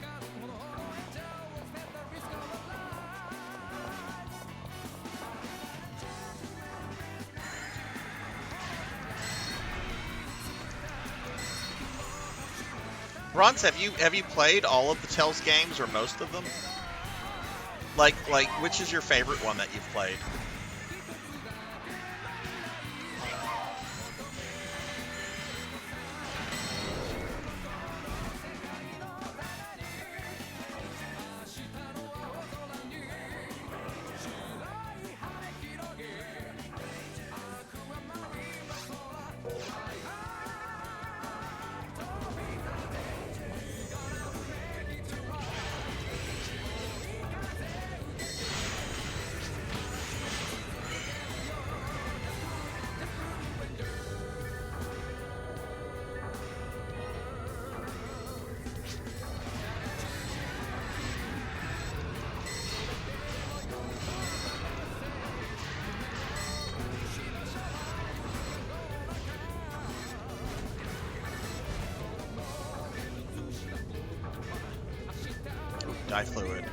Bronze, have you played all of the Tales games, or most of them? Like, which is your favorite one that you've played? die fluid.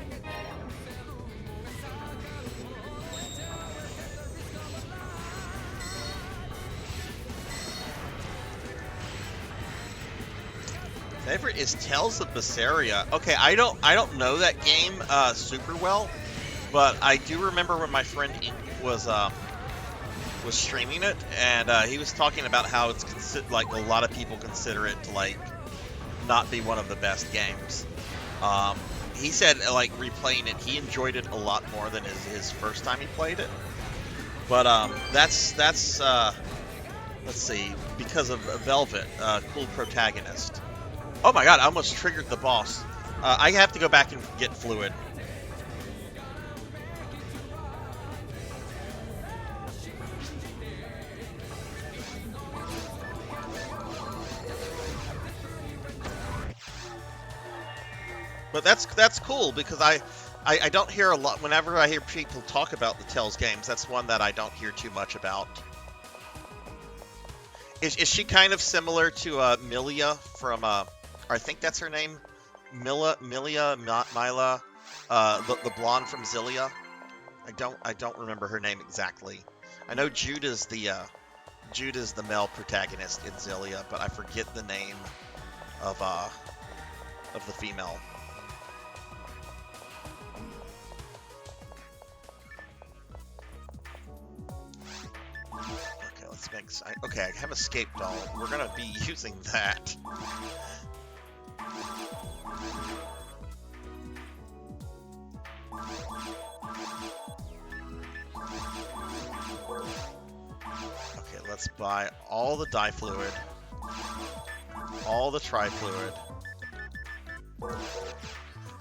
Favorite is Tales of Berseria. Okay, I don't know that game super well, but I do remember when my friend was streaming it, and he was talking about how it's like a lot of people consider it to like not be one of the best games. He said like replaying it, he enjoyed it a lot more than his first time he played it. But that's let's see, because of Velvet, cool protagonist. Oh my god, I almost triggered the boss. I have to go back and get fluid. But that's cool because I don't hear a lot. Whenever I hear people talk about the Tales games, that's one that I don't hear too much about. Is she kind of similar to Milia from I think that's her name, Mila, the blonde from Zillia. I don't remember her name exactly. I know Jude's the male protagonist in Zillia, but I forget the name of the female. Okay, let's make. Okay, I have escape doll. We're gonna be using that. Okay, let's buy all the dye fluid, all the tri-fluid.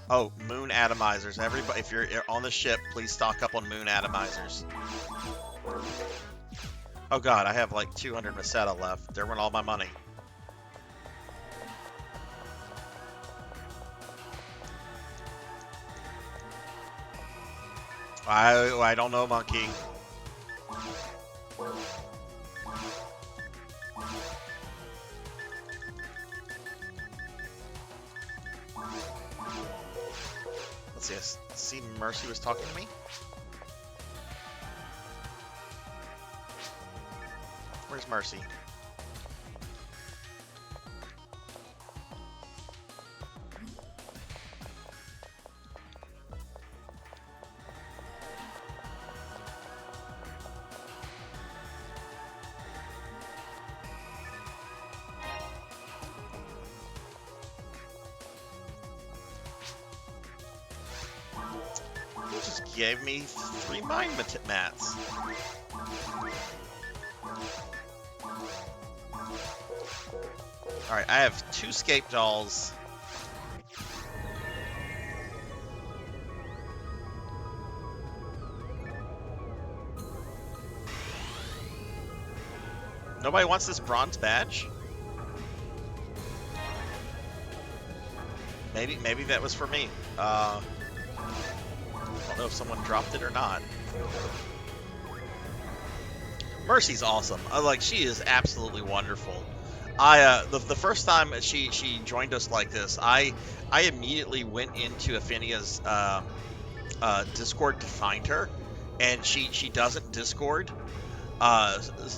Oh, moon atomizers. Everybody, if you're on the ship, please stock up on moon atomizers. Oh god, I have like 200 Meseta left. There went all my money. I don't know, monkey. Let's see, Mercy was talking to me? Where's Mercy? Just gave me 3 mind mats. Alright, I have 2 scape dolls. Nobody wants this bronze badge? Maybe that was for me. I don't know if someone dropped it or not. Mercy's awesome. She is absolutely wonderful. The first time she joined us like this, I immediately went into Aphinia's Discord to find her, and she doesn't Discord.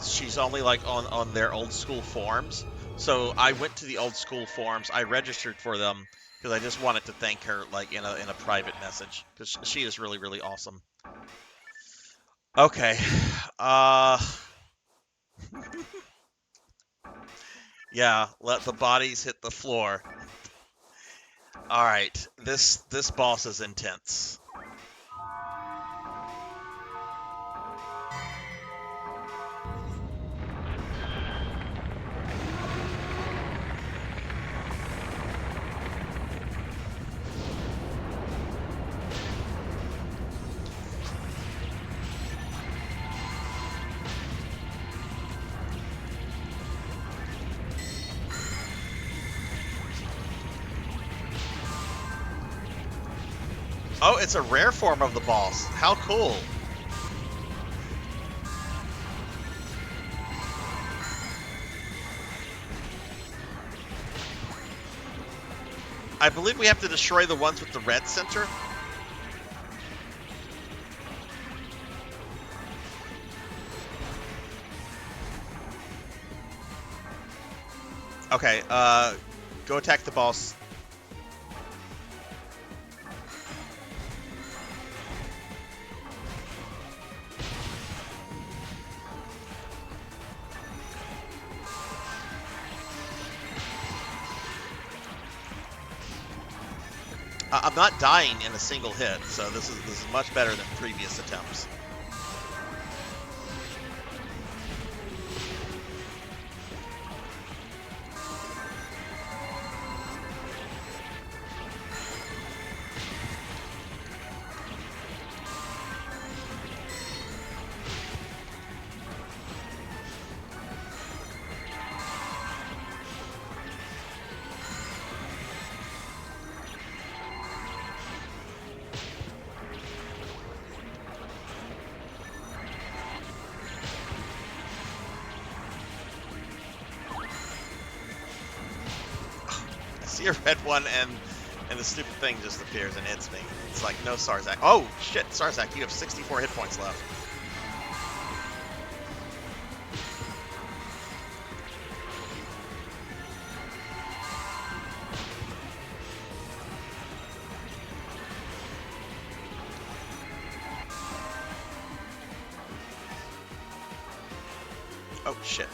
She's only like on their old school forums. So I went to the old school forums. I registered for them because I just wanted to thank her like in a private message because she is really, really awesome. Okay. Yeah, let the bodies hit the floor. Alright, this boss is intense. Oh, it's a rare form of the boss. How cool. I believe we have to destroy the ones with the red center. Okay, go attack the boss. I'm not dying in a single hit, so this is much better than previous attempts. See a red one and the stupid thing just appears and hits me. It's like, no, Sarzac. Oh shit, Sarzac, you have 64 hit points left. Oh shit.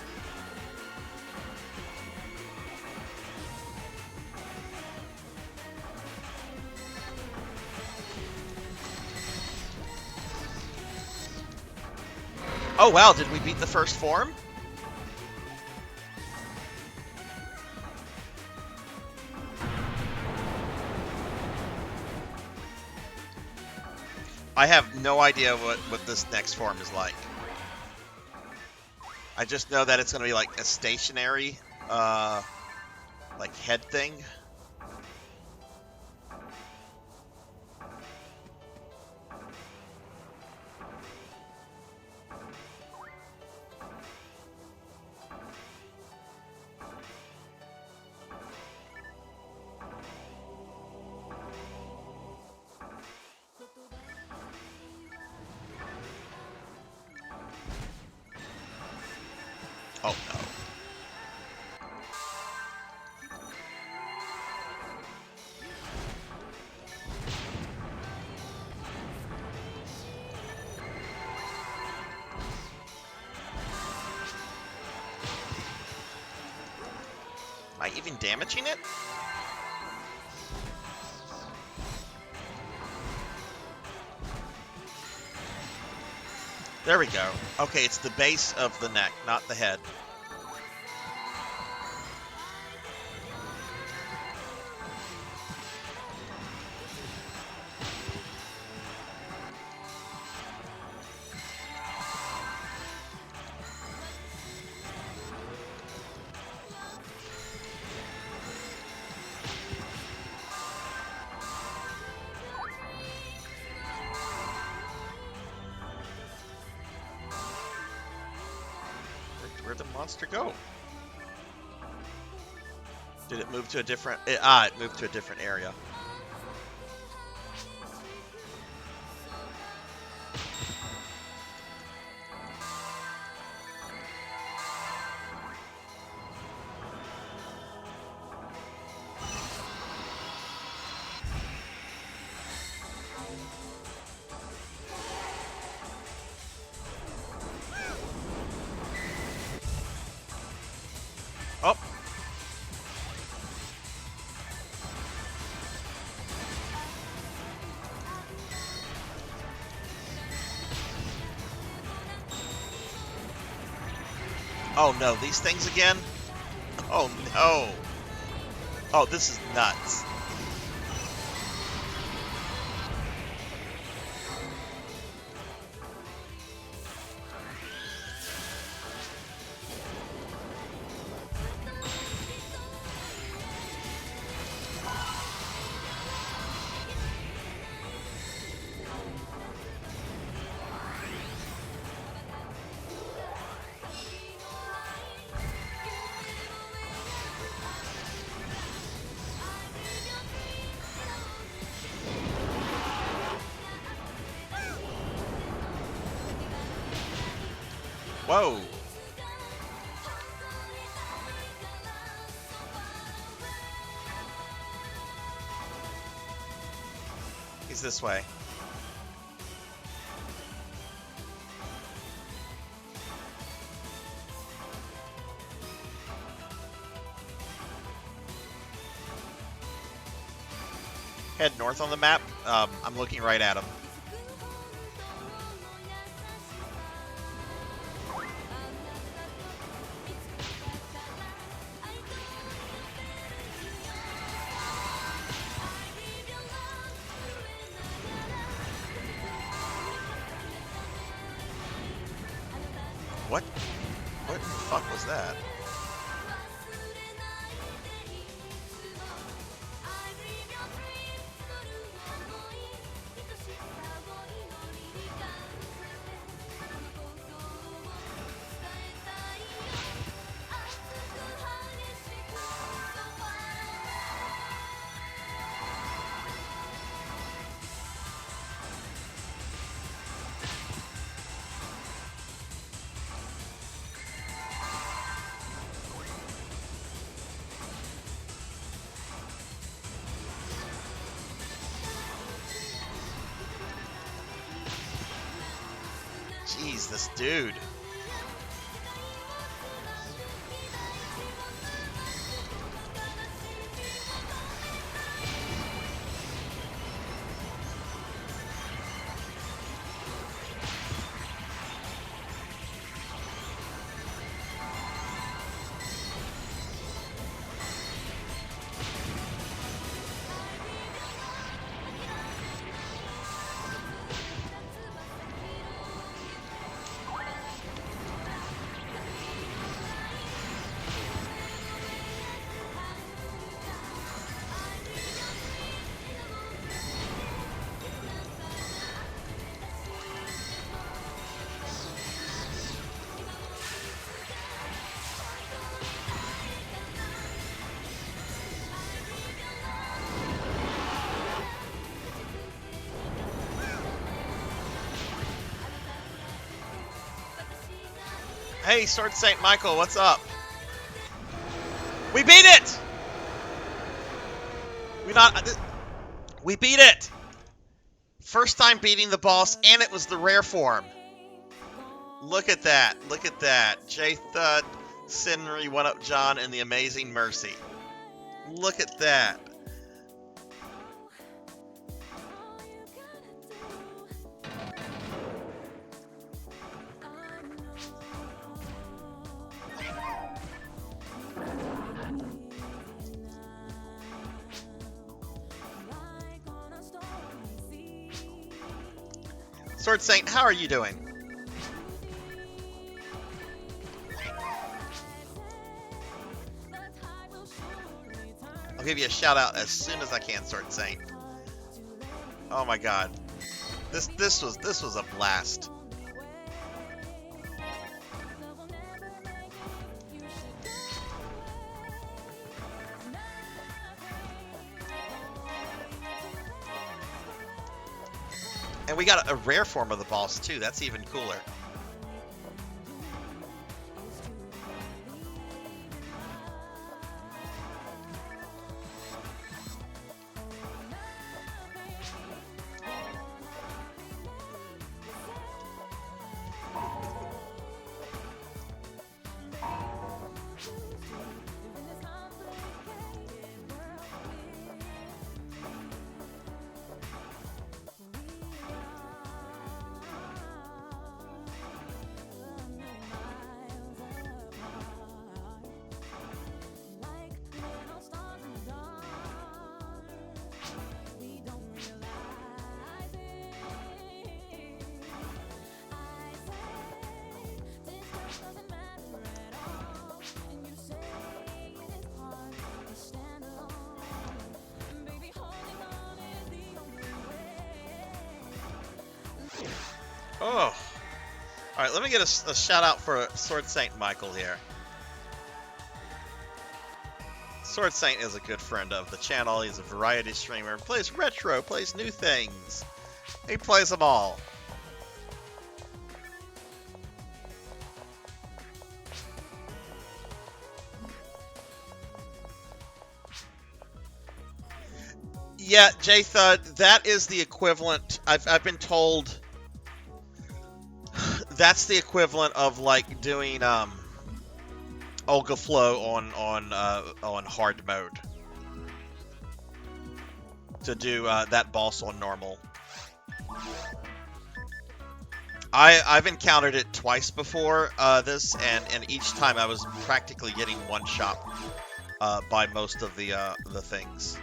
Oh wow, did we beat the first form? I have no idea what this next form is like. I just know that it's going to be like a stationary, like head thing. Oh no. Am I even damaging it? There we go. Okay, it's the base of the neck, not the head. Where'd the monster go? Did it move to a different... it moved to a different area. Oh! Oh no, these things again? Oh no! Oh, this is nuts. Whoa. He's this way. Head north on the map. I'm looking right at him. What? What the fuck was that? Jeez, this dude. Hey, Sword St. Michael, what's up? We beat it! We beat it! First time beating the boss, and it was the rare form. Look at that, look at that. J-Thud, Sinri, 1-Up John, and the Amazing Mercy. Look at that. Sword Saint, how are you doing? I'll give you a shout out as soon as I can, Sword Saint. Oh my god. This was a blast. And we got a rare form of the boss too. That's even cooler. Oh. Alright, let me get a shout out for Sword Saint Michael here. Sword Saint is a good friend of the channel. He's a variety streamer. Plays retro, plays new things. He plays them all. Yeah, J-Thud, that is the equivalent. I've been told that's the equivalent of like doing Olga Flow on hard mode. To do that boss on normal. I've encountered it twice before this, and each time I was practically getting one shot by most of the things.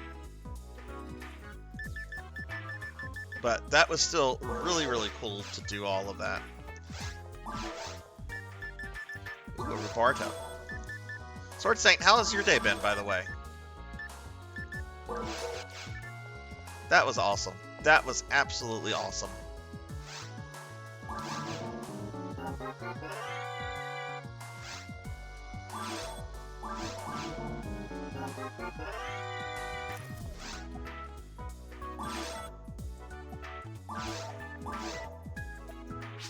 But that was still really, really cool to do all of that. Ooh, a Roberto. Sword Saint, how has your day been, by the way? That was awesome. That was absolutely awesome.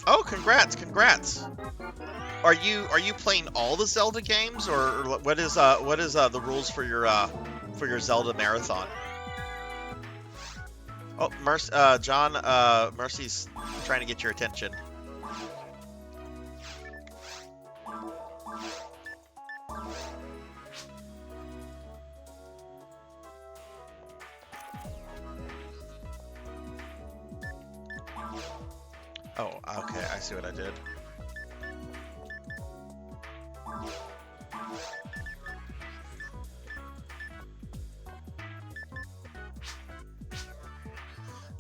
Oh, congrats! Are you playing all the Zelda games, or what is the rules for your Zelda marathon? Oh, John, Mercy's trying to get your attention. Oh, okay, I see what I did.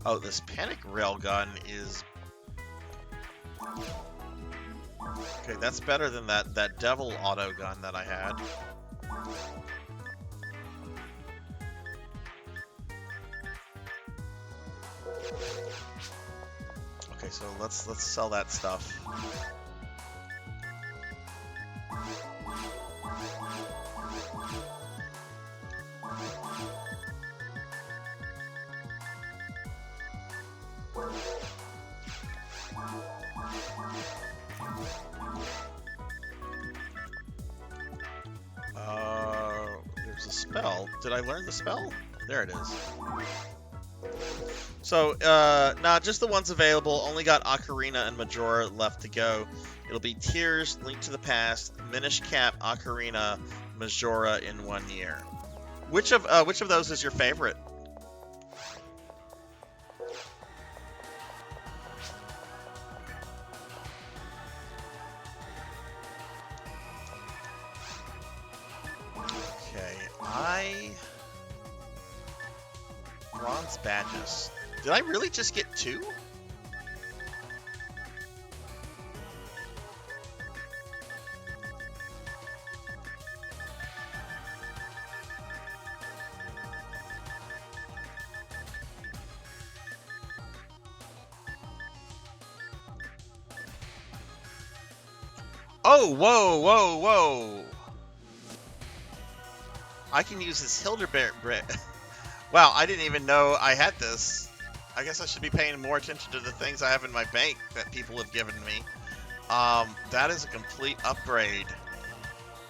Oh, this panic railgun is... Okay, that's better than that devil auto gun that I had. Okay, so let's sell that stuff. There's a spell. Did I learn the spell? There it is. So, nah, just the ones available. Only got Ocarina and Majora left to go. It'll be Tears, Link to the Past, Minish Cap, Ocarina, Majora in 1 year. Which of those is your favorite? Okay, Bronze badges. Did I really just get 2? Oh, whoa. I can use this Hildebeer brick. Wow, I didn't even know I had this. I guess I should be paying more attention to the things I have in my bank that people have given me. That is a complete upgrade.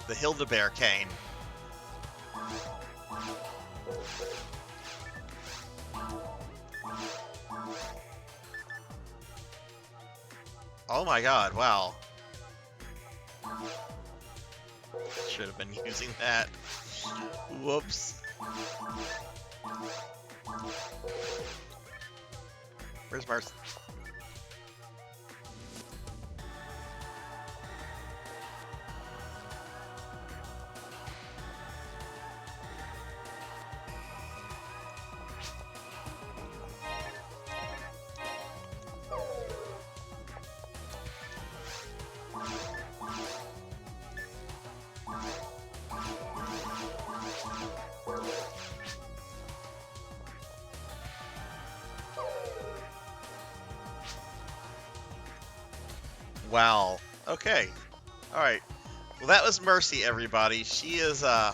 The Hildebeer cane. Oh my god, wow. Should have been using that. Whoops. Where's Mars? Wow. Okay. Alright. Well, that was Mercy, everybody. She is, I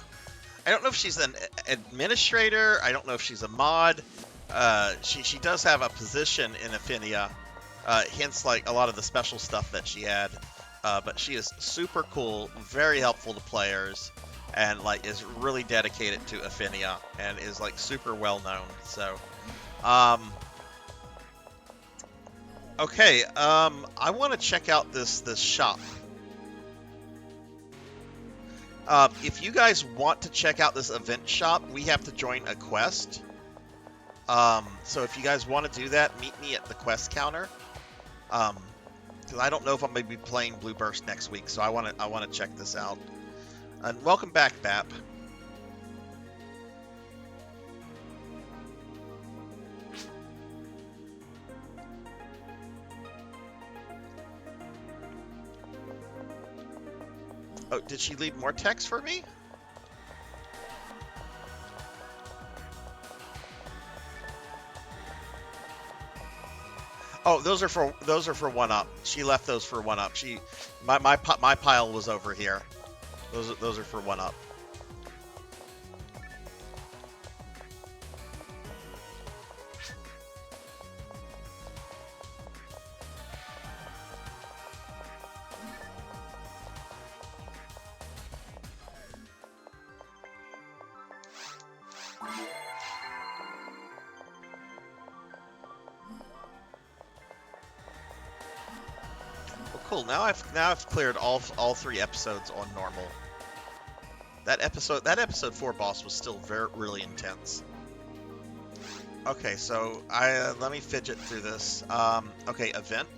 don't know if she's an administrator. I don't know if she's a mod. She does have a position in Affinia. Hence, like, a lot of the special stuff that she had. But she is super cool, very helpful to players. and like is really dedicated to Affinia and is like super well known. So, okay, I want to check out this shop. If you guys want to check out this event shop, we have to join a quest. So if you guys want to do that, meet me at the quest counter. Because I don't know if I'm going to be playing Blue Burst next week, so I want to check this out. And welcome back, Bap. Oh, did she leave more text for me? Oh, those are for 1-up. She left those for 1-up. My pile was over here. Those are for 1-up. Cool. Now I've cleared all 3 episodes on normal. That episode 4 boss was still really intense. Okay, so let me fidget through this. Okay, event.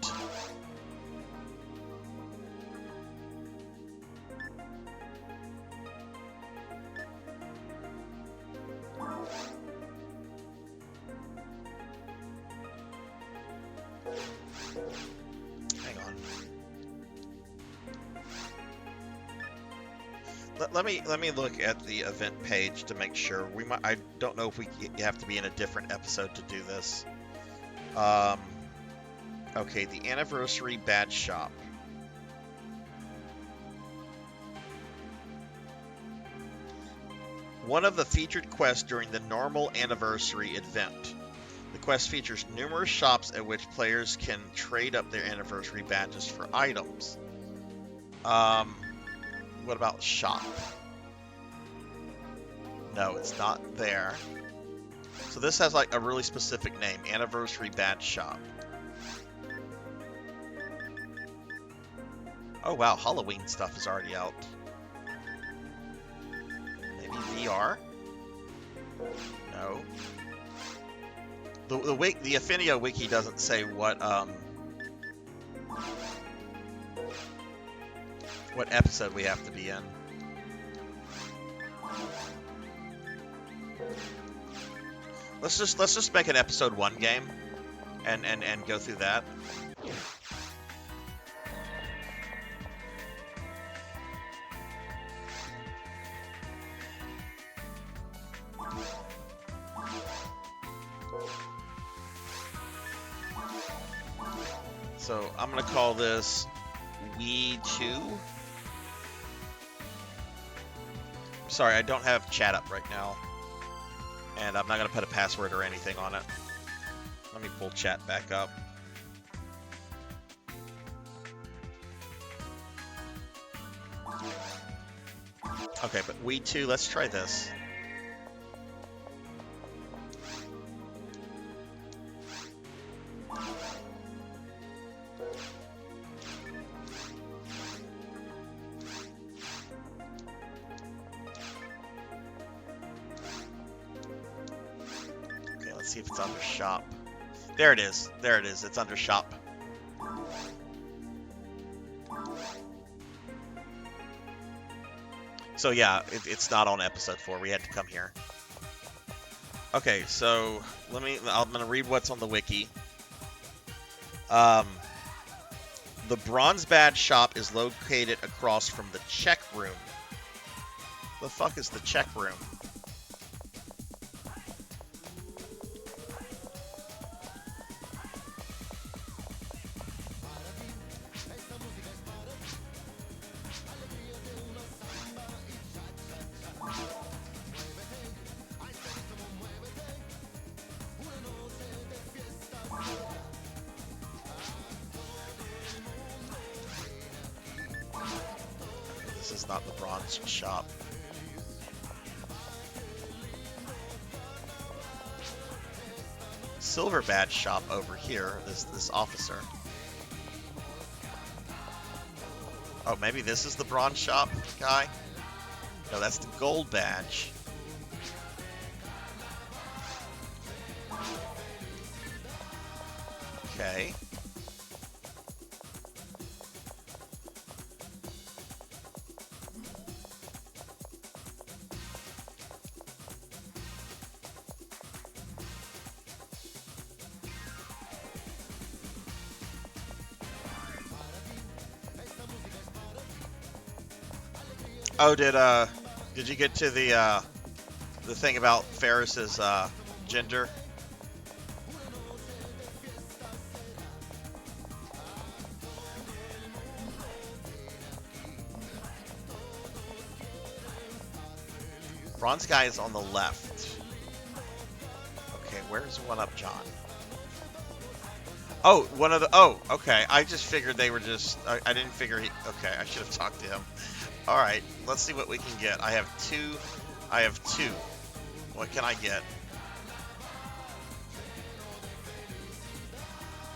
Let me look at the event page to make sure. I don't know if you have to be in a different episode to do this. Okay, the anniversary badge shop. One of the featured quests during the normal anniversary event. The quest features numerous shops at which players can trade up their anniversary badges for items. What about shop? No, it's not there. So this has like a really specific name, Anniversary Badge Shop. Oh wow, Halloween stuff is already out. Maybe VR? No. The Affinia wiki doesn't say what episode we have to be in. Let's just make an episode 1 game and go through that. So I'm gonna call this VTuber. Sorry, I don't have chat up right now. And I'm not going to put a password or anything on it. Let me pull chat back up. Okay, but we too, let's try this. See if it's under shop. There it is. There it is. It's under shop. So yeah, it's not on episode 4. We had to come here. Okay, so I'm gonna read what's on the wiki. The bronze badge shop is located across from the check room. The fuck is the check room? This is not the bronze shop. silver badge shop over here. This officer. Oh, maybe this is the bronze shop guy? No, that's the gold badge. Okay. Oh, did you get to the thing about Ferris's gender? Bronze guy is on the left. Okay, where's One Up John? Oh, one of the. Oh, okay. I just figured they were just. I didn't figure he. Okay, I should have talked to him. All right, let's see what we can get. I have two. What can I get?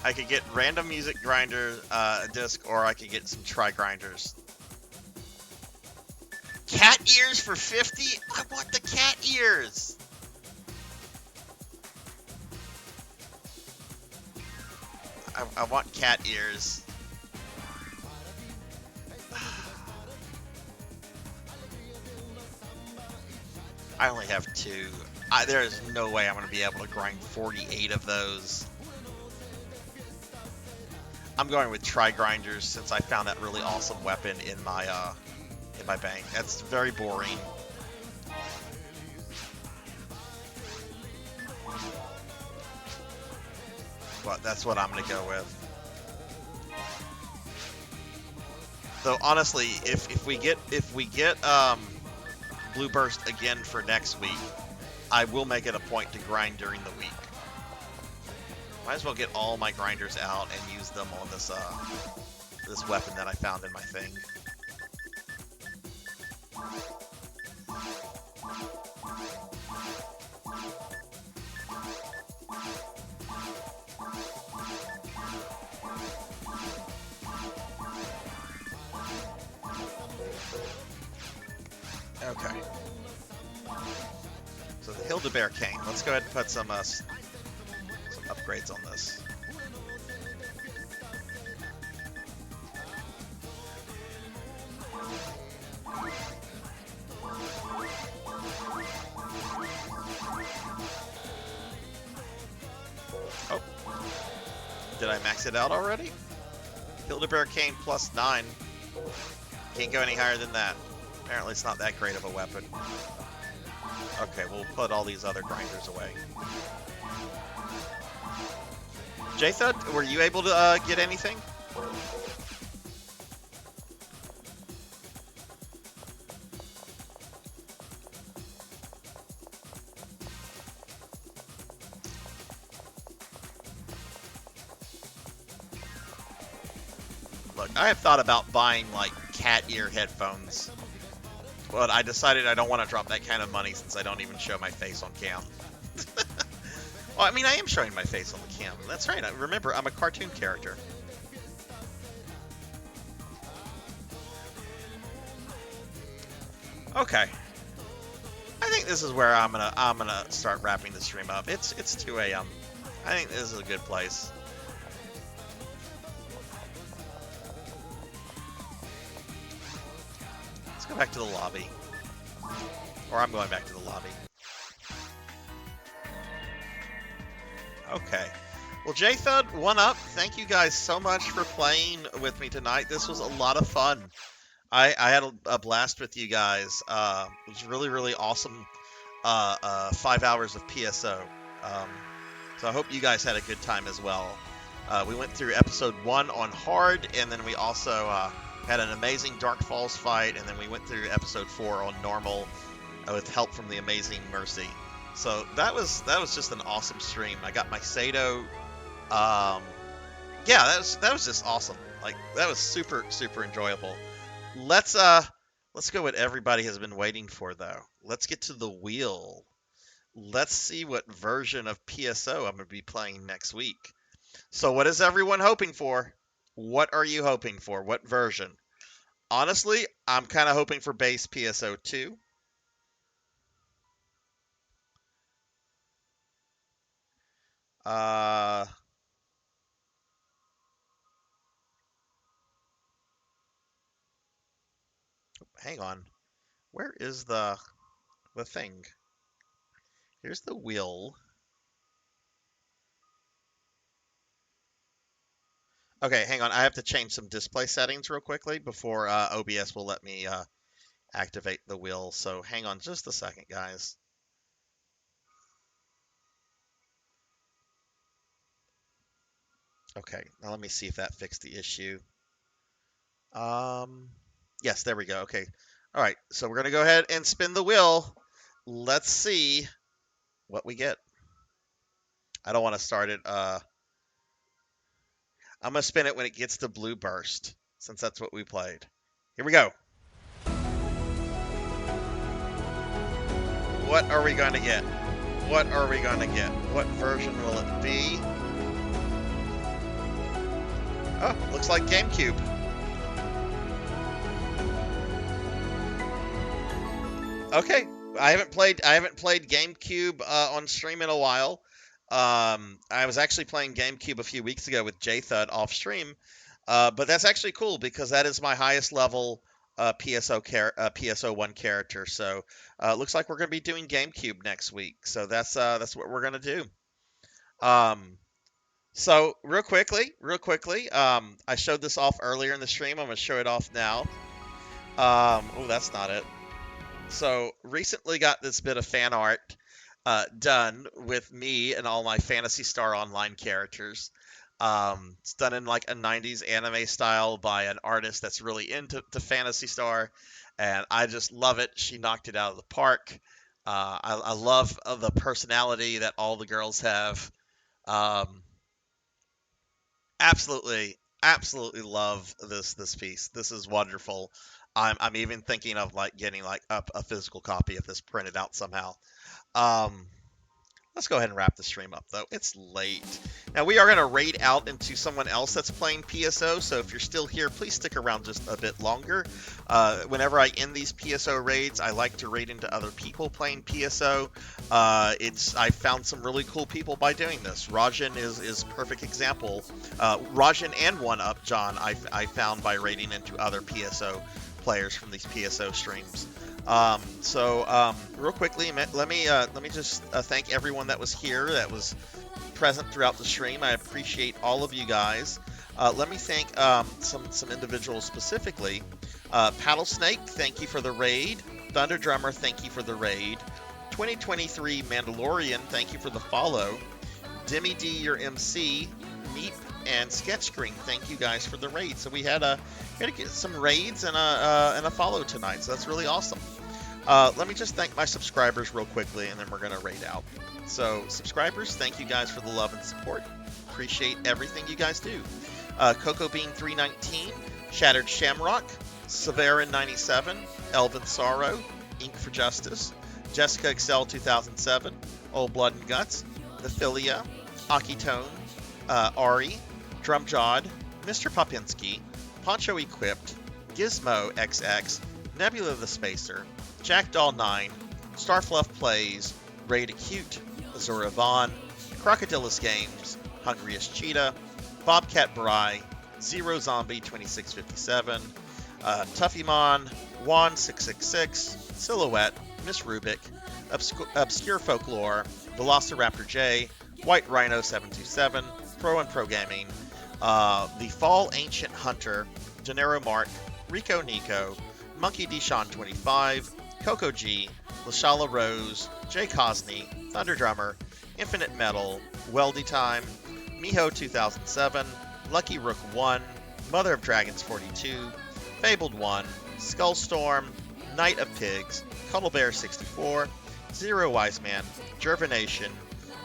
I could get random music grinder disc, or I could get some try grinders. Cat ears for 50? I want the cat ears. I want cat ears. I only have 2. There is no way I'm going to be able to grind 48 of those. I'm going with try grinders since I found that really awesome weapon in my bank. That's very boring. But that's what I'm going to go with. Though honestly, if we get Blue Burst again for next week, I will make it a point to grind during the week. Might as well get all my grinders out and use them on this this weapon that I found in my thing. Okay. So the Hildebeer Cane. Let's go ahead and put some upgrades on this. Oh. Did I max it out already? Hildebeer Cane plus 9. Can't go any higher than that. Apparently it's not that great of a weapon. Okay, we'll put all these other grinders away. J-Thud, were you able to get anything? Look, I have thought about buying, like, cat ear headphones. But I decided I don't want to drop that kind of money since I don't even show my face on cam. Well, I mean, I am showing my face on the cam. That's right. Remember, I'm a cartoon character. Okay. I think this is where I'm gonna start wrapping the stream up. It's 2 a.m. I think this is a good place. Let's go back to the lobby. Or I'm going back to the lobby. Okay. Well, J-Thud, One Up, thank you guys so much for playing with me tonight. This was a lot of fun. I had a blast with you guys. It was really, really awesome 5 hours of PSO. So I hope you guys had a good time as well. We went through episode 1 on hard, and then we also had an amazing Dark Falls fight, and then we went through episode 4 on normal with help from the amazing Mercy. So that was just an awesome stream. I got my Sato. Yeah, that was just awesome. Like, that was super, super enjoyable. Let's go what everybody has been waiting for, though. Let's get to the wheel. let's see what version of PSO I'm going to be playing next week. So what is everyone hoping for? What are you hoping for? What version? Honestly, I'm kind of hoping for base PSO 2. Hang on. Where is the thing? Here's the wheel. Okay, hang on. I have to change some display settings real quickly before OBS will let me activate the wheel. So hang on just a second, guys. Okay, now let me see if that fixed the issue. Yes, there we go. Okay. All right, so we're going to go ahead and spin the wheel. Let's see what we get. I don't want to start it. I'm going to spin it when it gets to blue burst, since that's what we played. Here we go. What are we going to get? What are we going to get? What version will it be? Oh, looks like GameCube. Okay, I haven't played GameCube on stream in a while. I was actually playing GameCube a few weeks ago with JThud off stream, but that's actually cool because that is my highest level PSO1 character. So it looks like we're going to be doing GameCube next week. So that's what we're going to do. So real quickly, I showed this off earlier in the stream. I'm going to show it off now. Oh, that's not it. So recently got this bit of fan art done with me and all my Phantasy Star Online characters. It's done in like a 90s anime style by an artist that's really into Phantasy Star, and I just love it. She knocked it out of the park. I love the personality that all the girls have. Absolutely love this piece. This is wonderful. I'm even thinking of like getting like a physical copy of this printed out somehow. Let's go ahead and wrap the stream up though. It's late. Now we are going to raid out into someone else that's playing PSO. So if you're still here, please stick around just a bit longer. Whenever I end these PSO raids, I like to raid into other people playing PSO. I found some really cool people by doing this. Rajan is perfect example. Rajan and 1UP John I found by raiding into other PSO players from these PSO streams. Real quickly, let me just thank everyone that was here, that was present throughout the stream. I appreciate all of you guys. Let me thank some individuals specifically. Paddlesnake, thank you for the raid. Thunder Drummer, thank you for the raid. 2023 Mandalorian, thank you for the follow. Demi D, your MC. Meep and Sketch Screen, thank you guys for the raid. So we had to get some raids and a follow tonight, so that's really awesome. Let me just thank my subscribers real quickly, and then we're gonna raid out. So subscribers, thank you guys for the love and support. Appreciate everything you guys do. Coco Bean 319, Shattered Shamrock, Severin 97, Elvin Sorrow, Ink for Justice, Jessica Excel 2007, Old Blood and Guts, The Philia, Akitone, Ari, Drumjod, Mr. Popinski, Poncho Equipped, Gizmo XX, Nebula the Spacer, Jackdaw 9, Starfluff Plays, Raid Acute, Azura Vaughn, Crocodilus Games, Hungriest Cheetah, Bobcat Bry, Zero Zombie 2657, Tuffymon, Juan 666, Silhouette, Miss Rubik, Obscure Folklore, Velociraptor J, White Rhino 727, Pro and Pro Gaming, The Fall Ancient Hunter, Gennaro Mark, Rico Nico, Monkey Deshawn 25, Coco G, Lashala Rose, Jay Cosney, Thunder Drummer, Infinite Metal, Weldy Time, Miho 2007, Lucky Rook 1, Mother of Dragons 42, Fabled 1, Skullstorm, Knight of Pigs, Cuddlebear 64, Zero Wiseman, Gervination,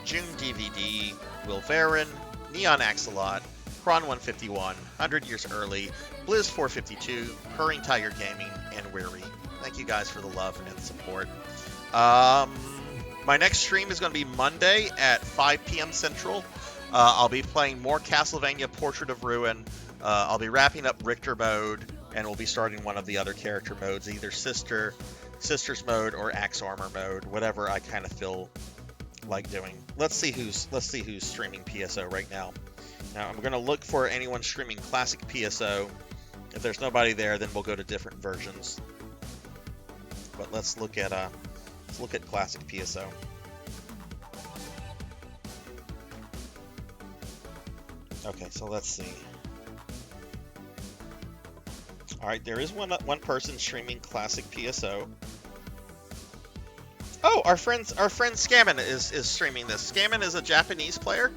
June DVD, Will Varon, Neon Axolot, Kron 151, 100 Years Early, Blizz 452, Purring Tiger Gaming, and Weary. Thank you guys for the love and support. My next stream is going to be Monday at 5 p.m. Central. I'll be playing more Castlevania Portrait of Ruin. I'll be wrapping up Richter mode, and we'll be starting one of the other character modes, either Sisters mode or Axe Armor mode, whatever I kind of feel like doing. Let's see who's streaming PSO right now. Now I'm going to look for anyone streaming Classic PSO. If there's nobody there, then we'll go to different versions. But let's look at Classic PSO. Okay, so let's see. All right, there is one person streaming Classic PSO. Oh, our friend Scammon is streaming this. Scammon is a Japanese player.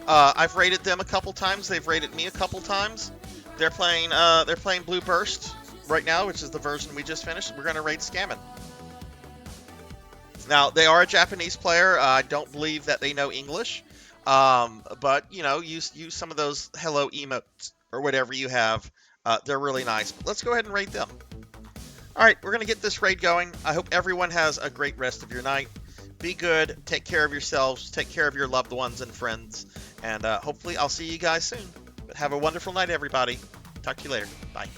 I've rated them a couple times. They've rated me a couple times. They're playing Blue Burst right now, which is the version we just finished. We're gonna raid Scammon. Now they are a Japanese player. I don't believe that they know English. But you know, use some of those hello emotes or whatever you have. They're really nice. But let's go ahead and raid them. All right, we're gonna get this raid going. I hope everyone has a great rest of your night. Be good. Take care of yourselves. Take care of your loved ones and friends. And hopefully I'll see you guys soon. But have a wonderful night, everybody. Talk to you later. Bye.